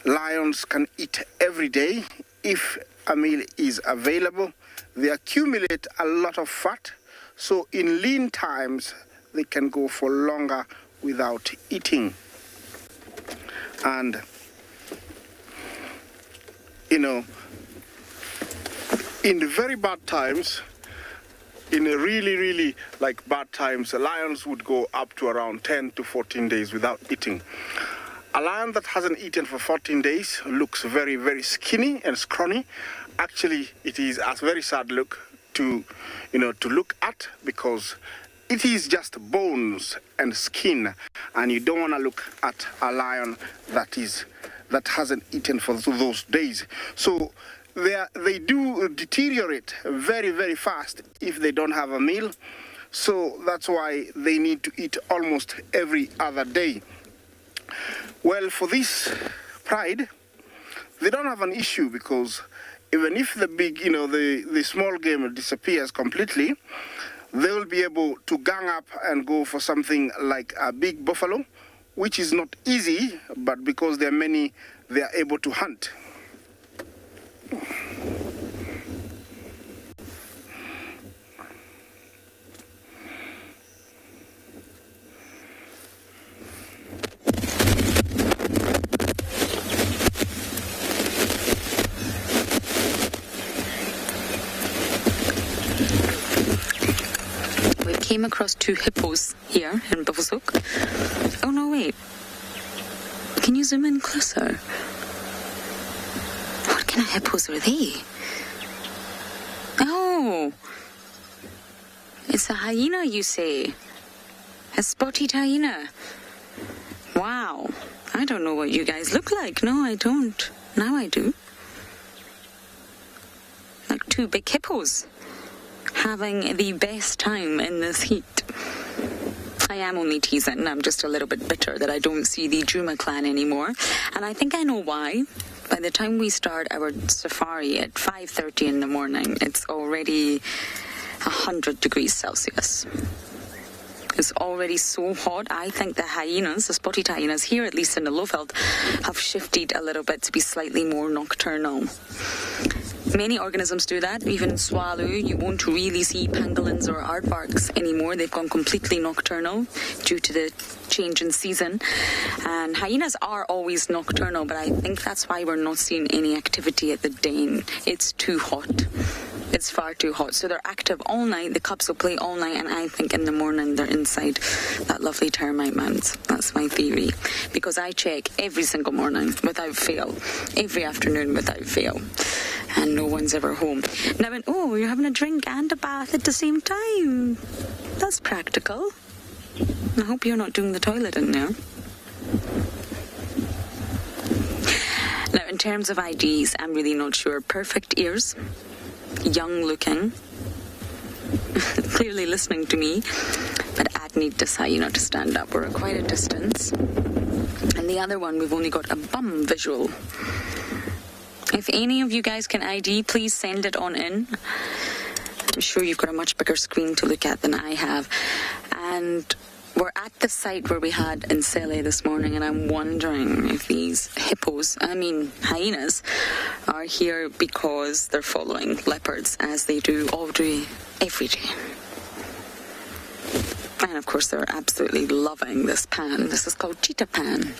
Lions can eat every day if a meal is available. They accumulate a lot of fat, so in lean times they can go for longer without eating. And you know, in the very bad times, in a really like bad times, the lions would go up to around 10 to 14 days without eating. A lion that hasn't eaten for 14 days looks very skinny and scrawny. Actually, it is a very sad look to look at, because it is just bones and skin, and you don't want to look at a lion that hasn't eaten for those days. So they do deteriorate very fast if they don't have a meal. So that's why they need to eat almost every other day. Well, for this pride, they don't have an issue, because even if the big, the small game disappears completely, they will be able to gang up and go for something like a big buffalo, which is not easy, but because there are many, they are able to hunt. Came across 2 hippos here in Buffelshoek. Oh no, wait. Can you zoom in closer? What kind of hippos are they? Oh, it's a hyena, you say? A spotted hyena. Wow, I don't know what you guys look like. No, I don't. Now I do. Like 2 big hippos, having the best time in this heat. I am only teasing. I'm just a little bit bitter that I don't see the Juma clan anymore. And I think I know why. By the time we start our safari at 5:30 in the morning, it's already 100 degrees Celsius. It's already so hot. I think the hyenas, the spotted hyenas here, at least in the Lowveld, have shifted a little bit to be slightly more nocturnal. Many organisms do that. Even in Tswalu, you won't really see pangolins or aardvarks anymore. They've gone completely nocturnal due to the change in season. And hyenas are always nocturnal, but I think that's why we're not seeing any activity at the den. It's too hot. It's far too hot. So they're active all night. The cubs will play all night, and I think in the morning they're inside that lovely termite mound. That's my theory. Because I check every single morning without fail. Every afternoon without fail. And no one's ever home. Now, you're having a drink and a bath at the same time. That's practical. I hope you're not doing the toilet in there. Now, in terms of IDs, I'm really not sure. Perfect ears. Young looking. Clearly listening to me. But I'd need this hyena to stand up. We're at quite a distance. And the other one, we've only got a bum visual. If any of you guys can ID, please send it on in. I'm sure you've got a much bigger screen to look at than I have. And we're at the site where we had Nsele this morning, and I'm wondering if these hyenas, are here because they're following leopards, as they do all day, every day. And of course, they're absolutely loving this pan. This is called cheetah pan.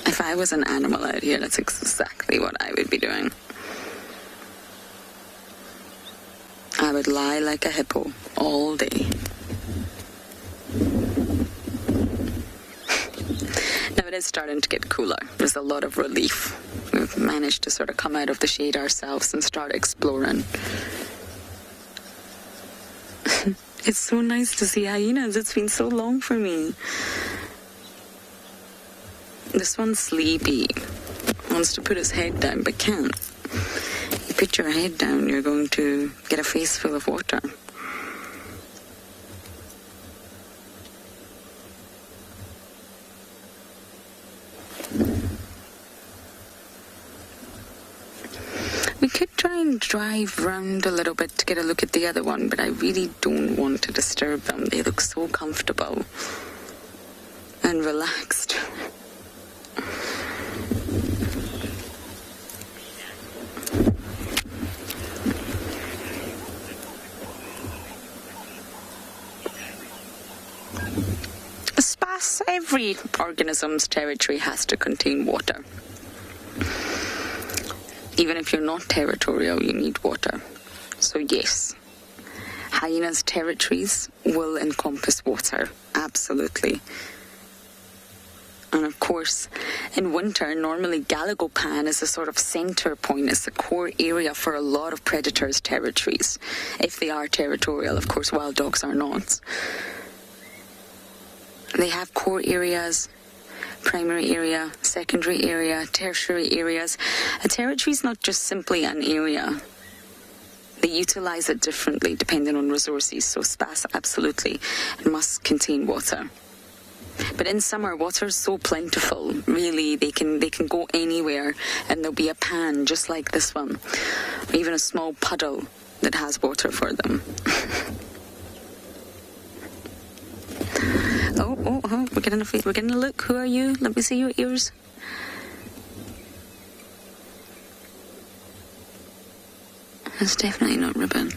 If I was an animal out here, that's exactly what I would be doing. I would lie like a hippo all day. Now it is starting to get cooler. There's a lot of relief. We've managed to sort of come out of the shade ourselves and start exploring. It's so nice to see hyenas. It's been so long for me. This one's sleepy. Wants to put his head down, but can't. You put your head down, you're going to get a face full of water. We could try and drive round a little bit to get a look at the other one, but I really don't want to disturb them. They look so comfortable and relaxed. Every organism's territory has to contain water. Even if you're not territorial, you need water. So yes, hyenas' territories will encompass water, absolutely. And of course, in winter, normally Galago Pan is a sort of center point. It's the core area for a lot of predators' territories. If they are territorial, of course, wild dogs are not. They have core areas, primary area, secondary area, tertiary areas. A territory is not just simply an area. They utilize it differently depending on resources. So spas, absolutely, it must contain water. But in summer, water is so plentiful. Really, they can go anywhere, and there'll be a pan just like this one, or even a small puddle that has water for them. Oh, we're getting a look. Who are you? Let me see your ears. It's definitely not ribbon.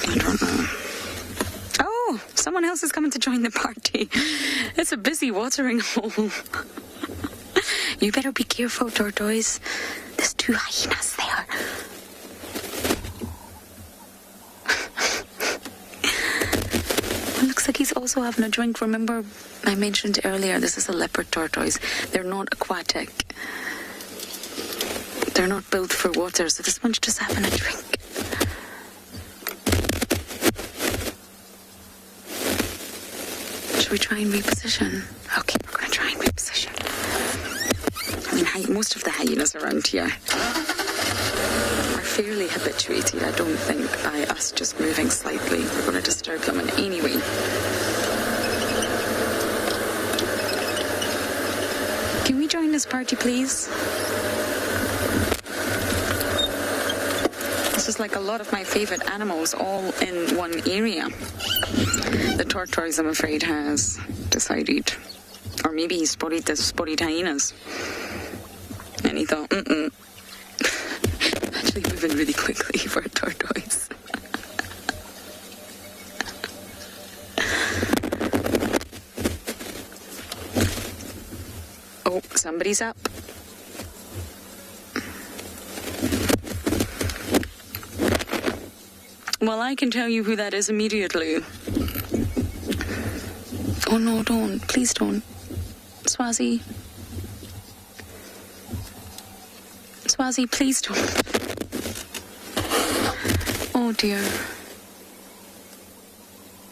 I don't know. Oh, someone else is coming to join the party. It's a busy watering hole. You better be careful, tortoise. There's 2 hyenas there. It looks like he's also having a drink. Remember, I mentioned earlier, this is a leopard tortoise. They're not aquatic. They're not built for water, so this one's just having a drink. Should we try and reposition? Okay, we're going to try and reposition. I mean, most of the hyenas around here are fairly habituated. I don't think by us just moving slightly we're going to disturb them in any way. Can we join this party, please? This is like a lot of my favourite animals all in one area. The tortoise, I'm afraid, has decided, or maybe he spotted the spotted hyenas. And he thought, actually moving really quickly for a tortoise. Oh, somebody's up. Well, I can tell you who that is immediately. Oh no, don't. Please don't. Swazi. Swazi, please don't. Oh dear.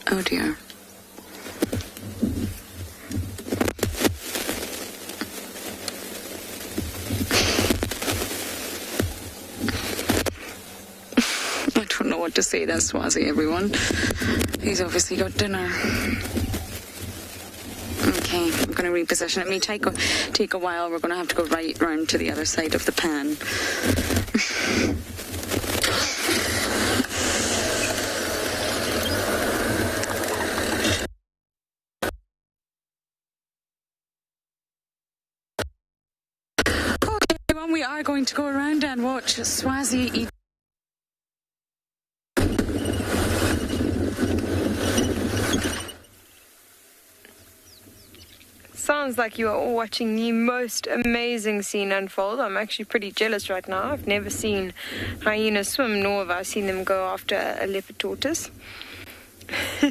Oh dear. I don't know what to say then, Swazi, everyone. He's obviously got dinner. Okay, I'm going to reposition it. It may take a while. We're going to have to go right round to the other side of the pan. Okay, well, we are going to go around and watch Tswalu eat. Sounds like you are all watching the most amazing scene unfold. I'm actually pretty jealous right now. I've never seen hyenas swim, nor have I seen them go after a leopard tortoise.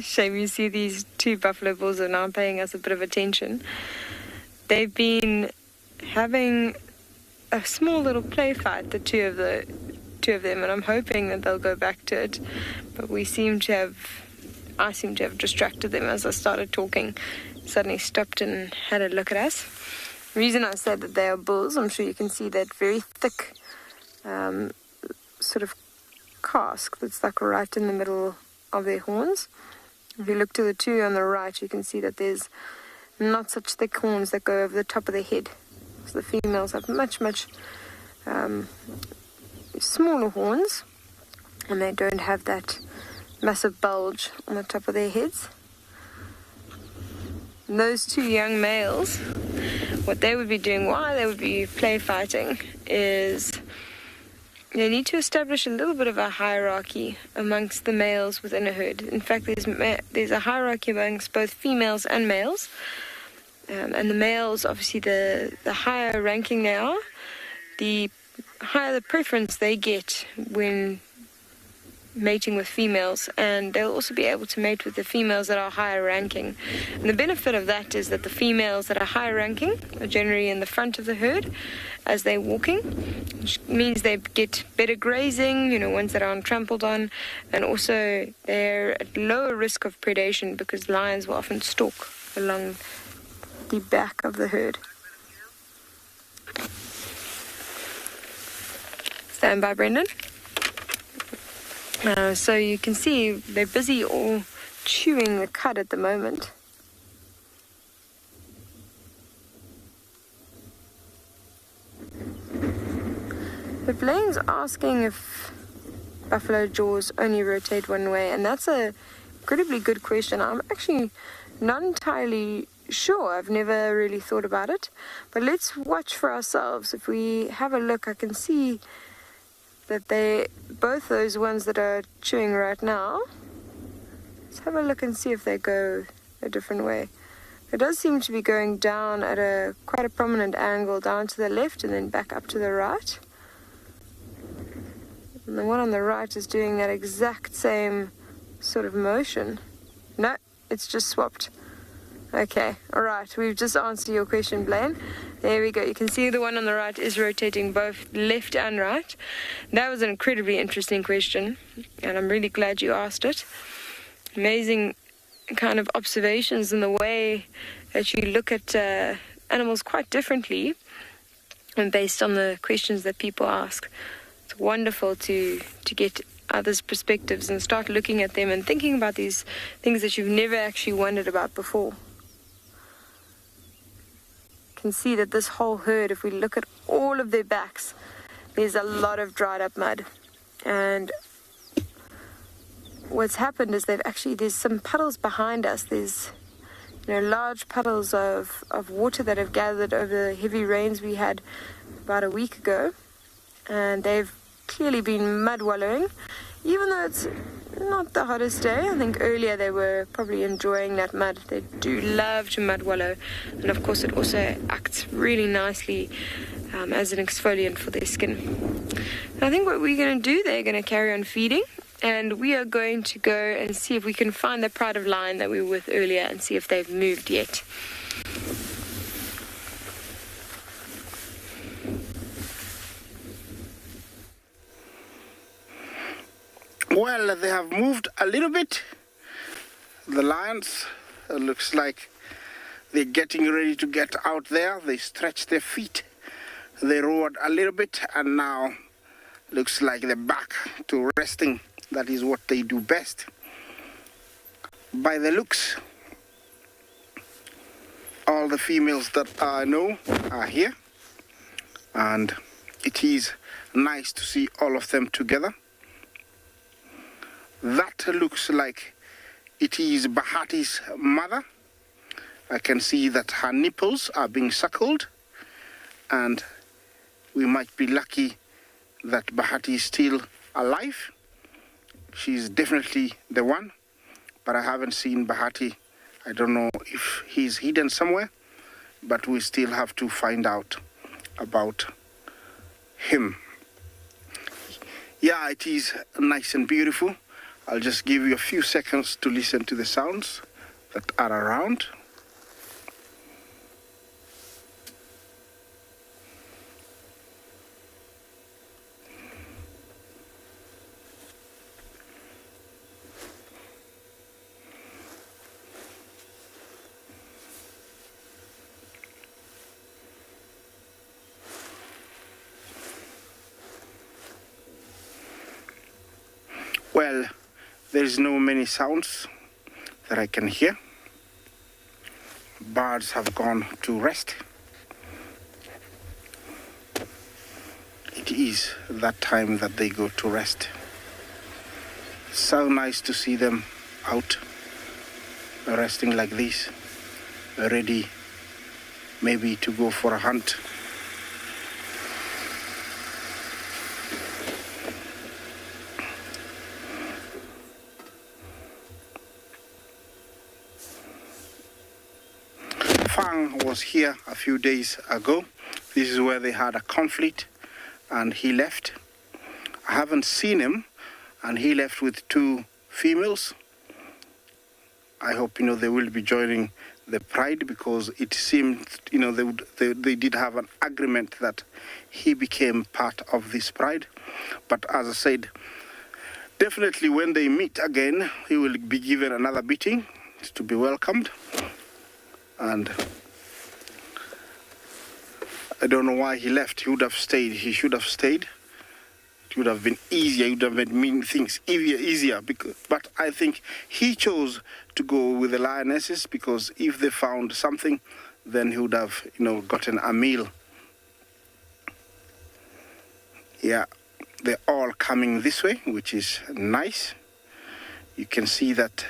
Shame you see these two buffalo bulls are now paying us a bit of attention. They've been having a small little play fight, the two of them, and I'm hoping that they'll go back to it. But I seem to have distracted them as I started talking. Suddenly stopped and had a look at us. The reason I said that they are bulls, I'm sure you can see that very thick sort of cask that's stuck right in the middle of their horns. If you look to the two on the right, you can see that there's not such thick horns that go over the top of the head. So the females have much smaller horns, and they don't have that massive bulge on the top of their heads. And those two young males, what they would be doing while they would be play fighting is they need to establish a little bit of a hierarchy amongst the males within a herd. In fact, there's a hierarchy amongst both females and males. And the males, obviously, the higher ranking they are, the higher the preference they get when mating with females, and they'll also be able to mate with the females that are higher ranking. And the benefit of that is that the females that are higher ranking are generally in the front of the herd as they're walking, which means they get better grazing, ones that aren't trampled on, and also they're at lower risk of predation because lions will often stalk along the back of the herd. Stand by, Brendan. So you can see they're busy all chewing the cud at the moment. But Blaine's asking if buffalo jaws only rotate one way, and that's a incredibly good question. I'm actually not entirely sure. I've never really thought about it. But let's watch for ourselves. If we have a look, I can see that both those ones that are chewing right now, let's have a look and see if they go a different way. It does seem to be going down at quite a prominent angle, down to the left and then back up to the right. And the one on the right is doing that exact same sort of motion. No, it's just swapped. Okay, all right, we've just answered your question, Blaine. There we go. You can see the one on the right is rotating both left and right. That was an incredibly interesting question, and I'm really glad you asked it. Amazing kind of observations in the way that you look at animals quite differently and based on the questions that people ask. It's wonderful to get others' perspectives and start looking at them and thinking about these things that you've never actually wondered about before. You can see that this whole herd, if we look at all of their backs, there's a lot of dried up mud. And what's happened is there's some puddles behind us. There's large puddles of water that have gathered over the heavy rains we had about a week ago, and they've clearly been mud wallowing, even though it's not the hottest day. I think earlier they were probably enjoying that mud. They do love to mud wallow, and of course it also acts really nicely as an exfoliant for their skin. And I think what we're going to do, they're going to carry on feeding, and we are going to go and see if we can find the pride of lion that we were with earlier and see if they've moved yet. Well, they have moved a little bit. The lions, looks like they're getting ready to get out there. They stretched their feet. They roared a little bit, and now looks like they're back to resting. That is what they do best. By the looks, all the females that I know are here, and it is nice to see all of them together. That looks like it is Bahati's mother. I can see that her nipples are being suckled, and we might be lucky that Bahati is still alive. She's definitely the one, but I haven't seen Bahati. I don't know if he's hidden somewhere, but we still have to find out about him. Yeah, it is nice and beautiful. I'll just give you a few seconds to listen to the sounds that are around. Well, there's no many sounds that I can hear. Birds have gone to rest. It is that time that they go to rest. So nice to see them out, resting like this, ready maybe to go for a hunt. Fang was here a few days ago. This is where they had a conflict, and he left. I haven't seen him, and he left with 2 females. I hope they will be joining the pride, because it seemed they did have an agreement that he became part of this pride. But as I said, definitely when they meet again, he will be given another beating to be welcomed. And I don't know why he left. He would have stayed. He should have stayed. It would have been easier. It would have made things easier. But I think he chose to go with the lionesses, because if they found something, then he would have, gotten a meal. Yeah, they're all coming this way, which is nice. You can see that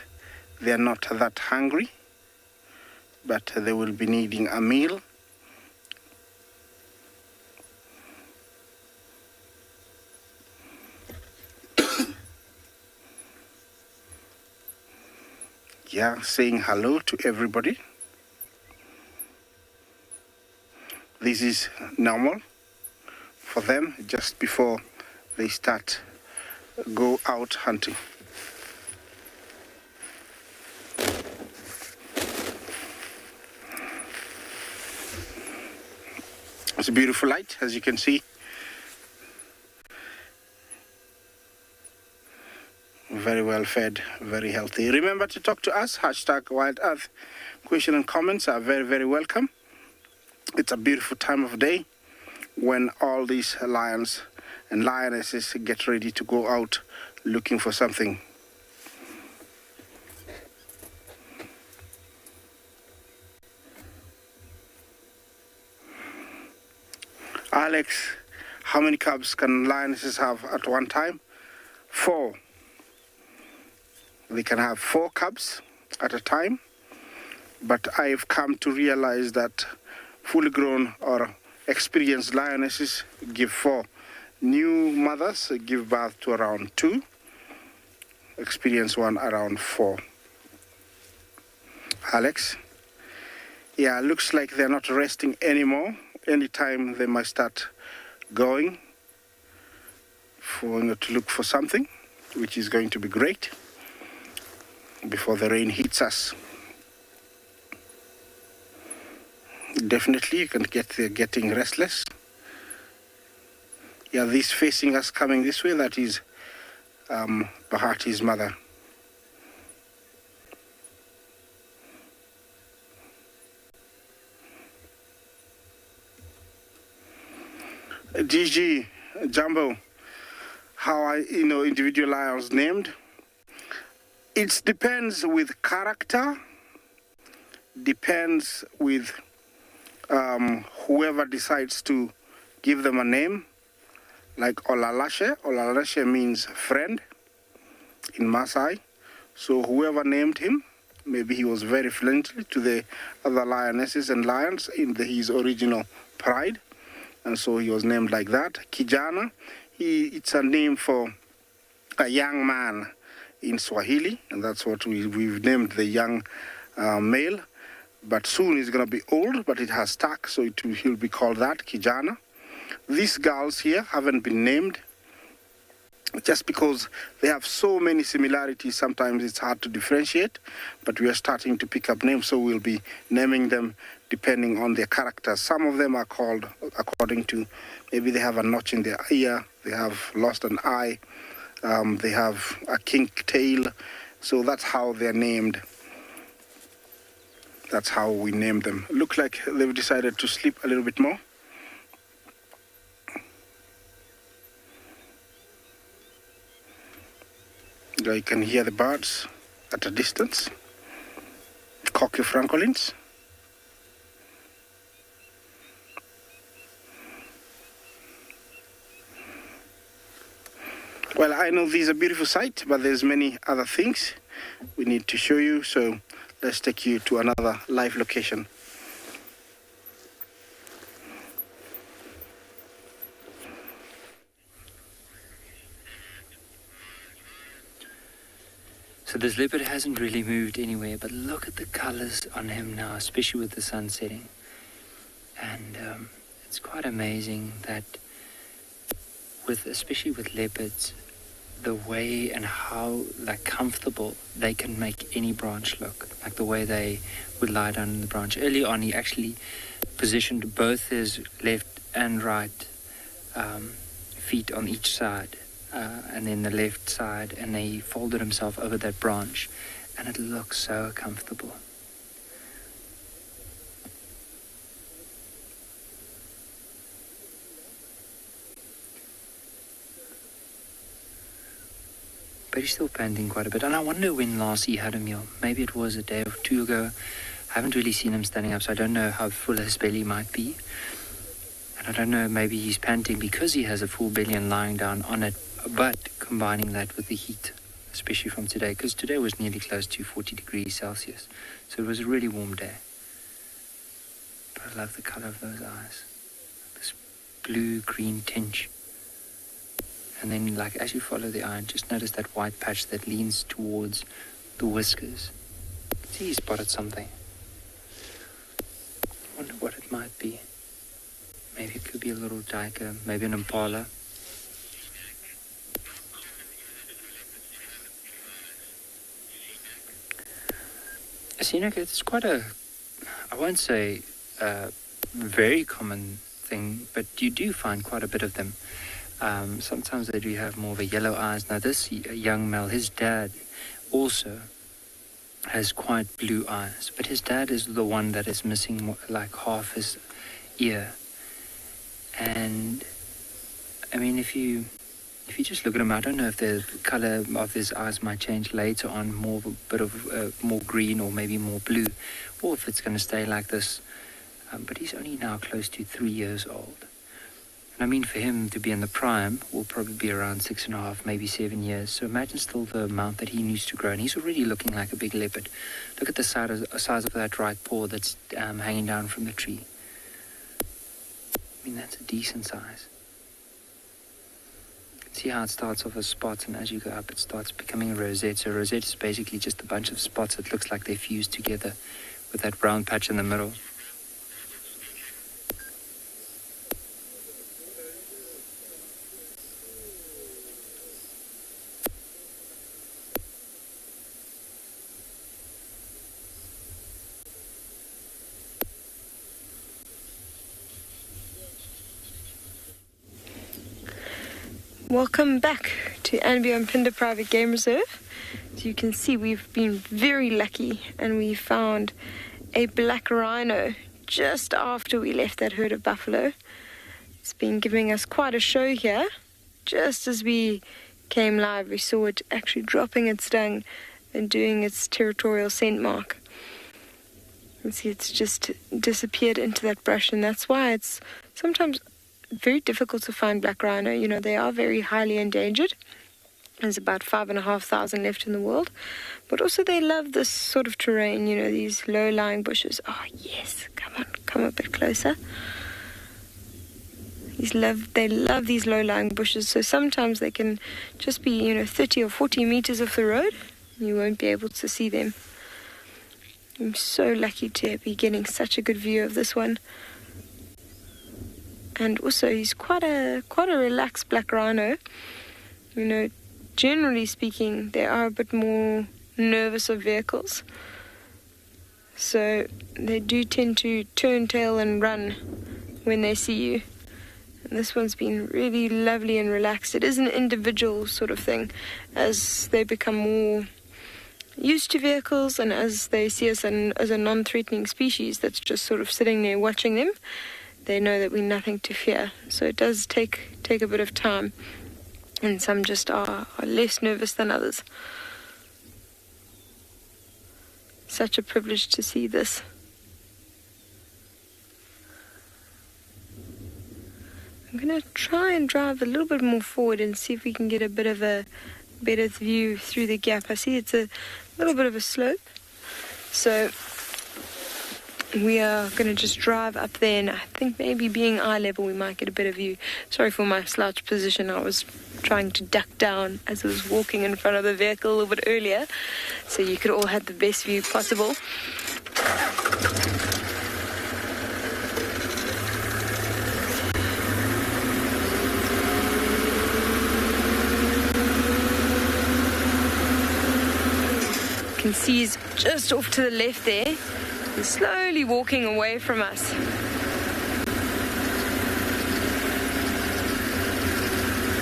they're not that hungry, but they will be needing a meal. Yeah, saying hello to everybody. This is normal for them just before they go out hunting. It's a beautiful light, as you can see. Very well fed, very healthy. Remember to talk to us, #WildEarth. Questions and comments are very, very welcome. It's a beautiful time of day when all these lions and lionesses get ready to go out looking for something. Alex, how many cubs can lionesses have at one time? 4. They can have 4 cubs at a time, but I've come to realize that fully grown or experienced lionesses give 4. New mothers give birth to around 2, experienced one around 4. Alex? Yeah, looks like they're not resting anymore. Anytime they might start going to look for something, which is going to be great before the rain hits us. Definitely, you can get they're getting restless. Yeah, this facing us coming this way, that is Bahati's mother. DG, Jumbo, how are individual lions named? It depends with character, depends with whoever decides to give them a name. Like Olalashe. Olalashe means friend in Maasai. So whoever named him, maybe he was very friendly to the other lionesses and lions in his original pride. And so he was named like that. Kijana, it's a name for a young man in Swahili, and that's what we've named the young male. But soon he's going to be old, but it has stuck, so he'll be called that, Kijana. These girls here haven't been named just because they have so many similarities. Sometimes it's hard to differentiate, but we are starting to pick up names, so we'll be naming them depending on their characters. Some of them are called according to maybe they have a notch in their ear, they have lost an eye, they have a kink tail, so that's how they're named. That's how we name them. Look like they've decided to sleep a little bit more. You can hear the birds at a distance. Cocky francolins. Well, I know these are beautiful sights, but there's many other things we need to show you, so let's take you to another live location. So this leopard hasn't really moved anywhere, but look at the colors on him now, especially with the sun setting. And it's quite amazing that especially with leopards, the way and how comfortable they can make any branch look, like the way they would lie down in the branch. Early on, he actually positioned both his left and right feet on each side, and then the left side, and he folded himself over that branch, and it looks so comfortable. But he's still panting quite a bit. And I wonder when last he had a meal. Maybe it was a day or 2 ago. I haven't really seen him standing up, so I don't know how full his belly might be. And I don't know, maybe he's panting because he has a full belly and lying down on it. But combining that with the heat, especially from today, because today was nearly close to 40 degrees Celsius. So it was a really warm day. But I love the color of those eyes. This blue-green tinge. And then, as you follow the eye, just notice that white patch that leans towards the whiskers. See, he spotted something. I wonder what it might be. Maybe it could be a little duiker, maybe an impala. So, it's quite I won't say a very common thing, but you do find quite a bit of them. Sometimes they do have more of a yellow eyes. Now this young male, his dad also has quite blue eyes, but his dad is the one that is missing half his ear. And I mean, if you just look at him, I don't know if the color of his eyes might change later on, more of a bit of more green or maybe more blue, or if it's going to stay like this. But he's only now close to 3 years old. And I mean, for him to be in the prime will probably be around 6.5, maybe 7 years. So imagine still the amount that he needs to grow. And he's already looking like a big leopard. Look at the size of that right paw that's hanging down from the tree. I mean, that's a decent size. See how it starts off as spots, and as you go up, it starts becoming a rosette. So a rosette is basically just a bunch of spots that looks like they're fused together with that brown patch in the middle. Welcome back to Anbion Phinda Private Game Reserve. As you can see, we've been very lucky and we found a black rhino just after we left that herd of buffalo. It's been giving us quite a show here. Just as we came live, we saw it actually dropping its dung and doing its territorial scent mark. You can see it's just disappeared into that brush, and that's why it's sometimes very difficult to find black rhino. You know, they are very highly endangered. There's about 5,500 left in the world. But also they love this sort of terrain, you know, these low-lying bushes. Oh, yes, come on, come a bit closer. They love these low-lying bushes, so sometimes they can just be, 30 or 40 meters off the road. You won't be able to see them. I'm so lucky to be getting such a good view of this one. And also, he's quite a relaxed black rhino. Generally speaking, they are a bit more nervous of vehicles. So they do tend to turn tail and run when they see you. And this one's been really lovely and relaxed. It is an individual sort of thing. As they become more used to vehicles and as they see us as a non-threatening species that's just sort of sitting there watching them, they know that we're nothing to fear. So it does take a bit of time, and some just are less nervous than others. Such a privilege to see this. I'm going to try and drive a little bit more forward and see if we can get a bit of a better view through the gap. I see it's a little bit of a slope. So we are going to just drive up there, and I think maybe being eye level we might get a better view. Sorry for my slouch position. I was trying to duck down as I was walking in front of the vehicle a little bit earlier, so you could all have the best view possible. You can see he's just off to the left there. He's slowly walking away from us.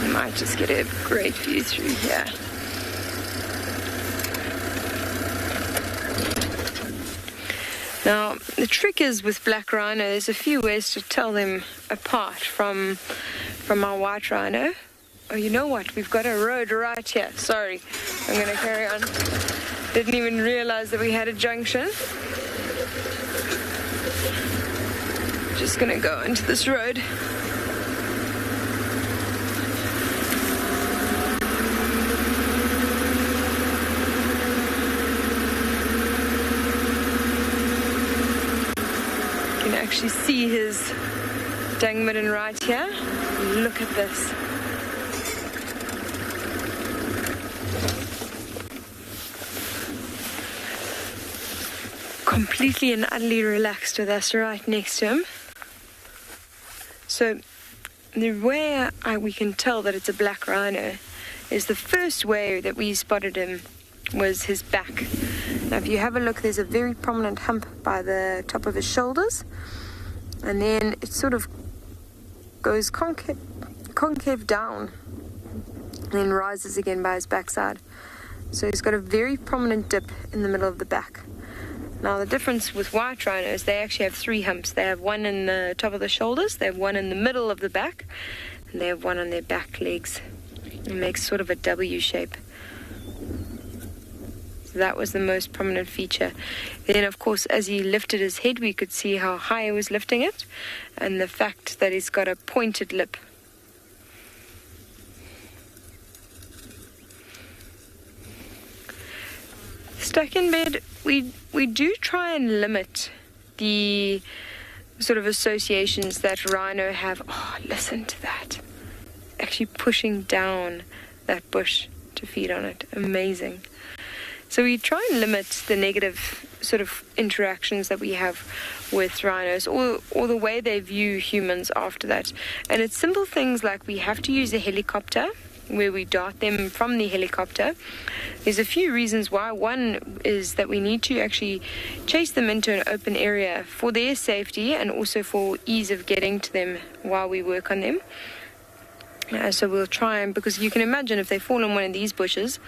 We might just get a great view through here. Now, the trick is with black rhino, there's a few ways to tell them apart from our white rhino. Oh, you know what? We've got a road right here. Sorry, I'm going to carry on. Didn't even realize that we had a junction. Just gonna go into this road. You can actually see his dung midden right here. Look at this. Completely and utterly relaxed with us right next to him. So the way we can tell that it's a black rhino is the first way that we spotted him was his back. Now if you have a look, there's a very prominent hump by the top of his shoulders, and then it sort of goes concave down and then rises again by his backside. So he's got a very prominent dip in the middle of the back. Now the difference with white rhinos, they actually have three humps. They have one in the top of the shoulders, they have one in the middle of the back, and they have one on their back legs. It makes sort of a W shape. So that was the most prominent feature. Then, of course, as he lifted his head, we could see how high he was lifting it, and the fact that he's got a pointed lip. Stuck in bed, we do try and limit the sort of associations that rhino have. Oh, listen to that. Actually pushing down that bush to feed on it. Amazing. So we try and limit the negative sort of interactions that we have with rhinos, or the way they view humans after that. And it's simple things like we have to use a helicopter, where we dart them from the helicopter. There's a few reasons why. One is that we need to actually chase them into an open area for their safety and also for ease of getting to them while we work on them. So we'll try and, because you can imagine if they fall in one of these bushes,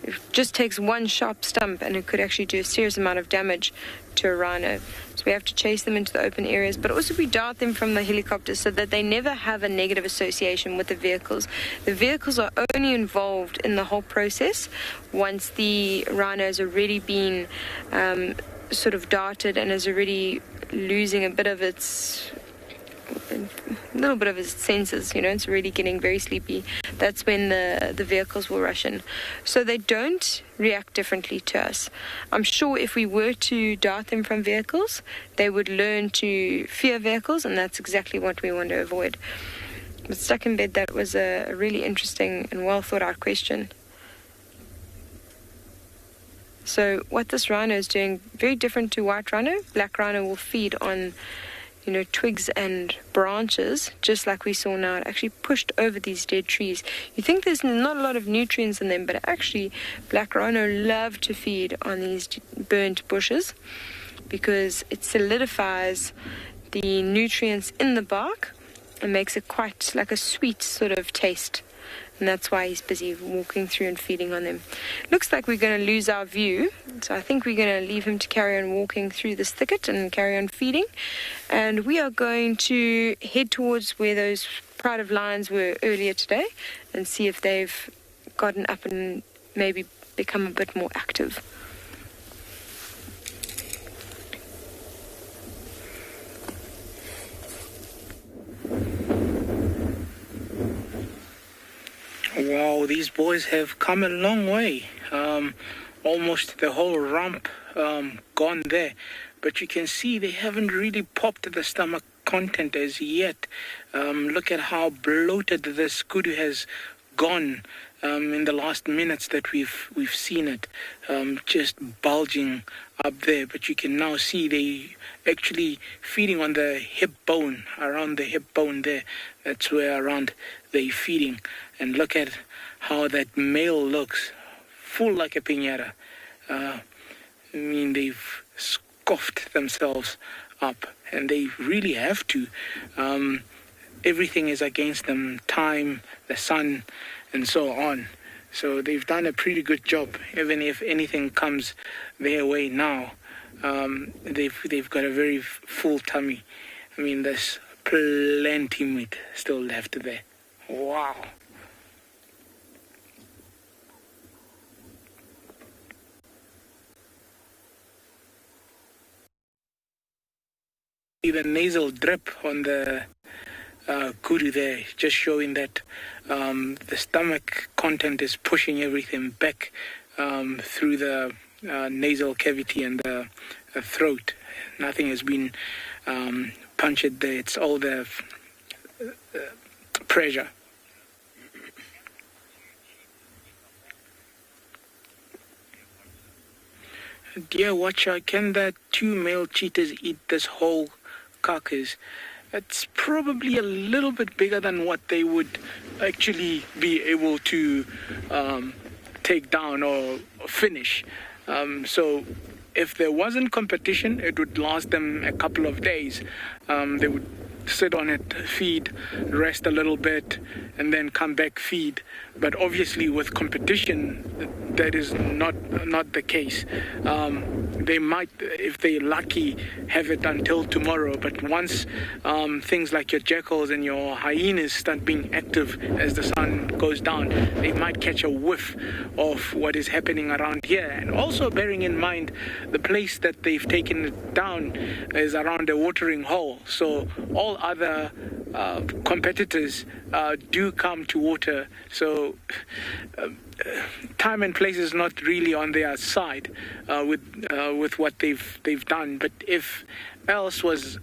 it just takes one sharp stump and it could actually do a serious amount of damage to a rhino. So we have to chase them into the open areas, but also we dart them from the helicopter so that they never have a negative association with the vehicles. The vehicles are only involved in the whole process once the rhino has already been sort of darted and is already losing a little bit of its senses, it's really getting very sleepy. That's when the vehicles will rush in. So they don't react differently to us. I'm sure if we were to dart them from vehicles, they would learn to fear vehicles, and that's exactly what we want to avoid. But stuck in bed, that was a really interesting and well thought out question. So what this rhino is doing, very different to white rhino. Black rhino will feed on twigs and branches, just like we saw now. It actually pushed over these dead trees. You think there's not a lot of nutrients in them, but actually black rhino love to feed on these burnt bushes because it solidifies the nutrients in the bark and makes it quite like a sweet sort of taste. And that's why he's busy walking through and feeding on them. Looks like we're going to lose our view, so I think we're going to leave him to carry on walking through this thicket and carry on feeding. And we are going to head towards where those pride of lions were earlier today and see if they've gotten up and maybe become a bit more active. Wow, these boys have come a long way. Almost the whole rump gone there. But you can see they haven't really popped the stomach content as yet. Look at how bloated this kudu has gone in the last minutes that we've seen it. Just bulging up there. But you can now see they actually feeding on the hip bone, around the hip bone there. That's where around they're feeding. And look at how that male looks, full like a piñata. They've scoffed themselves up, and they really have to. Everything is against them, time, the sun, and so on. So they've done a pretty good job. Even if anything comes their way now, they've got a very full tummy. There's plenty meat still left there. Wow. The nasal drip on the kudu there, just showing that the stomach content is pushing everything back through the nasal cavity and the throat. Nothing has been punctured there. It's all the pressure. Dear watcher, can the two male cheetahs eat this whole carcass? It's probably a little bit bigger than what they would actually be able to take down or finish. So if there wasn't competition, it would last them a couple of days. They would sit on it, feed, rest a little bit, and then come back, feed. But obviously with competition, that is not the case. they might, if they're lucky, have it until tomorrow. But once things like your jackals and your hyenas start being active as the sun goes down, they might catch a whiff of what is happening around here. And also bearing in mind the place that they've taken it down is around a watering hole. So all other competitors do come to water. So time and place is not really on their side with what they've done. But if else was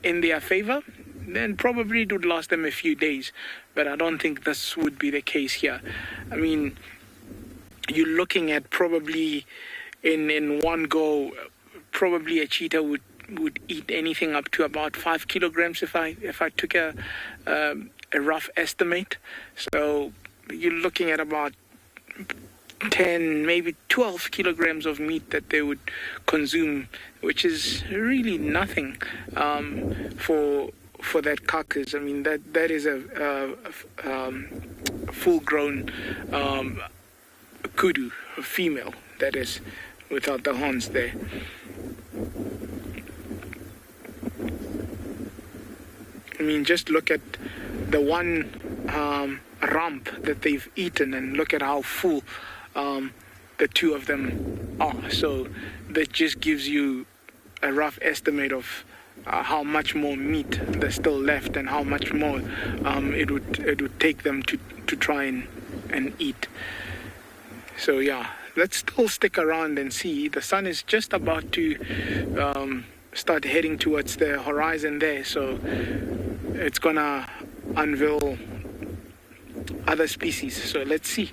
in their favor, then probably it would last them a few days. But I don't think this would be the case here. I mean, you're looking at probably in one go, probably a cheetah would eat anything up to about 5 kilograms if I took a rough estimate. So you're looking at about 10, maybe 12 kilograms of meat that they would consume, which is really nothing for that carcass. I mean, that is a full-grown kudu, a female, that is, without the horns there. I mean, just look at the one rump that they've eaten and look at how full the two of them are. So that just gives you a rough estimate of how much more meat there's still left and how much more it would take them to try and eat. So yeah, let's still stick around and see. The sun is just about to start heading towards the horizon there, so it's gonna unveil other species. So let's see.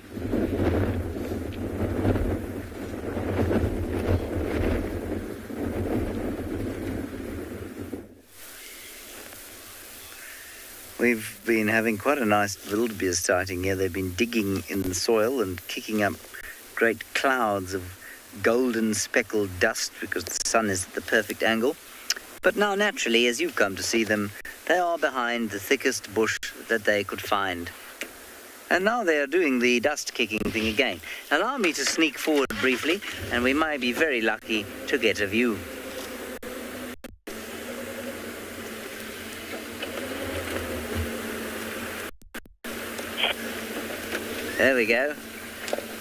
We've been having quite a nice wildebeest sighting here. They've been digging in the soil and kicking up great clouds of golden speckled dust because the sun is at the perfect angle. But now, naturally, as you've come to see them, they are behind the thickest bush that they could find. And now they are doing the dust-kicking thing again. Allow me to sneak forward briefly, and we might be very lucky to get a view. There we go.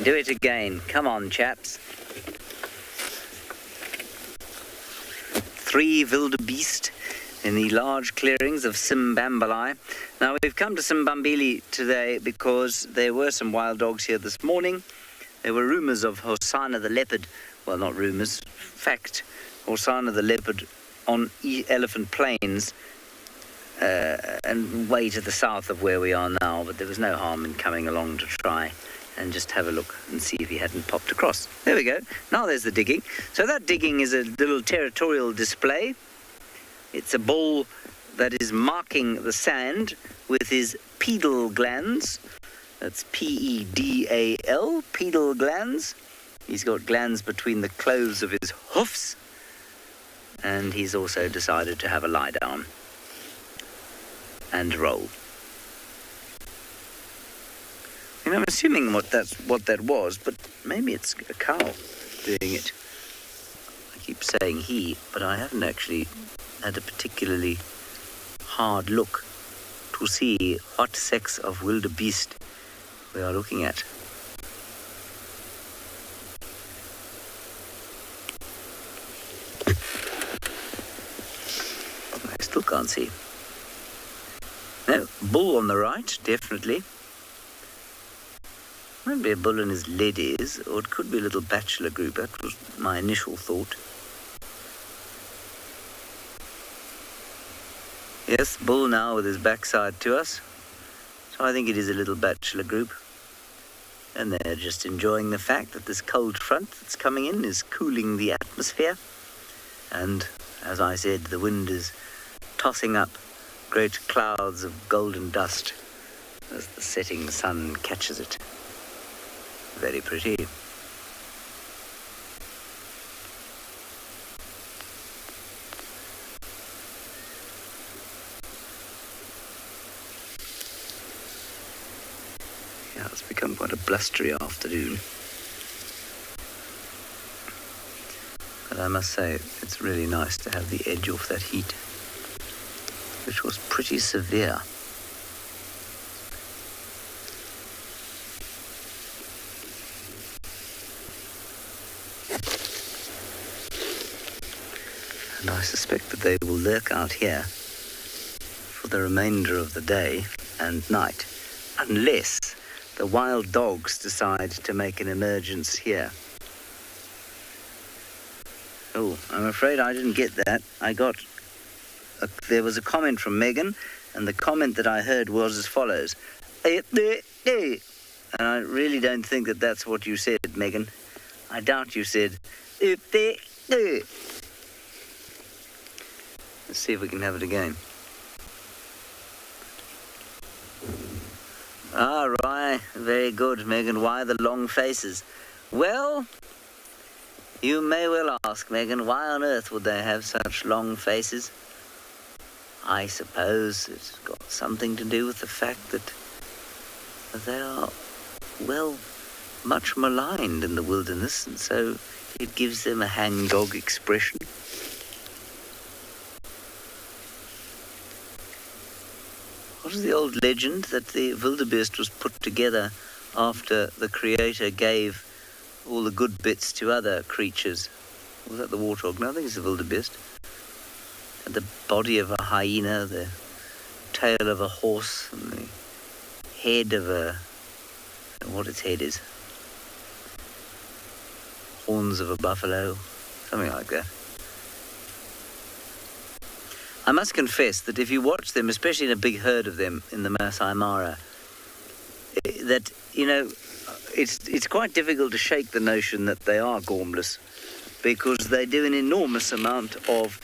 Do it again. Come on, chaps. 3 wildebeest in the large clearings of Simbambali. Now, we've come to Simbambili today because there were some wild dogs here this morning. There were rumours of Hosanna the leopard. Well, not rumours, fact. Hosanna the leopard on Elephant Plains and way to the south of where we are now, but there was no harm in coming along to try and just have a look and see if he hadn't popped across. There we go. Now there's the digging. So that digging is a little territorial display. It's a bull that is marking the sand with his pedal glands. That's P-E-D-A-L, pedal glands. He's got glands between the cloves of his hoofs. And he's also decided to have a lie down and roll. And I'm assuming what that was, but maybe it's a cow doing it. I keep saying he, but I haven't actually had a particularly hard look to see what sex of wildebeest we are looking at. I still can't see. No, bull on the right, definitely. Might be a bull and his ladies, or it could be a little bachelor group. That was my initial thought. Yes, bull now with his backside to us. So I think it is a little bachelor group. And they're just enjoying the fact that this cold front that's coming in is cooling the atmosphere. And, as I said, the wind is tossing up great clouds of golden dust as the setting sun catches it. Very pretty. Yeah, it's become quite a blustery afternoon. But I must say, it's really nice to have the edge off that heat, which was pretty severe. And I suspect that they will lurk out here for the remainder of the day and night, unless the wild dogs decide to make an emergence here. Oh, I'm afraid I didn't get that. There was a comment from Megan, and the comment that I heard was as follows. And I really don't think that that's what you said, Megan. I doubt you said. Let's see if we can have it again. Ah, right. Very good, Megan. Why the long faces? Well, you may well ask, Megan, why on earth would they have such long faces? I suppose it's got something to do with the fact that they are, well, much maligned in the wilderness, and so it gives them a hangdog expression. What is the old legend that the wildebeest was put together after the Creator gave all the good bits to other creatures? Was that the warthog? No, I think it's the wildebeest. And the body of a hyena, the tail of a horse, and the head of a... I don't know what its head is. Horns of a buffalo, something like that. I must confess that if you watch them, especially in a big herd of them in the Masai Mara, that, you know, it's quite difficult to shake the notion that they are gormless, because they do an enormous amount of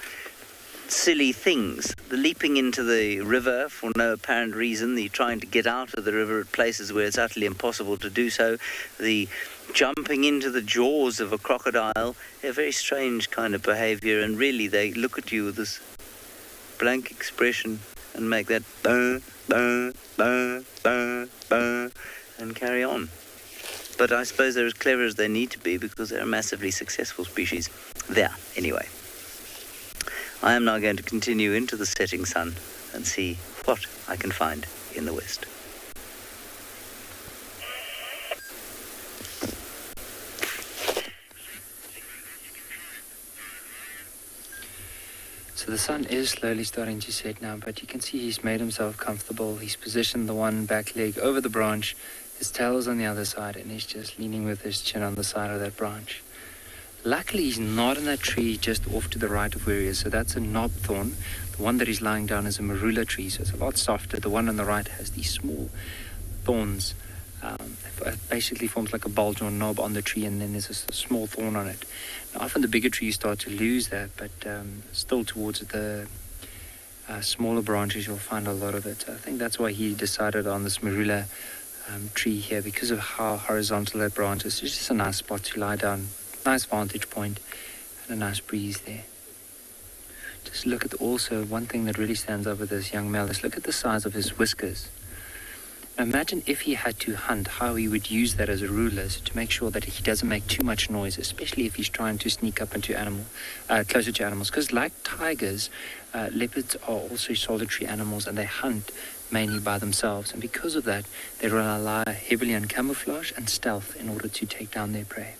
silly things. The leaping into the river for no apparent reason, the trying to get out of the river at places where it's utterly impossible to do so, the jumping into the jaws of a crocodile, a very strange kind of behaviour, and really they look at you with this blank expression and make that and carry on. But I suppose they're as clever as they need to be because they're a massively successful species. There, anyway. I am now going to continue into the setting sun and see what I can find in the west. So the sun is slowly starting to set now, but you can see he's made himself comfortable. He's positioned the one back leg over the branch, his tail is on the other side, and he's just leaning with his chin on the side of that branch. Luckily, he's not in that tree just off to the right of where he is, so that's a knob thorn. The one that he's lying down is a marula tree, so it's a lot softer. The one on the right has these small thorns. It basically forms like a bulge or knob on the tree, and then there's a small thorn on it. Now, often the bigger trees start to lose that, but still towards the smaller branches you'll find a lot of it. I think that's why he decided on this marula tree here, because of how horizontal that branch is. It's just a nice spot to lie down, nice vantage point, and a nice breeze there. Just look at also one thing that really stands out with this young male is look at the size of his whiskers. Imagine if he had to hunt, how he would use that as a ruler to make sure that he doesn't make too much noise, especially if he's trying to sneak up into closer to animals. Because like tigers, leopards are also solitary animals and they hunt mainly by themselves. And because of that, they rely heavily on camouflage and stealth in order to take down their prey.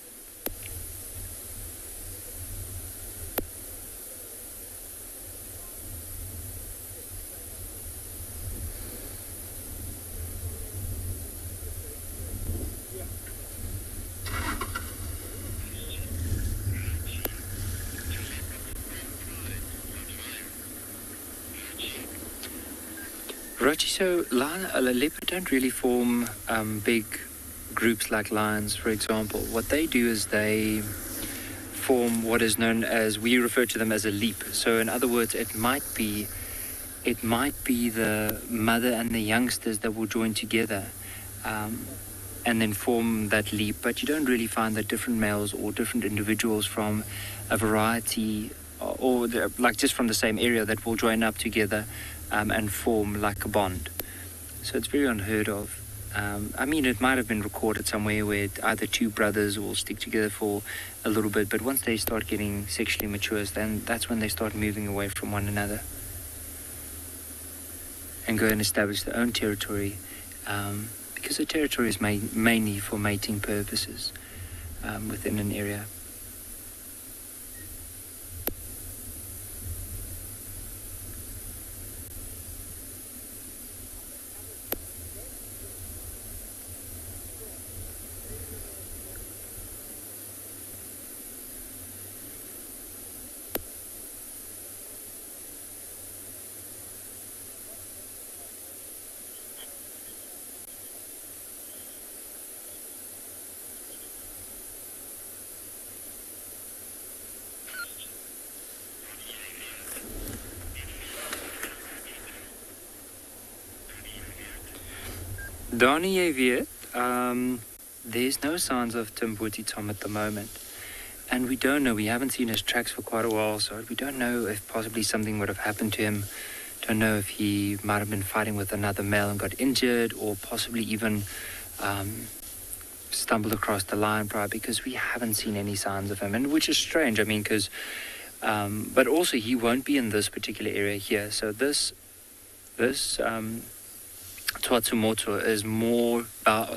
Rochi, so leopard don't really form big groups like lions, for example. What they do is they form what is known as, we refer to them as a leap. So in other words, it might be the mother and the youngsters that will join together and then form that leap. But you don't really find that different males or different individuals from a variety or like just from the same area that will join up together and form like a bond. So it's very unheard of. I mean, it might have been recorded somewhere where either two brothers will stick together for a little bit, but once they start getting sexually mature, then that's when they start moving away from one another and go and establish their own territory, because the territory is mainly for mating purposes within an area. Donnie jy weet, there's no signs of Tswalu Tom at the moment. And we don't know, we haven't seen his tracks for quite a while, so we don't know if possibly something would have happened to him. Don't know if he might have been fighting with another male and got injured, or possibly even stumbled across the line prior, because we haven't seen any signs of him, and which is strange, I mean, because, but also he won't be in this particular area here, so this Tswalu is more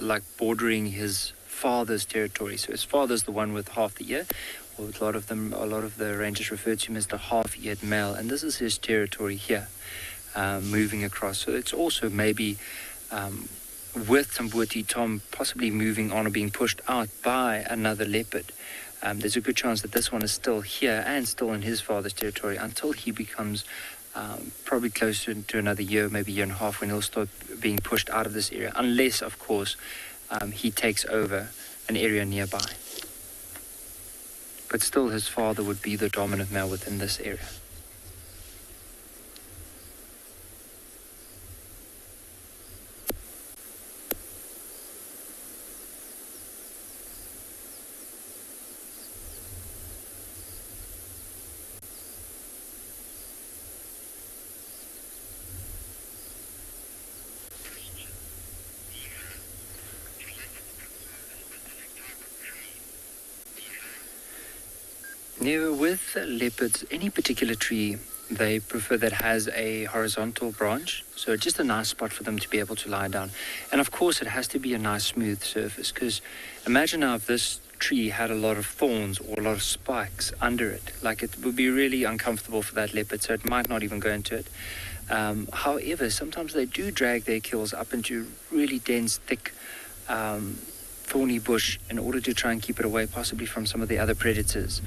like bordering his father's territory. So his father's the one with half the ear, or a lot of the rangers refer to him as the half-eared male, and this is his territory here, moving across. So it's also maybe with Tswalu Tom possibly moving on or being pushed out by another leopard. There's a good chance that this one is still here and still in his father's territory until he becomes probably close to another year, maybe a year and a half, when he'll start being pushed out of this area, unless, of course, he takes over an area nearby. But still, his father would be the dominant male within this area. Now, with leopards, any particular tree they prefer that has a horizontal branch, so just a nice spot for them to be able to lie down. And of course, it has to be a nice smooth surface, because imagine now if this tree had a lot of thorns or a lot of spikes under it, like it would be really uncomfortable for that leopard, so it might not even go into it. However, sometimes they do drag their kills up into really dense, thick, thorny bush in order to try and keep it away possibly from some of the other predators,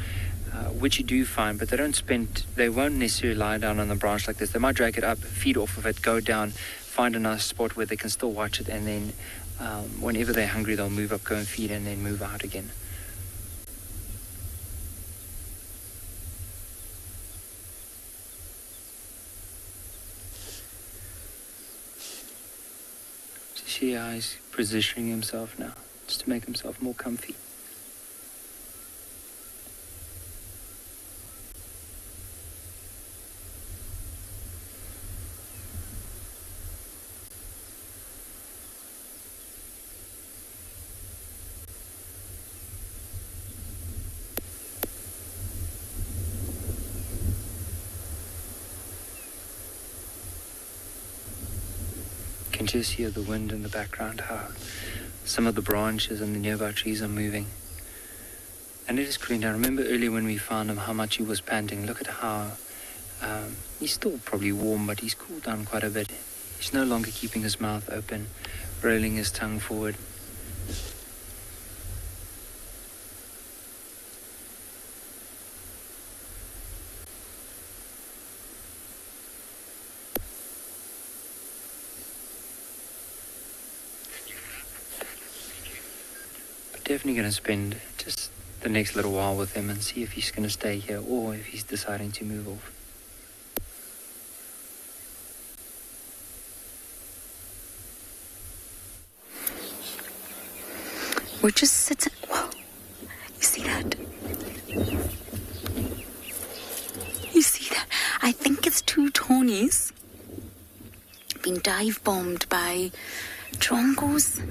which you do find, but they won't necessarily lie down on the branch like this. They might drag it up, feed off of it, go down, find a nice spot where they can still watch it, and then whenever they're hungry, they'll move up, go and feed, and then move out again. See how he's positioning himself now, just to make himself more comfy. You can just hear the wind in the background, how some of the branches and the nearby trees are moving. And it is cooling down. Remember earlier when we found him, how much he was panting. Look at how he's still probably warm, but he's cooled down quite a bit. He's no longer keeping his mouth open, rolling his tongue forward. Definitely going to spend just the next little while with him and see if he's going to stay here or if he's deciding to move off. We're just sitting. Whoa. You see that? You see that? I think it's two Tonys being dive bombed by Drongos,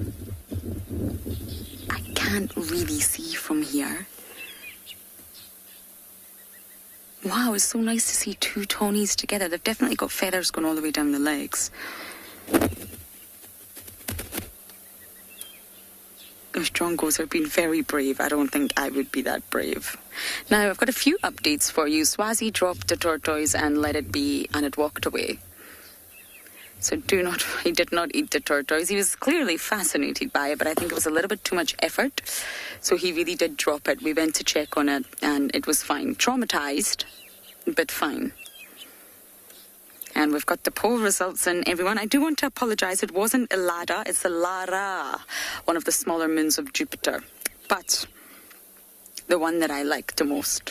I can't really see from here. Wow, it's so nice to see two Tonys together. They've definitely got feathers going all the way down the legs. Those Drongos have been very brave. I don't think I would be that brave. Now, I've got a few updates for you. Swazi dropped the tortoise and let it be, and it walked away. So he did not eat the tortoise. He was clearly fascinated by it, but I think it was a little bit too much effort. So he really did drop it. We went to check on it, and it was fine. Traumatized, but fine. And we've got the poll results in, everyone. I do want to apologize. It wasn't Elada, it's Lara, one of the smaller moons of Jupiter. But the one that I like the most.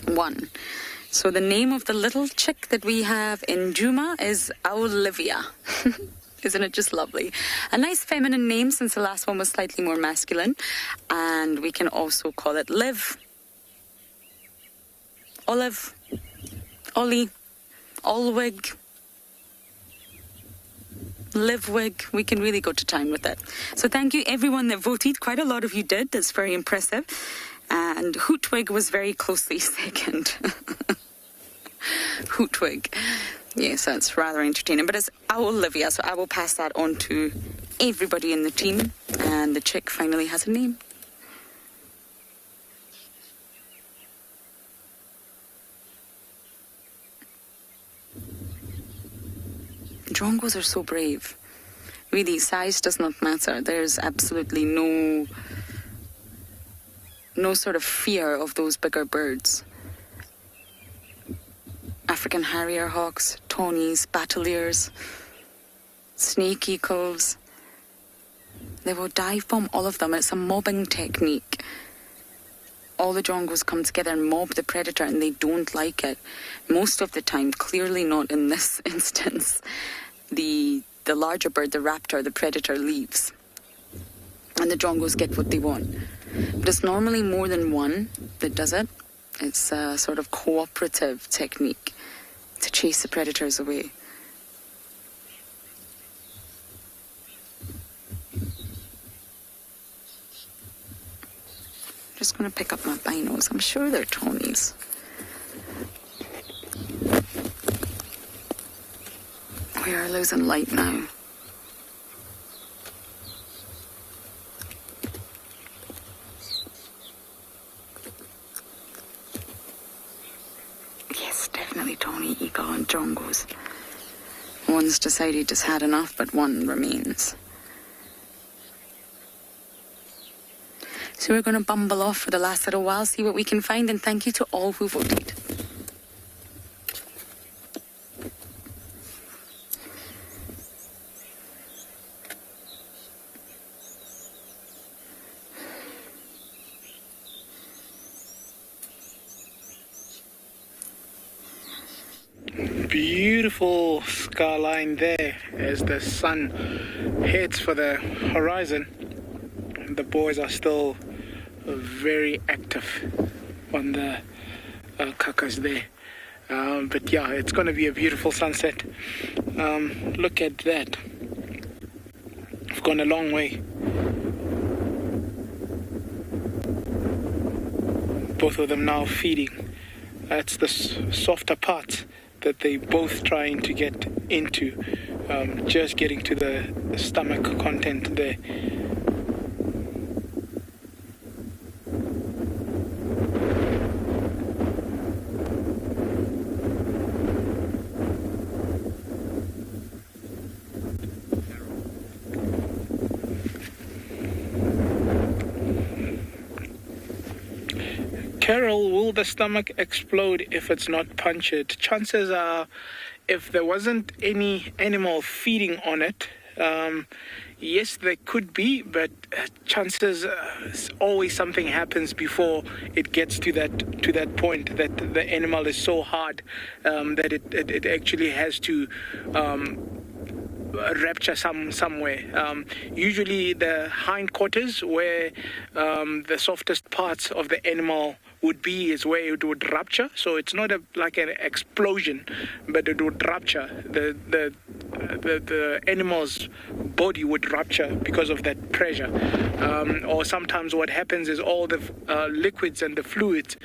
One. So the name of the little chick that we have in Juma is Olivia. Isn't it just lovely? A nice feminine name since the last one was slightly more masculine. And we can also call it Liv, Olive, Ollie, Olwig, Livwig. We can really go to town with it. So thank you everyone that voted. Quite a lot of you did. That's very impressive. And Hootwig was very closely second. Hootwig. Yes, that's rather entertaining. But it's Olivia, so I will pass that on to everybody in the team. And the chick finally has a name. Drongos are so brave. Really, size does not matter. There's absolutely no sort of fear of those bigger birds. African harrier hawks, Tonys, battaliers, snake eagles. They will dive bomb all of them. It's a mobbing technique. All the Drongos come together and mob the predator, and they don't like it. Most of the time, clearly not in this instance. The larger bird, the raptor, the predator, leaves. And the Drongos get what they want. But it's normally more than one that does it. It's a sort of cooperative technique to chase the predators away. Just going to pick up my binos. I'm sure they're Tonys. We are losing light now. Yes, definitely Tony, Eagle and Drongos. One's decided it's had enough, but one remains. So we're going to bumble off for the last little while, see what we can find, and thank you to all who voted. Beautiful skyline there as the sun heads for the horizon. The boys are still very active on the kakas there. But yeah, it's going to be a beautiful sunset. Look at that. I've gone a long way. Both of them now feeding. That's the softer part that they both trying to get into. Just getting to the stomach content there. Carol, will the stomach explode if it's not punctured? Chances are, if there wasn't any animal feeding on it, yes, there could be, but chances always something happens before it gets to that point that the animal is so hard that it actually has to rupture somewhere. Usually the hindquarters, where the softest parts of the animal would be is where it would rupture. So it's not like an explosion, but it would rupture. The animal's body would rupture because of that pressure. Or sometimes what happens is all the liquids and the fluids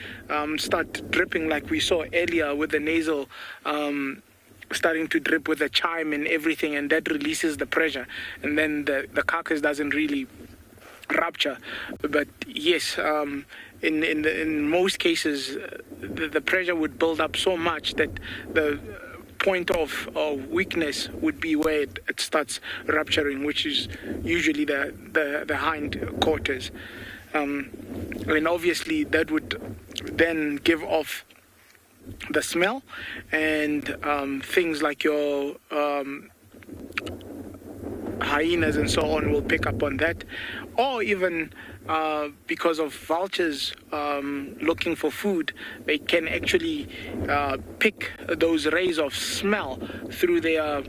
start dripping, like we saw earlier with the nasal starting to drip with the chime and everything, and that releases the pressure, and then the carcass doesn't really rupture. But yes, in most cases the pressure would build up so much that the point of weakness would be where it starts rupturing, which is usually the hind quarters. And obviously that would then give off the smell, and things like your hyenas and so on will pick up on that, or even because of vultures looking for food, they can actually pick those rays of smell through their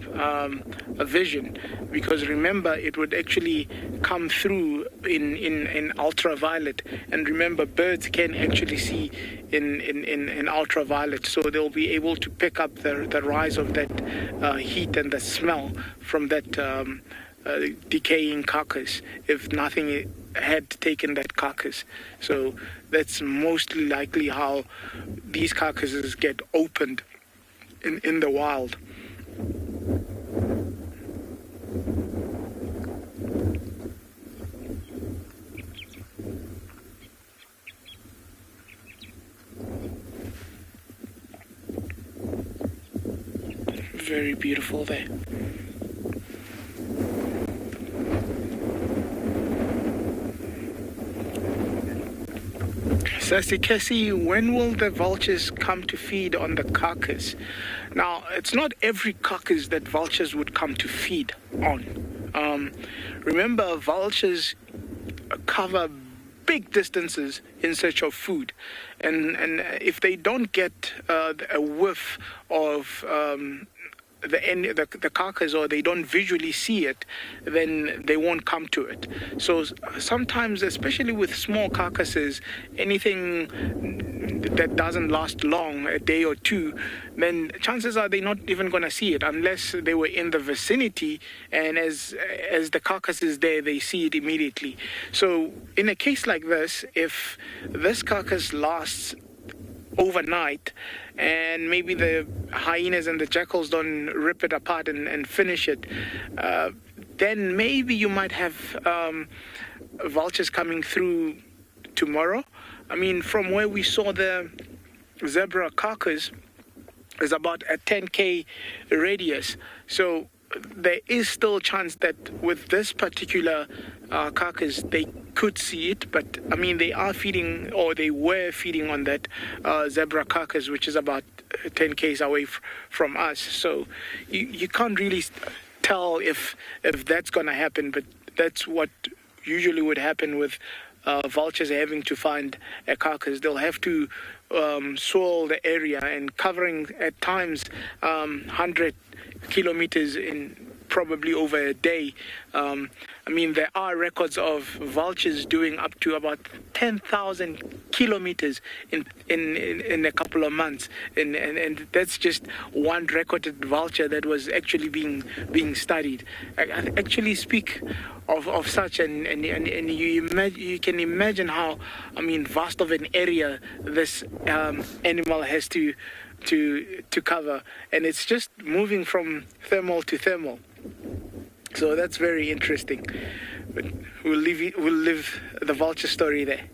vision, because remember, it would actually come through in ultraviolet, and remember, birds can actually see in ultraviolet, so they'll be able to pick up the rise of that heat and the smell from that decaying carcass, if nothing had taken that carcass. So that's mostly likely how these carcasses get opened in the wild. Very beautiful there. Sasikesi, when will the vultures come to feed on the carcass? Now, it's not every carcass that vultures would come to feed on. Remember, vultures cover big distances in search of food, and if they don't get a whiff of the carcass, or they don't visually see it, then they won't come to it. So sometimes, especially with small carcasses, anything that doesn't last long, a day or two, then chances are they're not even going to see it unless they were in the vicinity, and as the carcass is there, they see it immediately. So in a case like this, if this carcass lasts overnight, and maybe the hyenas and the jackals don't rip it apart and finish it, then maybe you might have vultures coming through tomorrow. I mean, from where we saw the zebra carcass is about a 10K radius. So there is still a chance that with this particular carcass, they could see it, but I mean, they are feeding, or they were feeding on that zebra carcass, which is about 10 k's away from us. So you can't really tell if that's going to happen, but that's what usually would happen with vultures having to find a carcass. They'll have to soil the area, and covering at times 100 kilometers in probably over a day. I mean, there are records of vultures doing up to about 10,000 kilometers in a couple of months, and that's just one recorded vulture that was actually being studied. I actually speak of such, and you can imagine how, I mean, vast of an area this animal has to cover, and it's just moving from thermal to thermal. So that's very interesting. But we'll leave the vulture story there.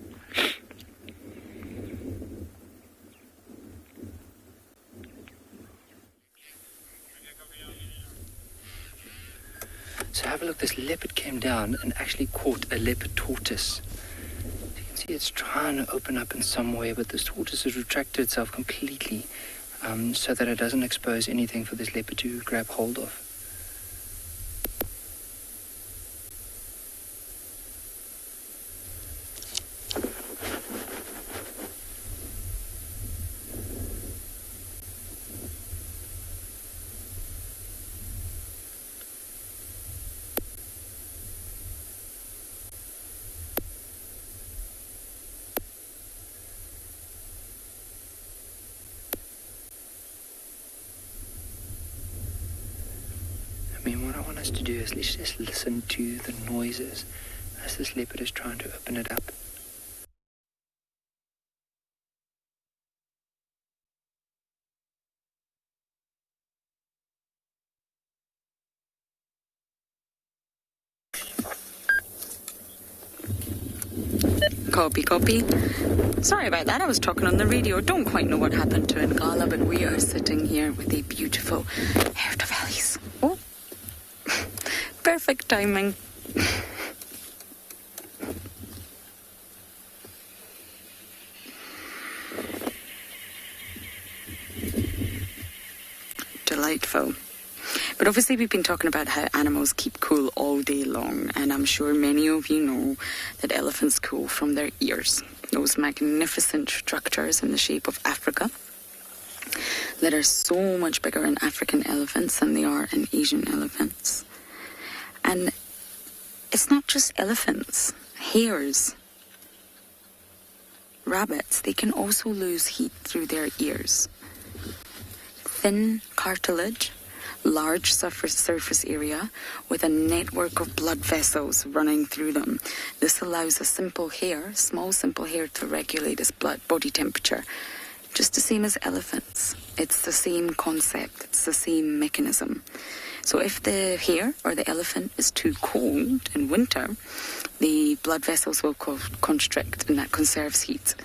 So have a look, this leopard came down and actually caught a leopard tortoise. You can see it's trying to open up in some way, but this tortoise has retracted itself completely so that it doesn't expose anything for this leopard to grab hold of. want us to do is let's just listen to the noises as this leopard is trying to open it up. Copy. Sorry about that, I was talking on the radio. Don't quite know what happened to Ngala, but we are sitting here with a beautiful Hertavellies. Oh, perfect timing. Delightful. But obviously we've been talking about how animals keep cool all day long, and I'm sure many of you know that elephants cool from their ears. Those magnificent structures in the shape of Africa that are so much bigger in African elephants than they are in Asian elephants. And it's not just elephants, hares, rabbits, they can also lose heat through their ears. Thin cartilage, large surface area with a network of blood vessels running through them. This allows a small simple hair to regulate its body temperature, just the same as elephants. It's the same concept, it's the same mechanism. So if the hare or the elephant is too cold in winter, the blood vessels will constrict, and that conserves heat.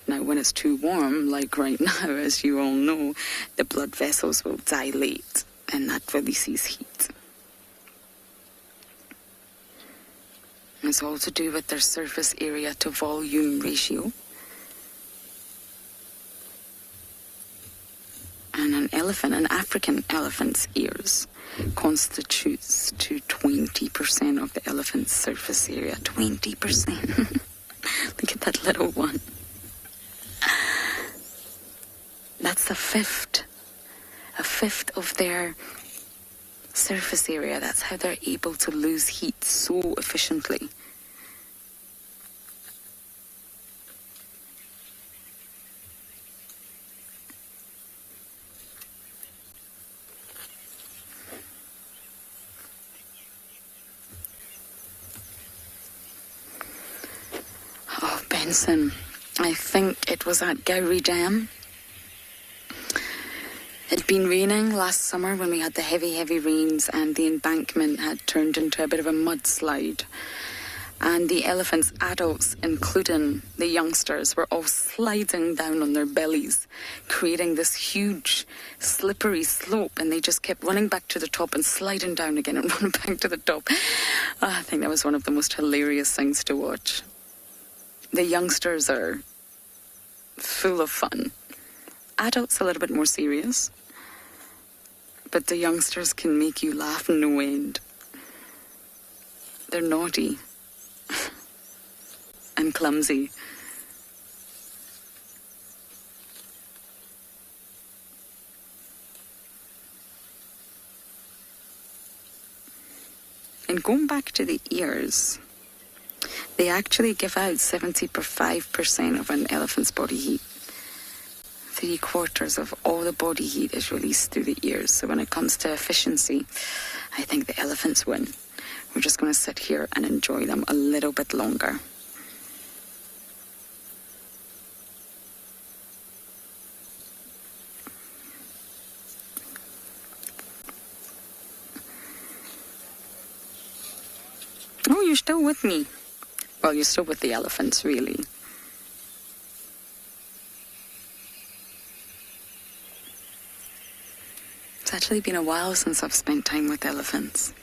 Now, when it's too warm, like right now, as you all know, the blood vessels will dilate, and that releases heat. It's all to do with their surface area to volume ratio. And an African elephant's ears constitutes to 20% of the elephant's surface area. 20%. Look at that little one. That's a fifth of their surface area. That's how they're able to lose heat so efficiently. Oh, Benson, I think it was at Gowrie Dam. It'd been raining last summer when we had the heavy rains, and the embankment had turned into a bit of a mudslide. And the elephants, adults including the youngsters, were all sliding down on their bellies, creating this huge slippery slope, and they just kept running back to the top and sliding down again and running back to the top. I think that was one of the most hilarious things to watch. The youngsters are full of fun. Adults a little bit more serious, but the youngsters can make you laugh no end. They're naughty and clumsy. And going back to the ears, they actually give out 75% of an elephant's body heat. 3/4 of all the body heat is released through the ears. So when it comes to efficiency, I think the elephants win. We're just going to sit here and enjoy them a little bit longer. Oh, you're still with me. Well, you're still with the elephants, really. It's actually been a while since I've spent time with elephants.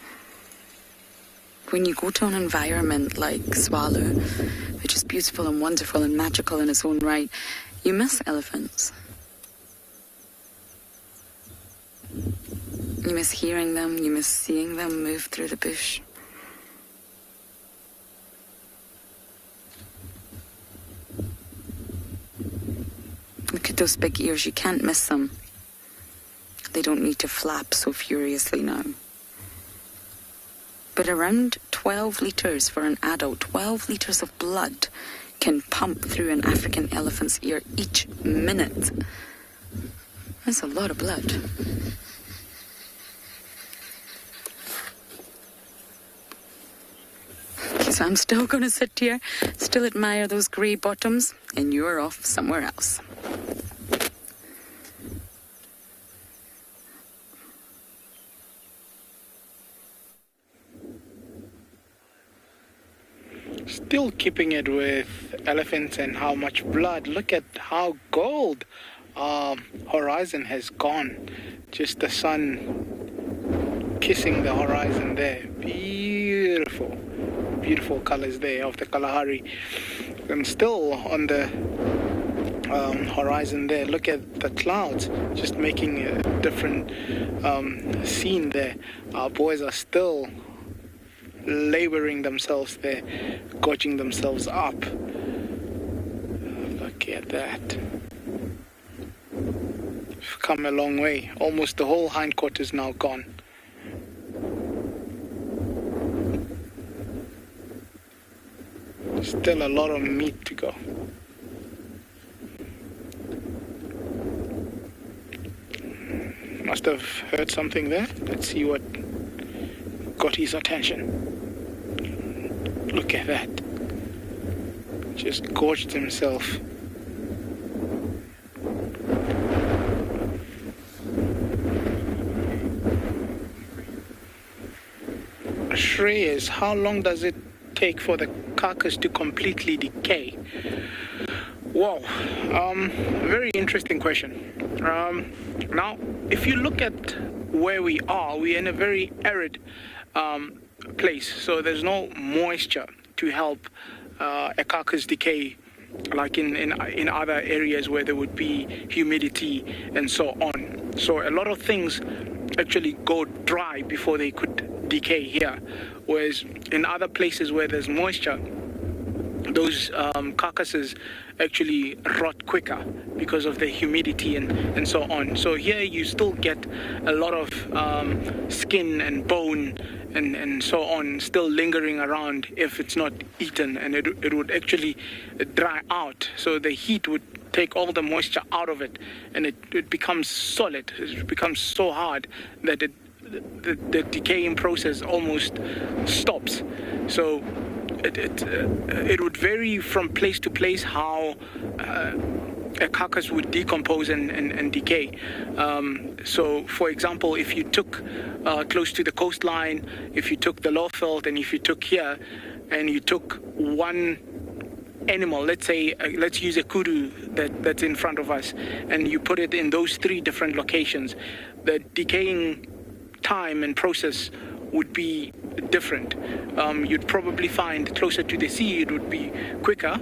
When you go to an environment like Tswalu, which is beautiful and wonderful and magical in its own right, you miss elephants. You miss hearing them, you miss seeing them move through the bush. Look at those big ears, you can't miss them. They don't need to flap so furiously now. But around 12 litres for an adult, 12 litres of blood can pump through an African elephant's ear each minute. That's a lot of blood. So I'm still going to sit here, still admire those grey bottoms, and you're off somewhere else. Still keeping it with elephants and how much blood. Look at how gold horizon has gone. Just the sun kissing the horizon there. Beautiful, beautiful colors there of the Kalahari. And still on the horizon there, look at the clouds, just making a different scene there. Our boys are still laboring themselves there, gorging themselves up. Look at that. We've come a long way. Almost the whole hindquarter is now gone. Still a lot of meat to go. Must have heard something there. Let's see what got his attention. Look at that. Just gorged himself. Shreyas, how long does it take for the carcass to completely decay? Wow, very interesting question. Now, if you look at where we are, we're in a very arid place, so there's no moisture to help a carcass decay like in other areas where there would be humidity and so on. So a lot of things actually go dry before they could decay here, whereas in other places where there's moisture, those carcasses actually rot quicker because of the humidity and so on. So here you still get a lot of skin and bone and so on still lingering around if it's not eaten, and it would actually dry out. So the heat would take all the moisture out of it, and it becomes solid. It becomes so hard that the decaying process almost stops. So it would vary from place to place how a carcass would decompose and decay. So, for example, if you took close to the coastline, if you took the Lowveld, and if you took here, and you took one animal, let's say, let's use a kudu that's in front of us, and you put it in those three different locations, the decaying time and process would be different. You'd probably find closer to the sea it would be quicker.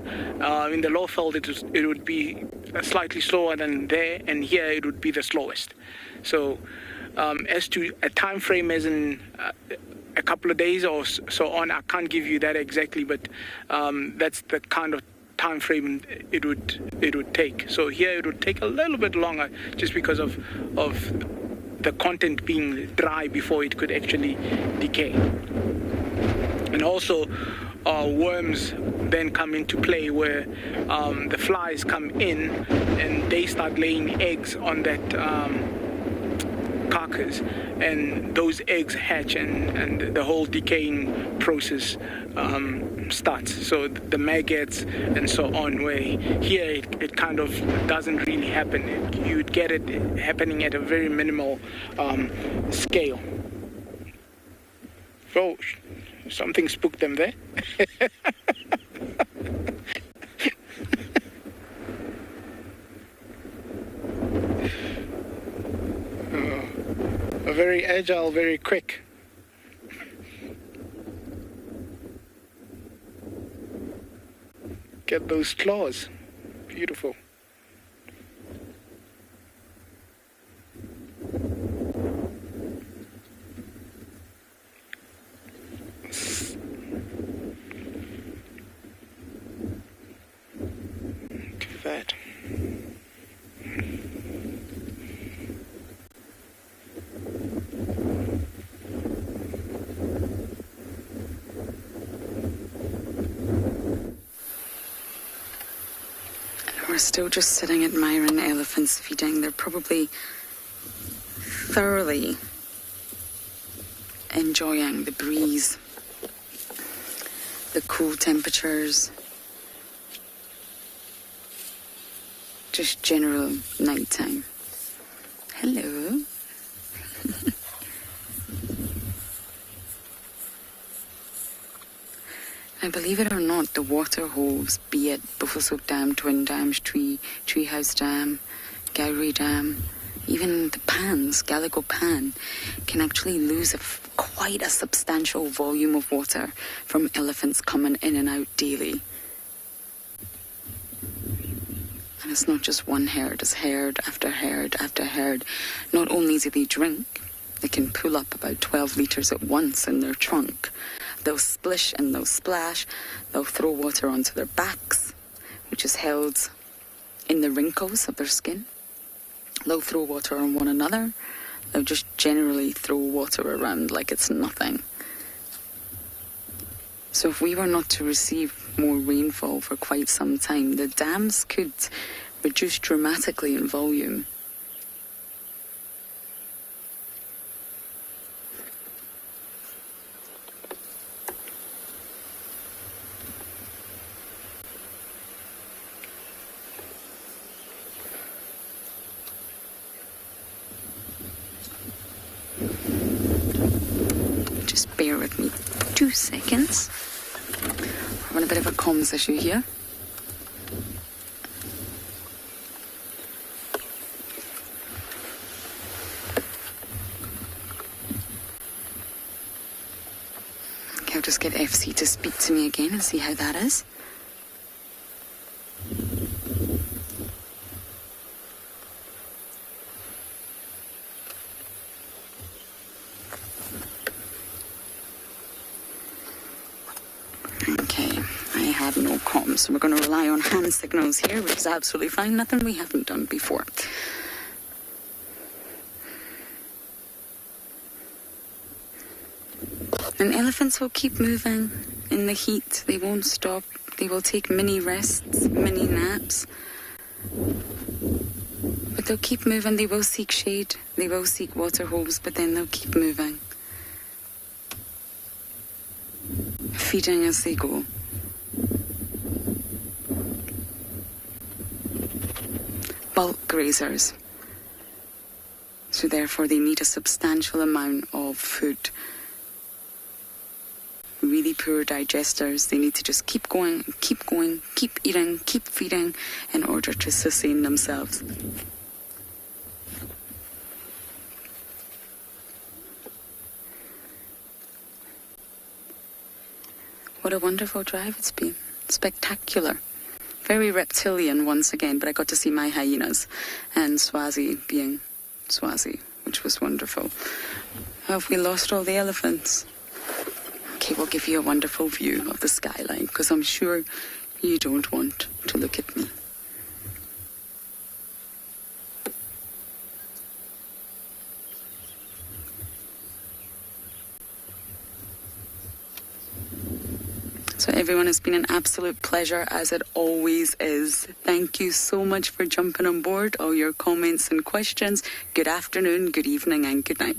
In the Lowveld it would be slightly slower than there, and here it would be the slowest. So as to a time frame as in a couple of days or so on, I can't give you that exactly, but that's the kind of time frame it would take. So here it would take a little bit longer just because of the content being dry before it could actually decay. And also worms then come into play, where the flies come in and they start laying eggs on that carcass, and those eggs hatch and the whole decaying process starts. So the maggots and so on, where here it kind of doesn't really happen. You'd get it happening at a very minimal scale. Oh, something spooked them there. Very agile, very quick. Get those claws. Beautiful. Look at that. We're still just sitting admiring elephants feeding. They're probably thoroughly enjoying the breeze the cool temperatures, just general nighttime. Hello. And believe it or not, the water holes, be it Buffelshoek Dam, Twin Dams, Treehouse Dam, Gowrie Dam, even the pans, Gallego Pan, can actually lose quite a substantial volume of water from elephants coming in and out daily. And it's not just one herd, it's herd after herd after herd. Not only do they drink, they can pull up about 12 litres at once in their trunk. They'll splish and they'll splash. They'll throw water onto their backs, which is held in the wrinkles of their skin. They'll throw water on one another. They'll just generally throw water around like it's nothing. So if we were not to receive more rainfall for quite some time, the dams could reduce dramatically in volume. Just bear with me 2 seconds. We're having a bit of a comms issue here. Okay, I'll just get FC to speak to me again and see how that is. No comms, so we're going to rely on hand signals here, which is absolutely fine. Nothing we haven't done before. And elephants will keep moving in the heat. They won't stop. They will take mini rests, mini naps. But they'll keep moving. They will seek shade. They will seek water holes, but then they'll keep moving. Feeding as they go. Bulk grazers. So therefore they need a substantial amount of food. Really poor digesters, they need to just keep going, keep eating, keep feeding in order to sustain themselves. What a wonderful drive it's been. Spectacular. Very reptilian once again, but I got to see my hyenas and Swazi being Swazi, which was wonderful. Have we lost all the elephants? Okay, we'll give you a wonderful view of the skyline, because I'm sure you don't want to look at me. So everyone, has been an absolute pleasure, as it always is. Thank you so much for jumping on board, all your comments and questions. Good afternoon, good evening, and good night.